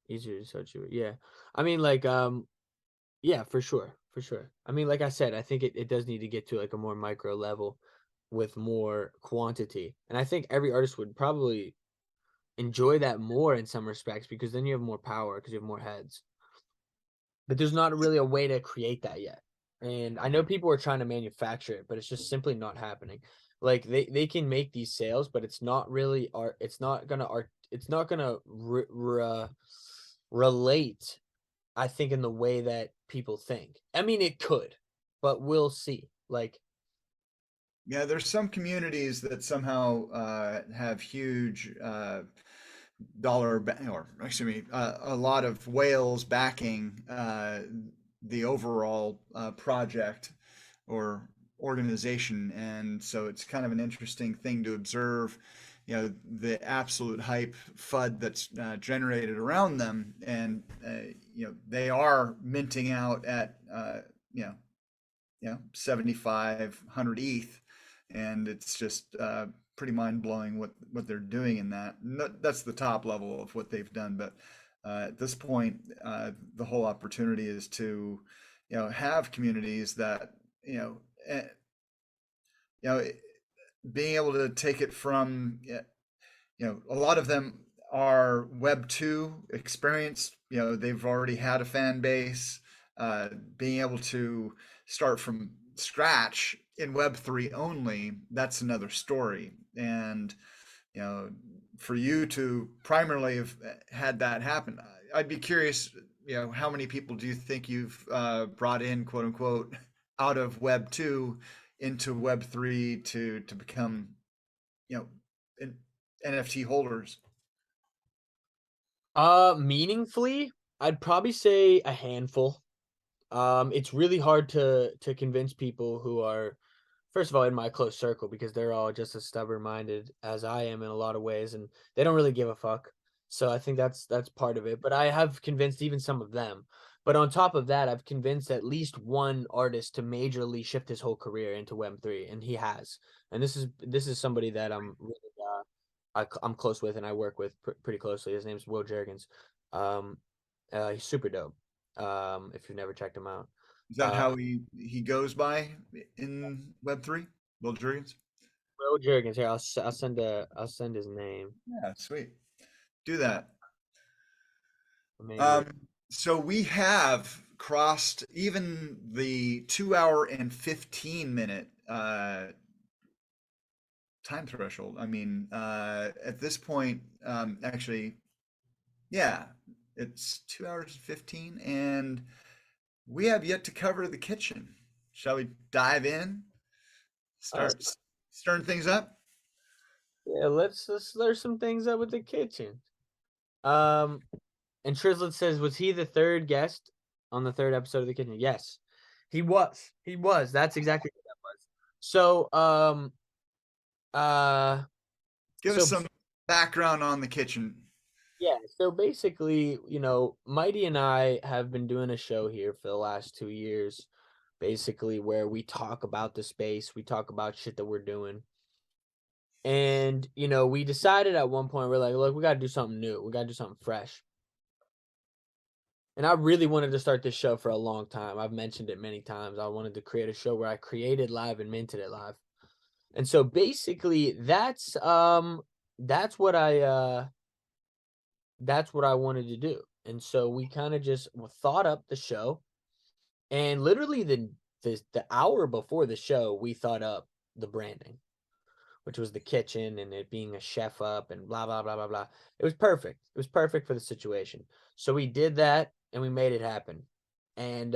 Easier to sell cheaper. Yeah, I mean like yeah, for sure, for sure. I mean, like I said, I think it does need to get to like a more micro level with more quantity, and I think every artist would probably enjoy that more in some respects because then you have more power because you have more heads. But there's not really a way to create that yet. And I know people are trying to manufacture it, but it's just simply not happening. Like they can make these sales, but it's not really art. It's not gonna relate. I think in the way that people think. I mean, it could, but we'll see. Like, yeah. There's some communities that somehow have huge or excuse me, a lot of whales backing the overall project or organization, and so it's kind of an interesting thing to observe. The absolute hype FUD that's generated around them, and they are minting out at 7,500 ETH, and it's just pretty mind blowing what they're doing in that. That's the top level of what they've done, but at this point, the whole opportunity is to have communities that eh, you know being able to take it from a lot of them are Web 2 experienced. They've already had a fan base. Being able to start from scratch in Web 3 only, that's another story. And, you know, for you to primarily have had that happen, I'd be curious, how many people do you think you've brought in, quote unquote, out of Web 2 into Web 3 to become, you know, an NFT holders? meaningfully, I'd probably say a handful. It's really hard to convince people who are, first of all, in my close circle because they're all just as stubborn-minded as I am in a lot of ways, and they don't really give a fuck. So I think that's part of it. But I have convinced even some of them. But on top of that, I've convinced at least one artist to majorly shift his whole career into Web3, and he has. And this is somebody that I'm really I'm close with and I work with pretty closely. His name's Will Jergens. Um, he's super dope. If you've never checked him out. Is that Uh, how he goes by in Web 3? Will Jurgens? Will Jergens. Here, I'll send his name. Yeah, sweet. Do that. Amazing. Um, so we have crossed even the 2 hour and 15 minute time threshold. I mean, at this point, actually, Yeah, it's 2 hours and 15, and we have yet to cover the kitchen. Shall we dive in? Uh, Start stirring things up? yeah, let's stir some things up with the kitchen. Um, and Trislet says, was he the third guest on the third episode of the kitchen? Yes, he was. He was. That's exactly what that was. So, uh, Give us so some background on the kitchen. yeah, so basically, Mighty and I have been doing a show here for the last 2 years, basically where we talk about the space, we talk about shit that we're doing. And, we decided at one point, we're like, look, we got to do something new. We got to do something fresh. And I really wanted to start this show for a long time. I've mentioned it many times. I wanted to create a show where I created live and minted it live. And so basically that's what I wanted to do. And so we kind of just thought up the show, and literally the hour before the show, we thought up the branding, which was the kitchen and it being a chef up and blah, blah, blah, blah, blah. It was perfect. It was perfect for the situation. So we did that and we made it happen. And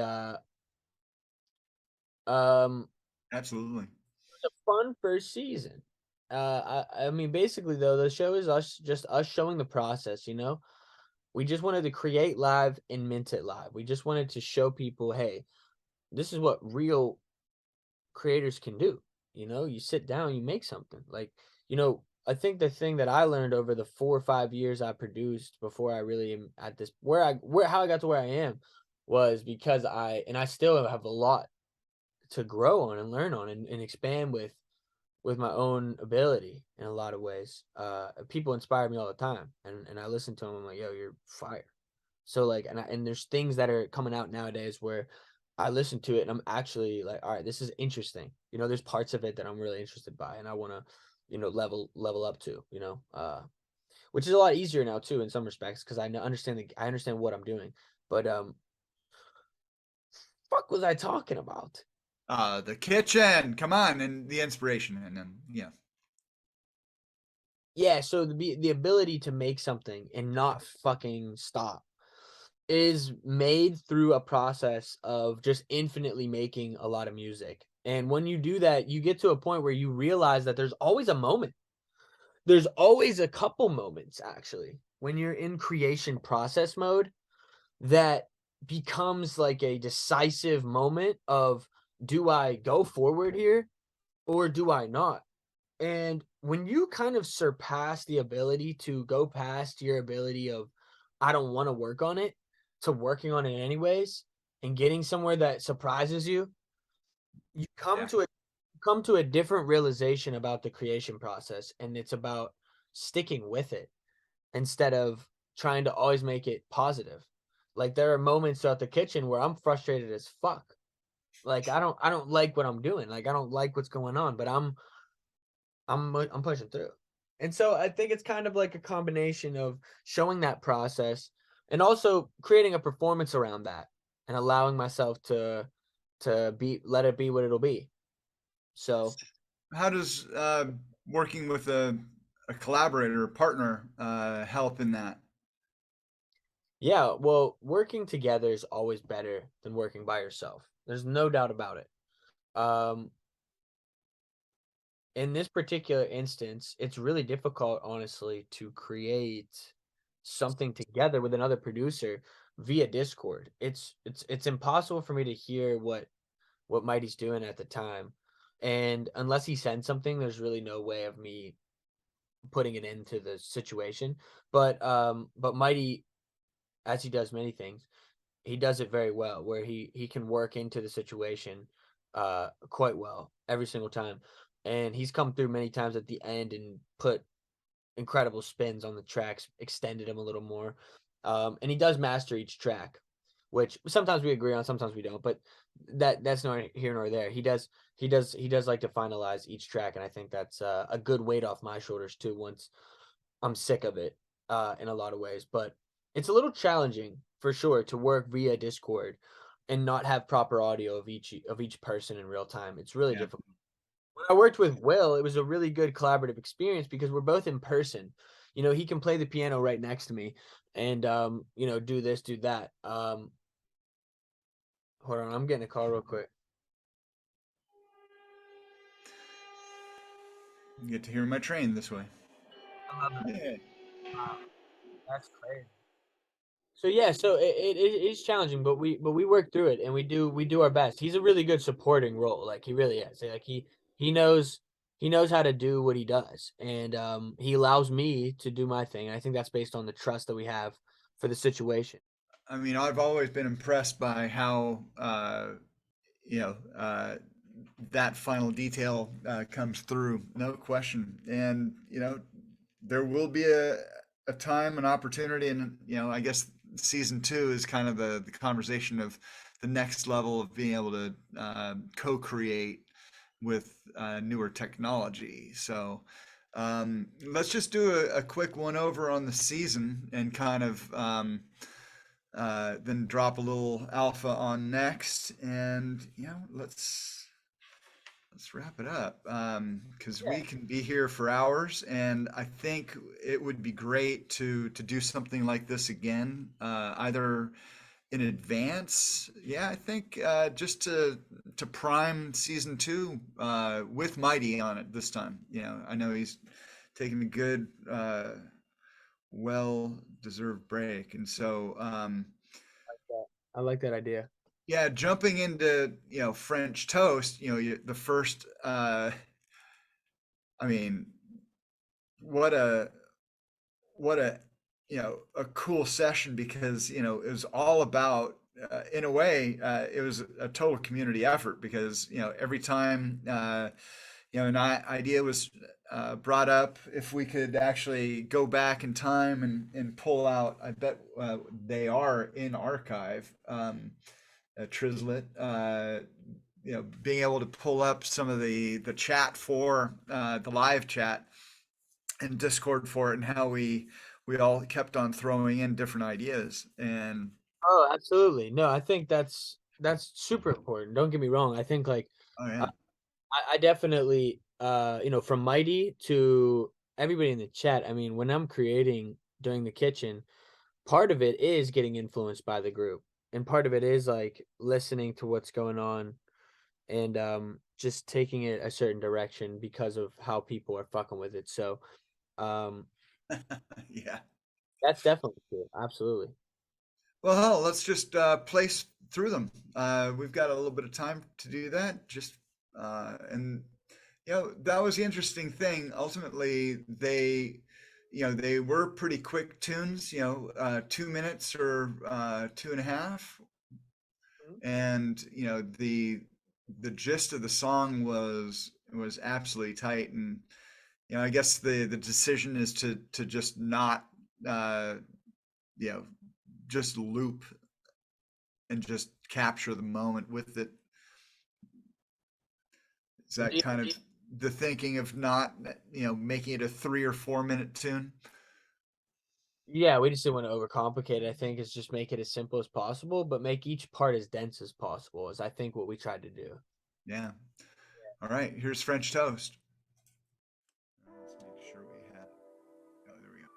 Absolutely. it was a fun first season. I mean, basically though, the show is us showing the process, We just wanted to create live and mint it live. We just wanted to show people, hey, this is what real creators can do. You sit down, you make something. Like, I think the thing that I learned over the 4 or 5 years I produced before I really am at this, how I got to where I am was because I still have a lot to grow on and learn on and expand with my own ability in a lot of ways. People inspire me all the time, and I listen to them. I'm like, yo, you're fire. So like, and there's things that are coming out nowadays where I listen to it and I'm actually like, all right, this is interesting. There's parts of it that I'm really interested by, and I want to, level up to, which is a lot easier now too in some respects because I understand what I'm doing. But fuck was I talking about? The kitchen. Come on, and the inspiration, and then yeah. Yeah, so the ability to make something and not fucking stop is made through a process of just infinitely making a lot of music. And when you do that, you get to a point where you realize that there's always a moment. There's always a couple moments actually when you're in creation process mode that becomes like a decisive moment of, do I go forward here or do I not? And when you kind of surpass the ability to go past your ability of, I don't want to work on it, to working on it anyways, and getting somewhere that surprises you, you come to a different realization about the creation process, and it's about sticking with it instead of trying to always make it positive. Like there are moments throughout the kitchen where I'm frustrated as fuck. Like I don't like what I'm doing. Like I don't like what's going on, but I'm pushing through. And so I think it's kind of like a combination of showing that process and also creating a performance around that and allowing myself to let it be what it'll be. So How does working with a collaborator or partner help in that? yeah, well, working together is always better than working by yourself. There's no doubt about it. In this particular instance, it's really difficult, honestly, to create something together with another producer via Discord. It's impossible for me to hear what Mighty's doing at the time, and unless he sends something, there's really no way of me putting it into the situation. But Mighty, as he does many things, he does it very well, where he can work into the situation quite well every single time. And he's come through many times at the end and put incredible spins on the tracks, extended them a little more. And he does master each track, which sometimes we agree on, sometimes we don't, but that's not here nor there. He does like to finalize each track, and I think that's a good weight off my shoulders too once I'm sick of it in a lot of ways. But it's a little challenging for sure to work via Discord and not have proper audio of each person in real time. It's really Yeah. difficult. When I worked with Will, it was a really good collaborative experience because we're both in person. you know, he can play the piano right next to me and, you know, do this, do that. Hold on, I'm getting a call real quick. You get to hear my train this way. I love it. Yeah. That's crazy. So yeah, so it is challenging, but we work through it and we do our best. He's a really good supporting role, like he really is. Like he knows he knows how to do what he does, and he allows me to do my thing. And I think that's based on the trust that we have for the situation. I mean, I've always been impressed by how you know that final detail comes through, no question. And you know, there will be a time, an opportunity, and you know, I guess season two is kind of the conversation of the next level of being able to co-create with newer technology. So let's just do a quick one over on the season and kind of then drop a little alpha on next, and you know, let's wrap it up because we Yeah. can be here for hours, and I think it would be great to do something like this again, either in advance. Yeah, I think just to prime season two with Mighty on it this time. You know, I know he's taking a good, well-deserved break, and so. I like that idea. Yeah, jumping into, you know, French toast, you know, the first I mean, what a what a you know, a cool session because, you know, it was all about in a way it was a total community effort because, you know, every time you know, an idea was brought up, if we could actually go back in time and pull out, I bet they are in archive. Trizlet, you know, being able to pull up some of the chat for the live chat and Discord for it, and how we all kept on throwing in different ideas. And Oh, absolutely. No, I think that's super important. Don't get me wrong. I think like oh uh, yeah, I definitely you know, from Mighty to everybody in the chat. I mean, when I'm creating during the kitchen, part of it is getting influenced by the group, and part of it is like listening to what's going on and just taking it a certain direction because of how people are fucking with it. So um yeah. that's definitely true. Absolutely. Well, hell, let's just place through them. We've got a little bit of time to do that. Just and you know, that was the interesting thing. Ultimately, you know, they were pretty quick tunes. You know, 2 minutes or two and a half, Mhm. and you know, the gist of the song was absolutely tight. And you know, I guess the decision is to just not you know, just loop and just capture the moment with it. Is that Do kind of the thinking of not, you know, making it a 3 or 4 minute tune? Yeah, we just didn't want to overcomplicate it. I think it's just make it as simple as possible, but make each part as dense as possible, is I think what we tried to do. Yeah. All right. Here's French toast. Let's make sure we have. Oh, there we go.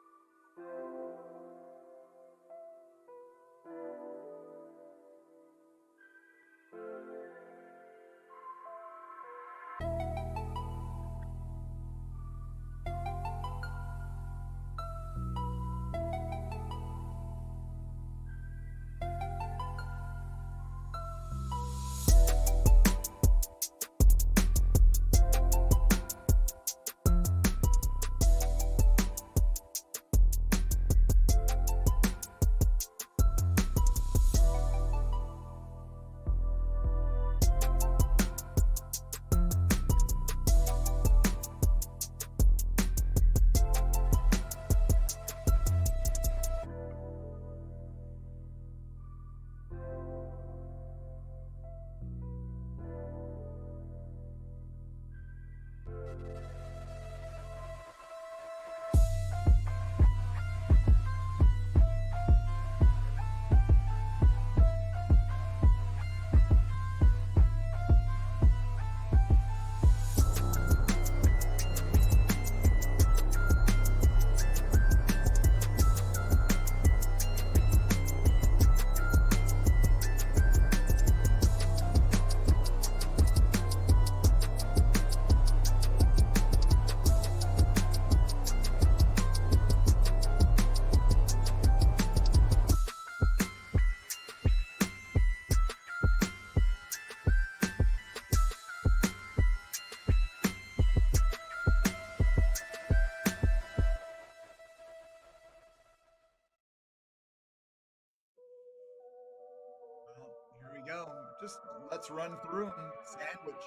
let's run through them. Sandwich.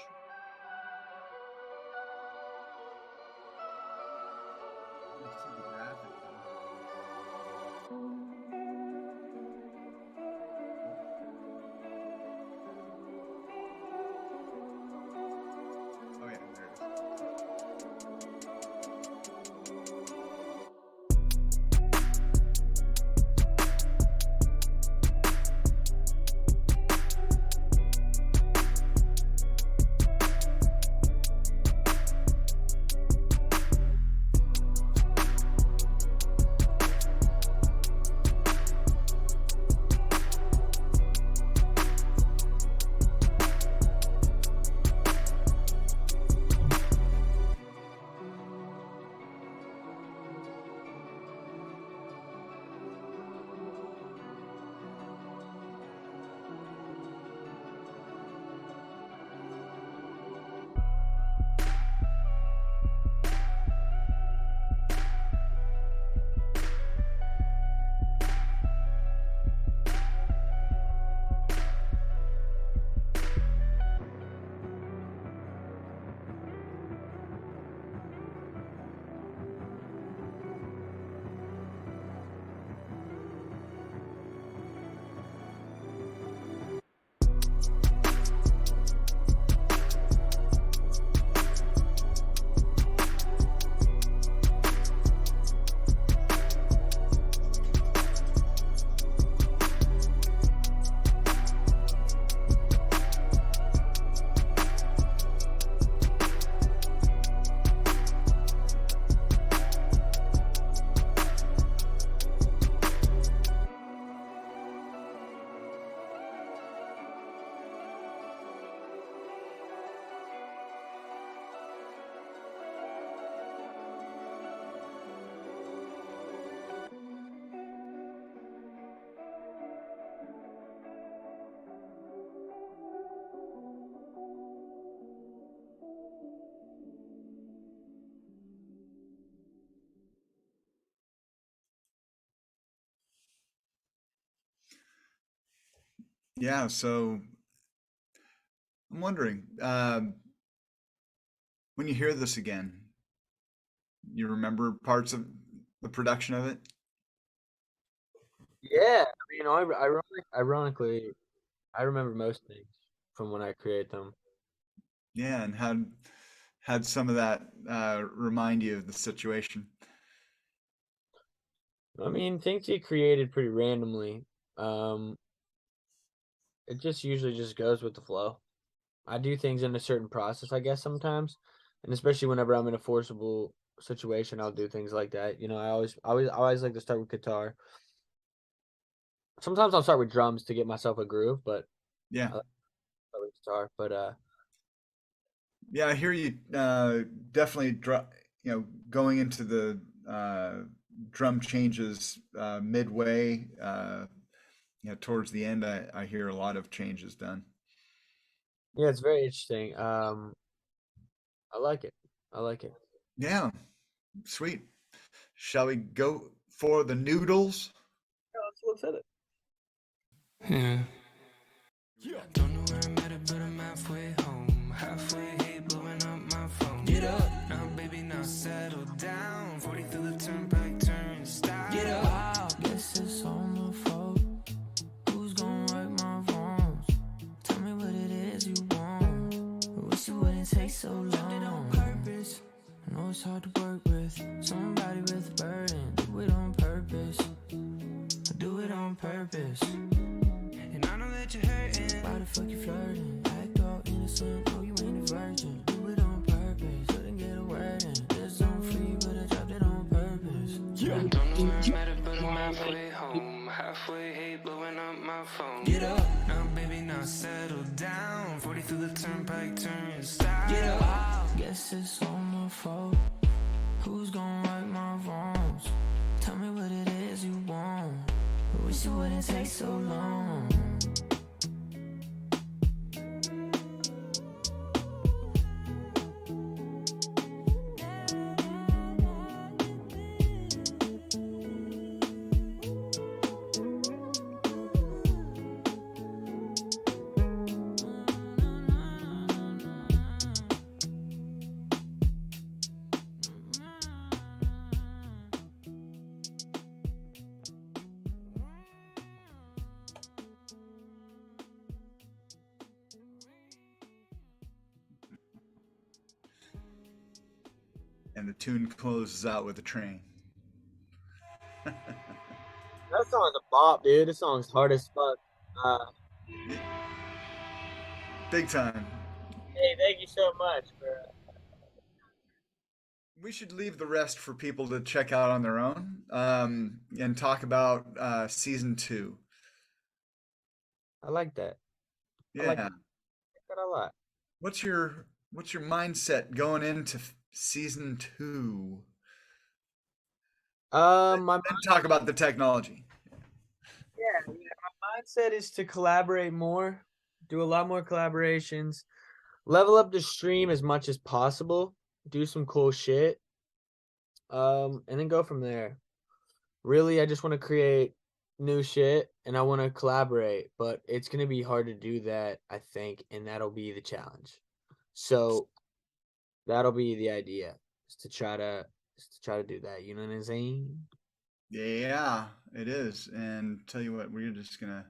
Let's see the graphic. Oh yeah, there it is. Yeah, so I'm wondering, when you hear this again, you remember parts of the production of it? Yeah, I mean, ironically, I remember most things from when I create them. Yeah, and had some of that remind you of the situation? I mean, things get created pretty randomly. Um, it just usually just goes with the flow. I do things in a certain process, I guess, sometimes, and especially whenever I'm in a forcible situation, I'll do things like that. You know, I always like to start with guitar. Sometimes I'll start with drums to get myself a groove, but Yeah, I like to start with guitar. But yeah, I hear you. Definitely, going into the drum changes midway. Towards the end, I hear a lot of changes done. yeah, it's very interesting. I like it. I like it. Yeah, sweet. Shall we go for the noodles? Yeah, let's hit it. Yeah. Don't know where I'm at, but I'm halfway home. Halfway, hate blowing up my phone. Get up, now baby, now settle down. 40 through the turnpike, turn style. Get up. Wow, guess it's all my fault. Who's gonna right my wrongs? Tell me what it is you want. I wish it wouldn't take so long. Did it on purpose. I know it's hard to work with somebody with a burden. Do it on purpose. I do it on purpose. And I know that you're hurting. Why the fuck you flirting? Act all innocent, oh you ain't a virgin. Do it on purpose, couldn't get a word in. This on free, but I dropped it on purpose. Yeah. I don't know where I'm at, but I'm halfway home. Halfway, hate blowing up my phone. Get up, now baby, now settle down. 40 through the turnpike, turn style. Get up, wow. Guess it's all my fault. Who's gonna right my wrongs? Tell me what it is you want. I wish it wouldn't take so long. And the tune closes out with a train. That song's a bop, dude. This song's hard as fuck. Big time. Hey, thank you so much for. We should leave the rest for people to check out on their own, and talk about season 2. I like that. I like Yeah. that a lot. What's your mindset going into season 2? My Then talk about the technology. my mindset is to collaborate more, do a lot more collaborations, level up the stream as much as possible, do some cool shit, and then go from there. Really, I just want to create new shit and I want to collaborate, but it's gonna be hard to do that, I think, and that'll be the challenge. So that'll be the idea, is to try to do that. You know what I'm saying? Yeah, it is. And tell you what, we're just gonna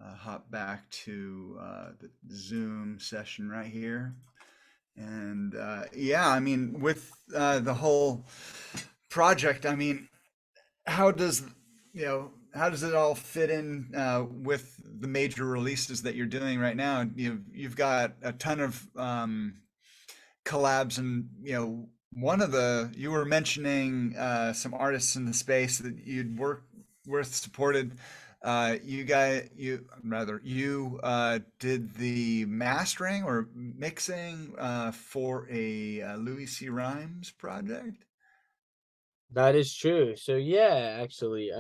hop back to the Zoom session right here. And yeah, I mean, with the whole project, I mean, how does how does it all fit in with the major releases that you're doing right now? You've got a ton of collabs, and one of the you were mentioning some artists in the space that you'd work with, supported. You did the mastering or mixing for a Louis C. Rhymes project. That is true. So yeah, actually,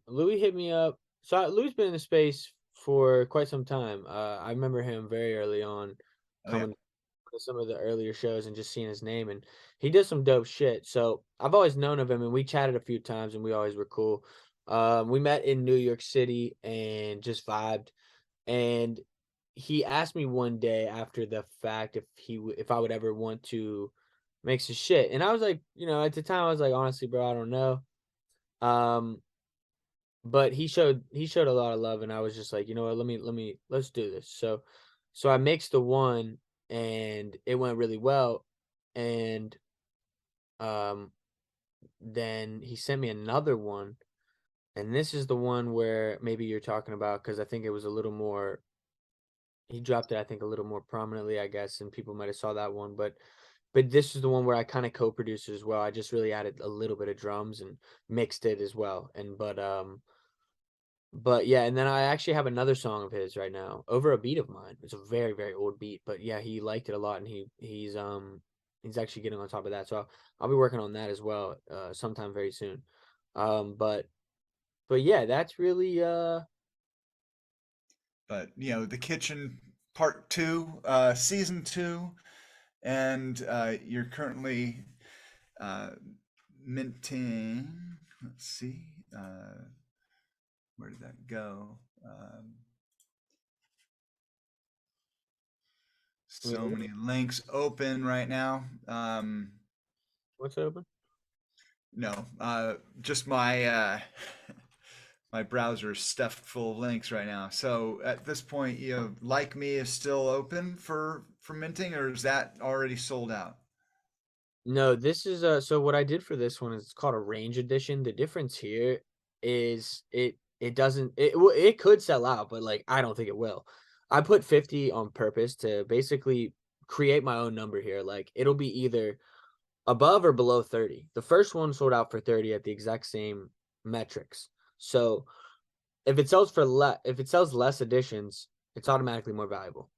Louis hit me up. So Louis been in the space for quite some time. I remember him very early on Oh yeah. coming to some of the earlier shows and just seeing his name, and he does some dope shit. So I've always known of him, and we chatted a few times, and we always were cool. We met in New York City and just vibed. And he asked me one day after the fact if I would ever want to make some shit, and I was like, at the time I was like, honestly, bro, I don't know. Um, but he showed a lot of love, and I was just like, you know what, let's do this. So I mixed the one, and it went really well, and um, then he sent me another one, and this is the one where maybe you're talking about, because I think it was a little more. He dropped it, I think, a little more prominently, I guess, and people might have saw that one, but this is the one where I kind of co-produced it as well. I just really added a little bit of drums and mixed it as well. And but yeah, and then I actually have another song of his right now, Over a Beat of Mine. It's a very, very old beat, but yeah, he liked it a lot, and he's actually getting on top of that. So I'll be working on that as well sometime very soon. But yeah, that's really But the kitchen part 2, season 2, and you're currently minting. Let's see, where did that go? So many links open right now. what's open? No, just my my browser is stuffed full of links right now. So at this point, Like Me is still open for minting, or is that already sold out? No, this is so what I did for this one is it's called a range edition. The difference here is it doesn't it could sell out, but like I don't think it will. I put 50 on purpose to basically create my own number here. Like it'll be either above or below 30. The first one sold out for 30 at the exact same metrics. So if it sells less editions, it's automatically more valuable.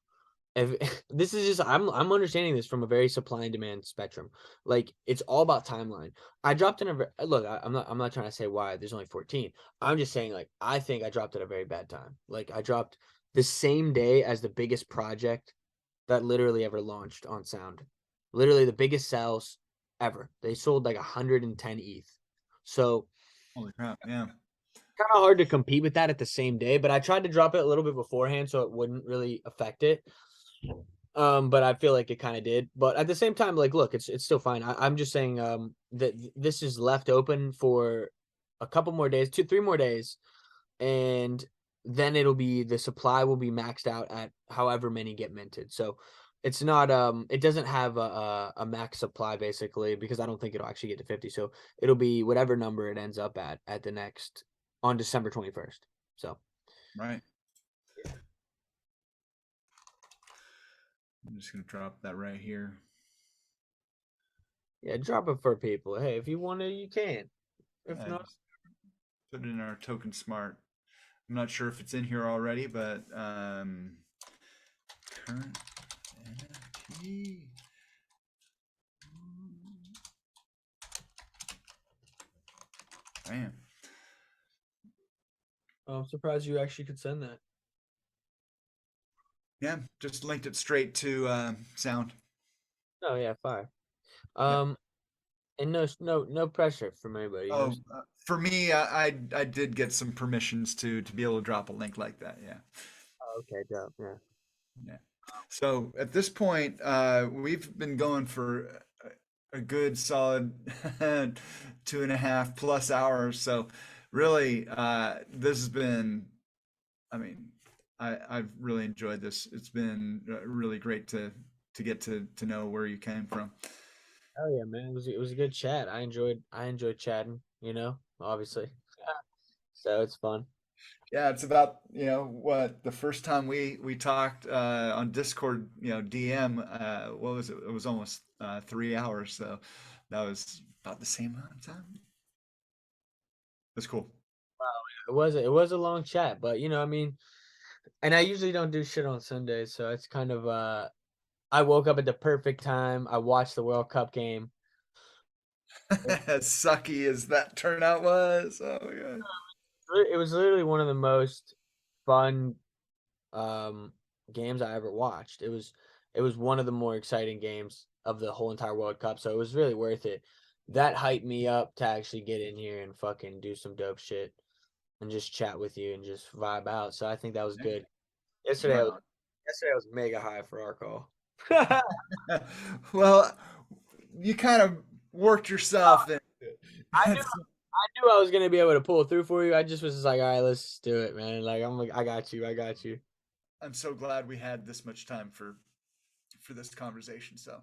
If this is just I'm understanding this from a very supply and demand spectrum. Like it's all about timeline. I dropped in look, I'm not trying to say why there's only 14. I'm just saying, like, I think I dropped at a very bad time. Like I dropped the same day as the biggest project that literally ever launched on Sound. Literally the biggest sales ever. They sold like 110 ETH. So Holy crap! Yeah. kind of hard to compete with that at the same day, but I tried to drop it a little bit beforehand so it wouldn't really affect it. But I feel like it kind of did. But at the same time, like, look, it's still fine. I'm just saying that this is left open for a couple more days, 3 more days, and then the supply will be maxed out at however many get minted. So it's not it doesn't have a max supply basically, because I don't think it'll actually get to 50. So it'll be whatever number it ends up at the next on December 21st. So Right. I'm just gonna drop that right here. yeah, drop it for people. Hey, if you want to, you can. If Yeah, not, just put it in our token smart. I'm not sure if it's in here already, but current NFT. Bam. I'm surprised you actually could send that. Yeah, just linked it straight to sound. Oh yeah, fire. Yep. And no pressure from anybody. You know? Oh, for me, I did get some permissions to be able to drop a link like that. Yeah. Oh, okay, dope. Yeah. Yeah. So at this point, we've been going for a good solid 2.5+ hours. So really, this has been, I mean, I've really enjoyed this. It's been really great to get to know where you came from. Oh yeah, man. It was a good chat. I enjoyed chatting, you know, obviously. So it's fun. Yeah, it's about, what the first time we talked on Discord, DM, what was it? It was almost 3 hours, so that was about the same amount of time. That's cool. It was a long chat, but you know, I mean, and I usually don't do shit on Sundays, so it's kind of I woke up at the perfect time. I watched the World Cup game. As sucky as that turnout was, oh my god. It was literally one of the most fun um games I ever watched. It was one of the more exciting games of the whole entire World Cup, so it was really worth it. That hyped me up to actually get in here and fucking do some dope shit and just chat with you and just vibe out. So I think that was good. Yesterday, I Right was, on. yesterday I was mega high for our call. Well, you kind of worked yourself into it. I knew That's- I knew I was gonna be able to pull through for you. I just was just like, all right, let's do it, man. Like I got you, I got you. I'm so glad we had this much time for this conversation. So,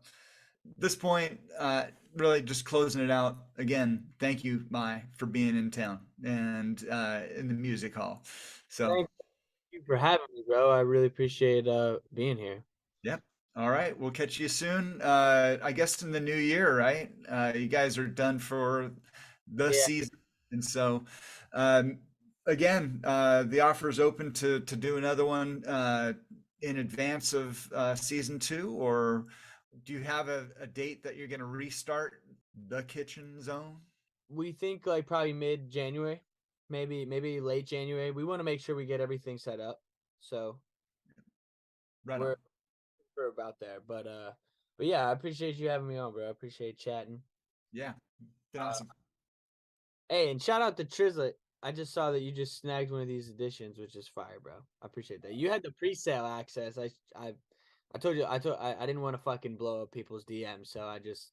at this point, really just closing it out. Again, thank you, Mai, for being in town and in the music hall. So, Thank you for having me, bro. I really appreciate being here. yep. All right, we'll catch you soon. I guess in the new year, right? You guys are done for the Yeah. season, and so um, again, the offer is open to do another one in advance of season 2, or do you have a date that you're going to restart the kitchen zone? We think like probably mid January, maybe late January. We want to make sure we get everything set up. So Right on. we're we're about there. But yeah, I appreciate you having me on, bro. I appreciate chatting. Yeah, been awesome. Hey, and shout out to Trizlet. I just saw that you just snagged one of these editions, which is fire, bro. I appreciate that. You had the pre-sale access. I told you I didn't want to fucking blow up people's DMs, so I just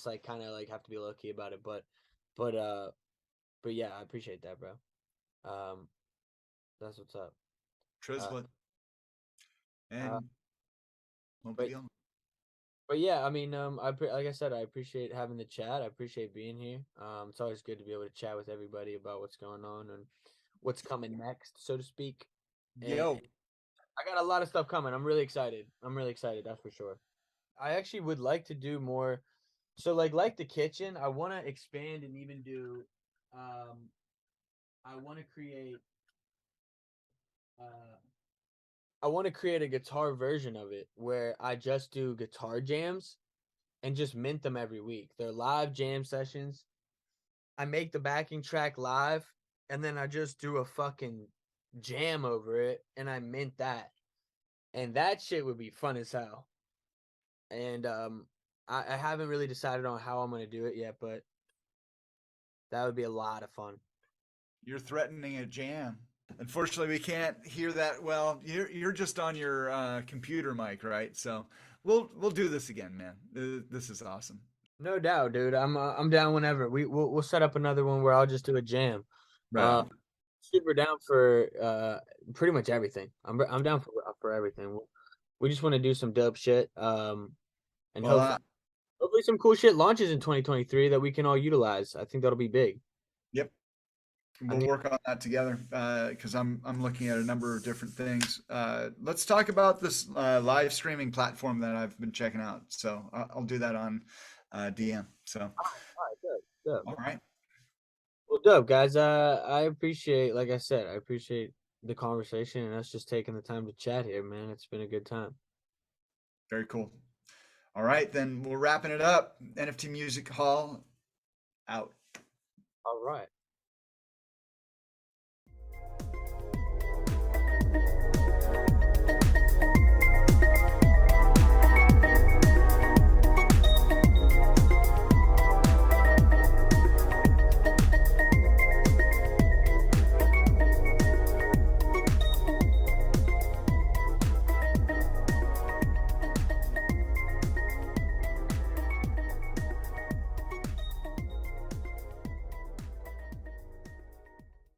like kind of like have to be low key about it. But uh but yeah, I appreciate that, bro. Um that's what's up. Trislet Uh and won't but be on. but yeah, I mean, like I said, I appreciate having the chat. I appreciate being here. It's always good to be able to chat with everybody about what's going on and what's coming next, so to speak. And Yo, I got a lot of stuff coming. I'm really excited. I'm really excited, that's for sure. I actually would like to do more. So like the kitchen, I want to expand and even do I want to create uh I want to create a guitar version of it where I just do guitar jams and just mint them every week. They're live jam sessions. I make the backing track live and then I just do a fucking jam over it and I mint that. And that shit would be fun as hell. And I haven't really decided on how I'm gonna do it yet, but that would be a lot of fun. you're threatening a jam. Unfortunately, we can't hear that well. You're just on your computer mic, right? So we'll do this again, man. This is awesome. No doubt, dude. I'm down whenever. We'll set up another one where I'll just do a jam. Right Uh, on. super down for pretty much everything. I'm down for everything. We just want to do some dope shit. And Well, hopefully some cool shit launches in 2023 that we can all utilize. I think that'll be big. yep. We'll think- work on that together because I'm looking at a number of different things. Let's talk about this live streaming platform that I've been checking out. So I'll do that on DM. So All right, dope. all right, Well, dope, guys. I appreciate, like I said, I appreciate the conversation and us just taking the time to chat here, man. It's been a good time. very cool. All right, then we're wrapping it up. NFT Music Hall out. All right.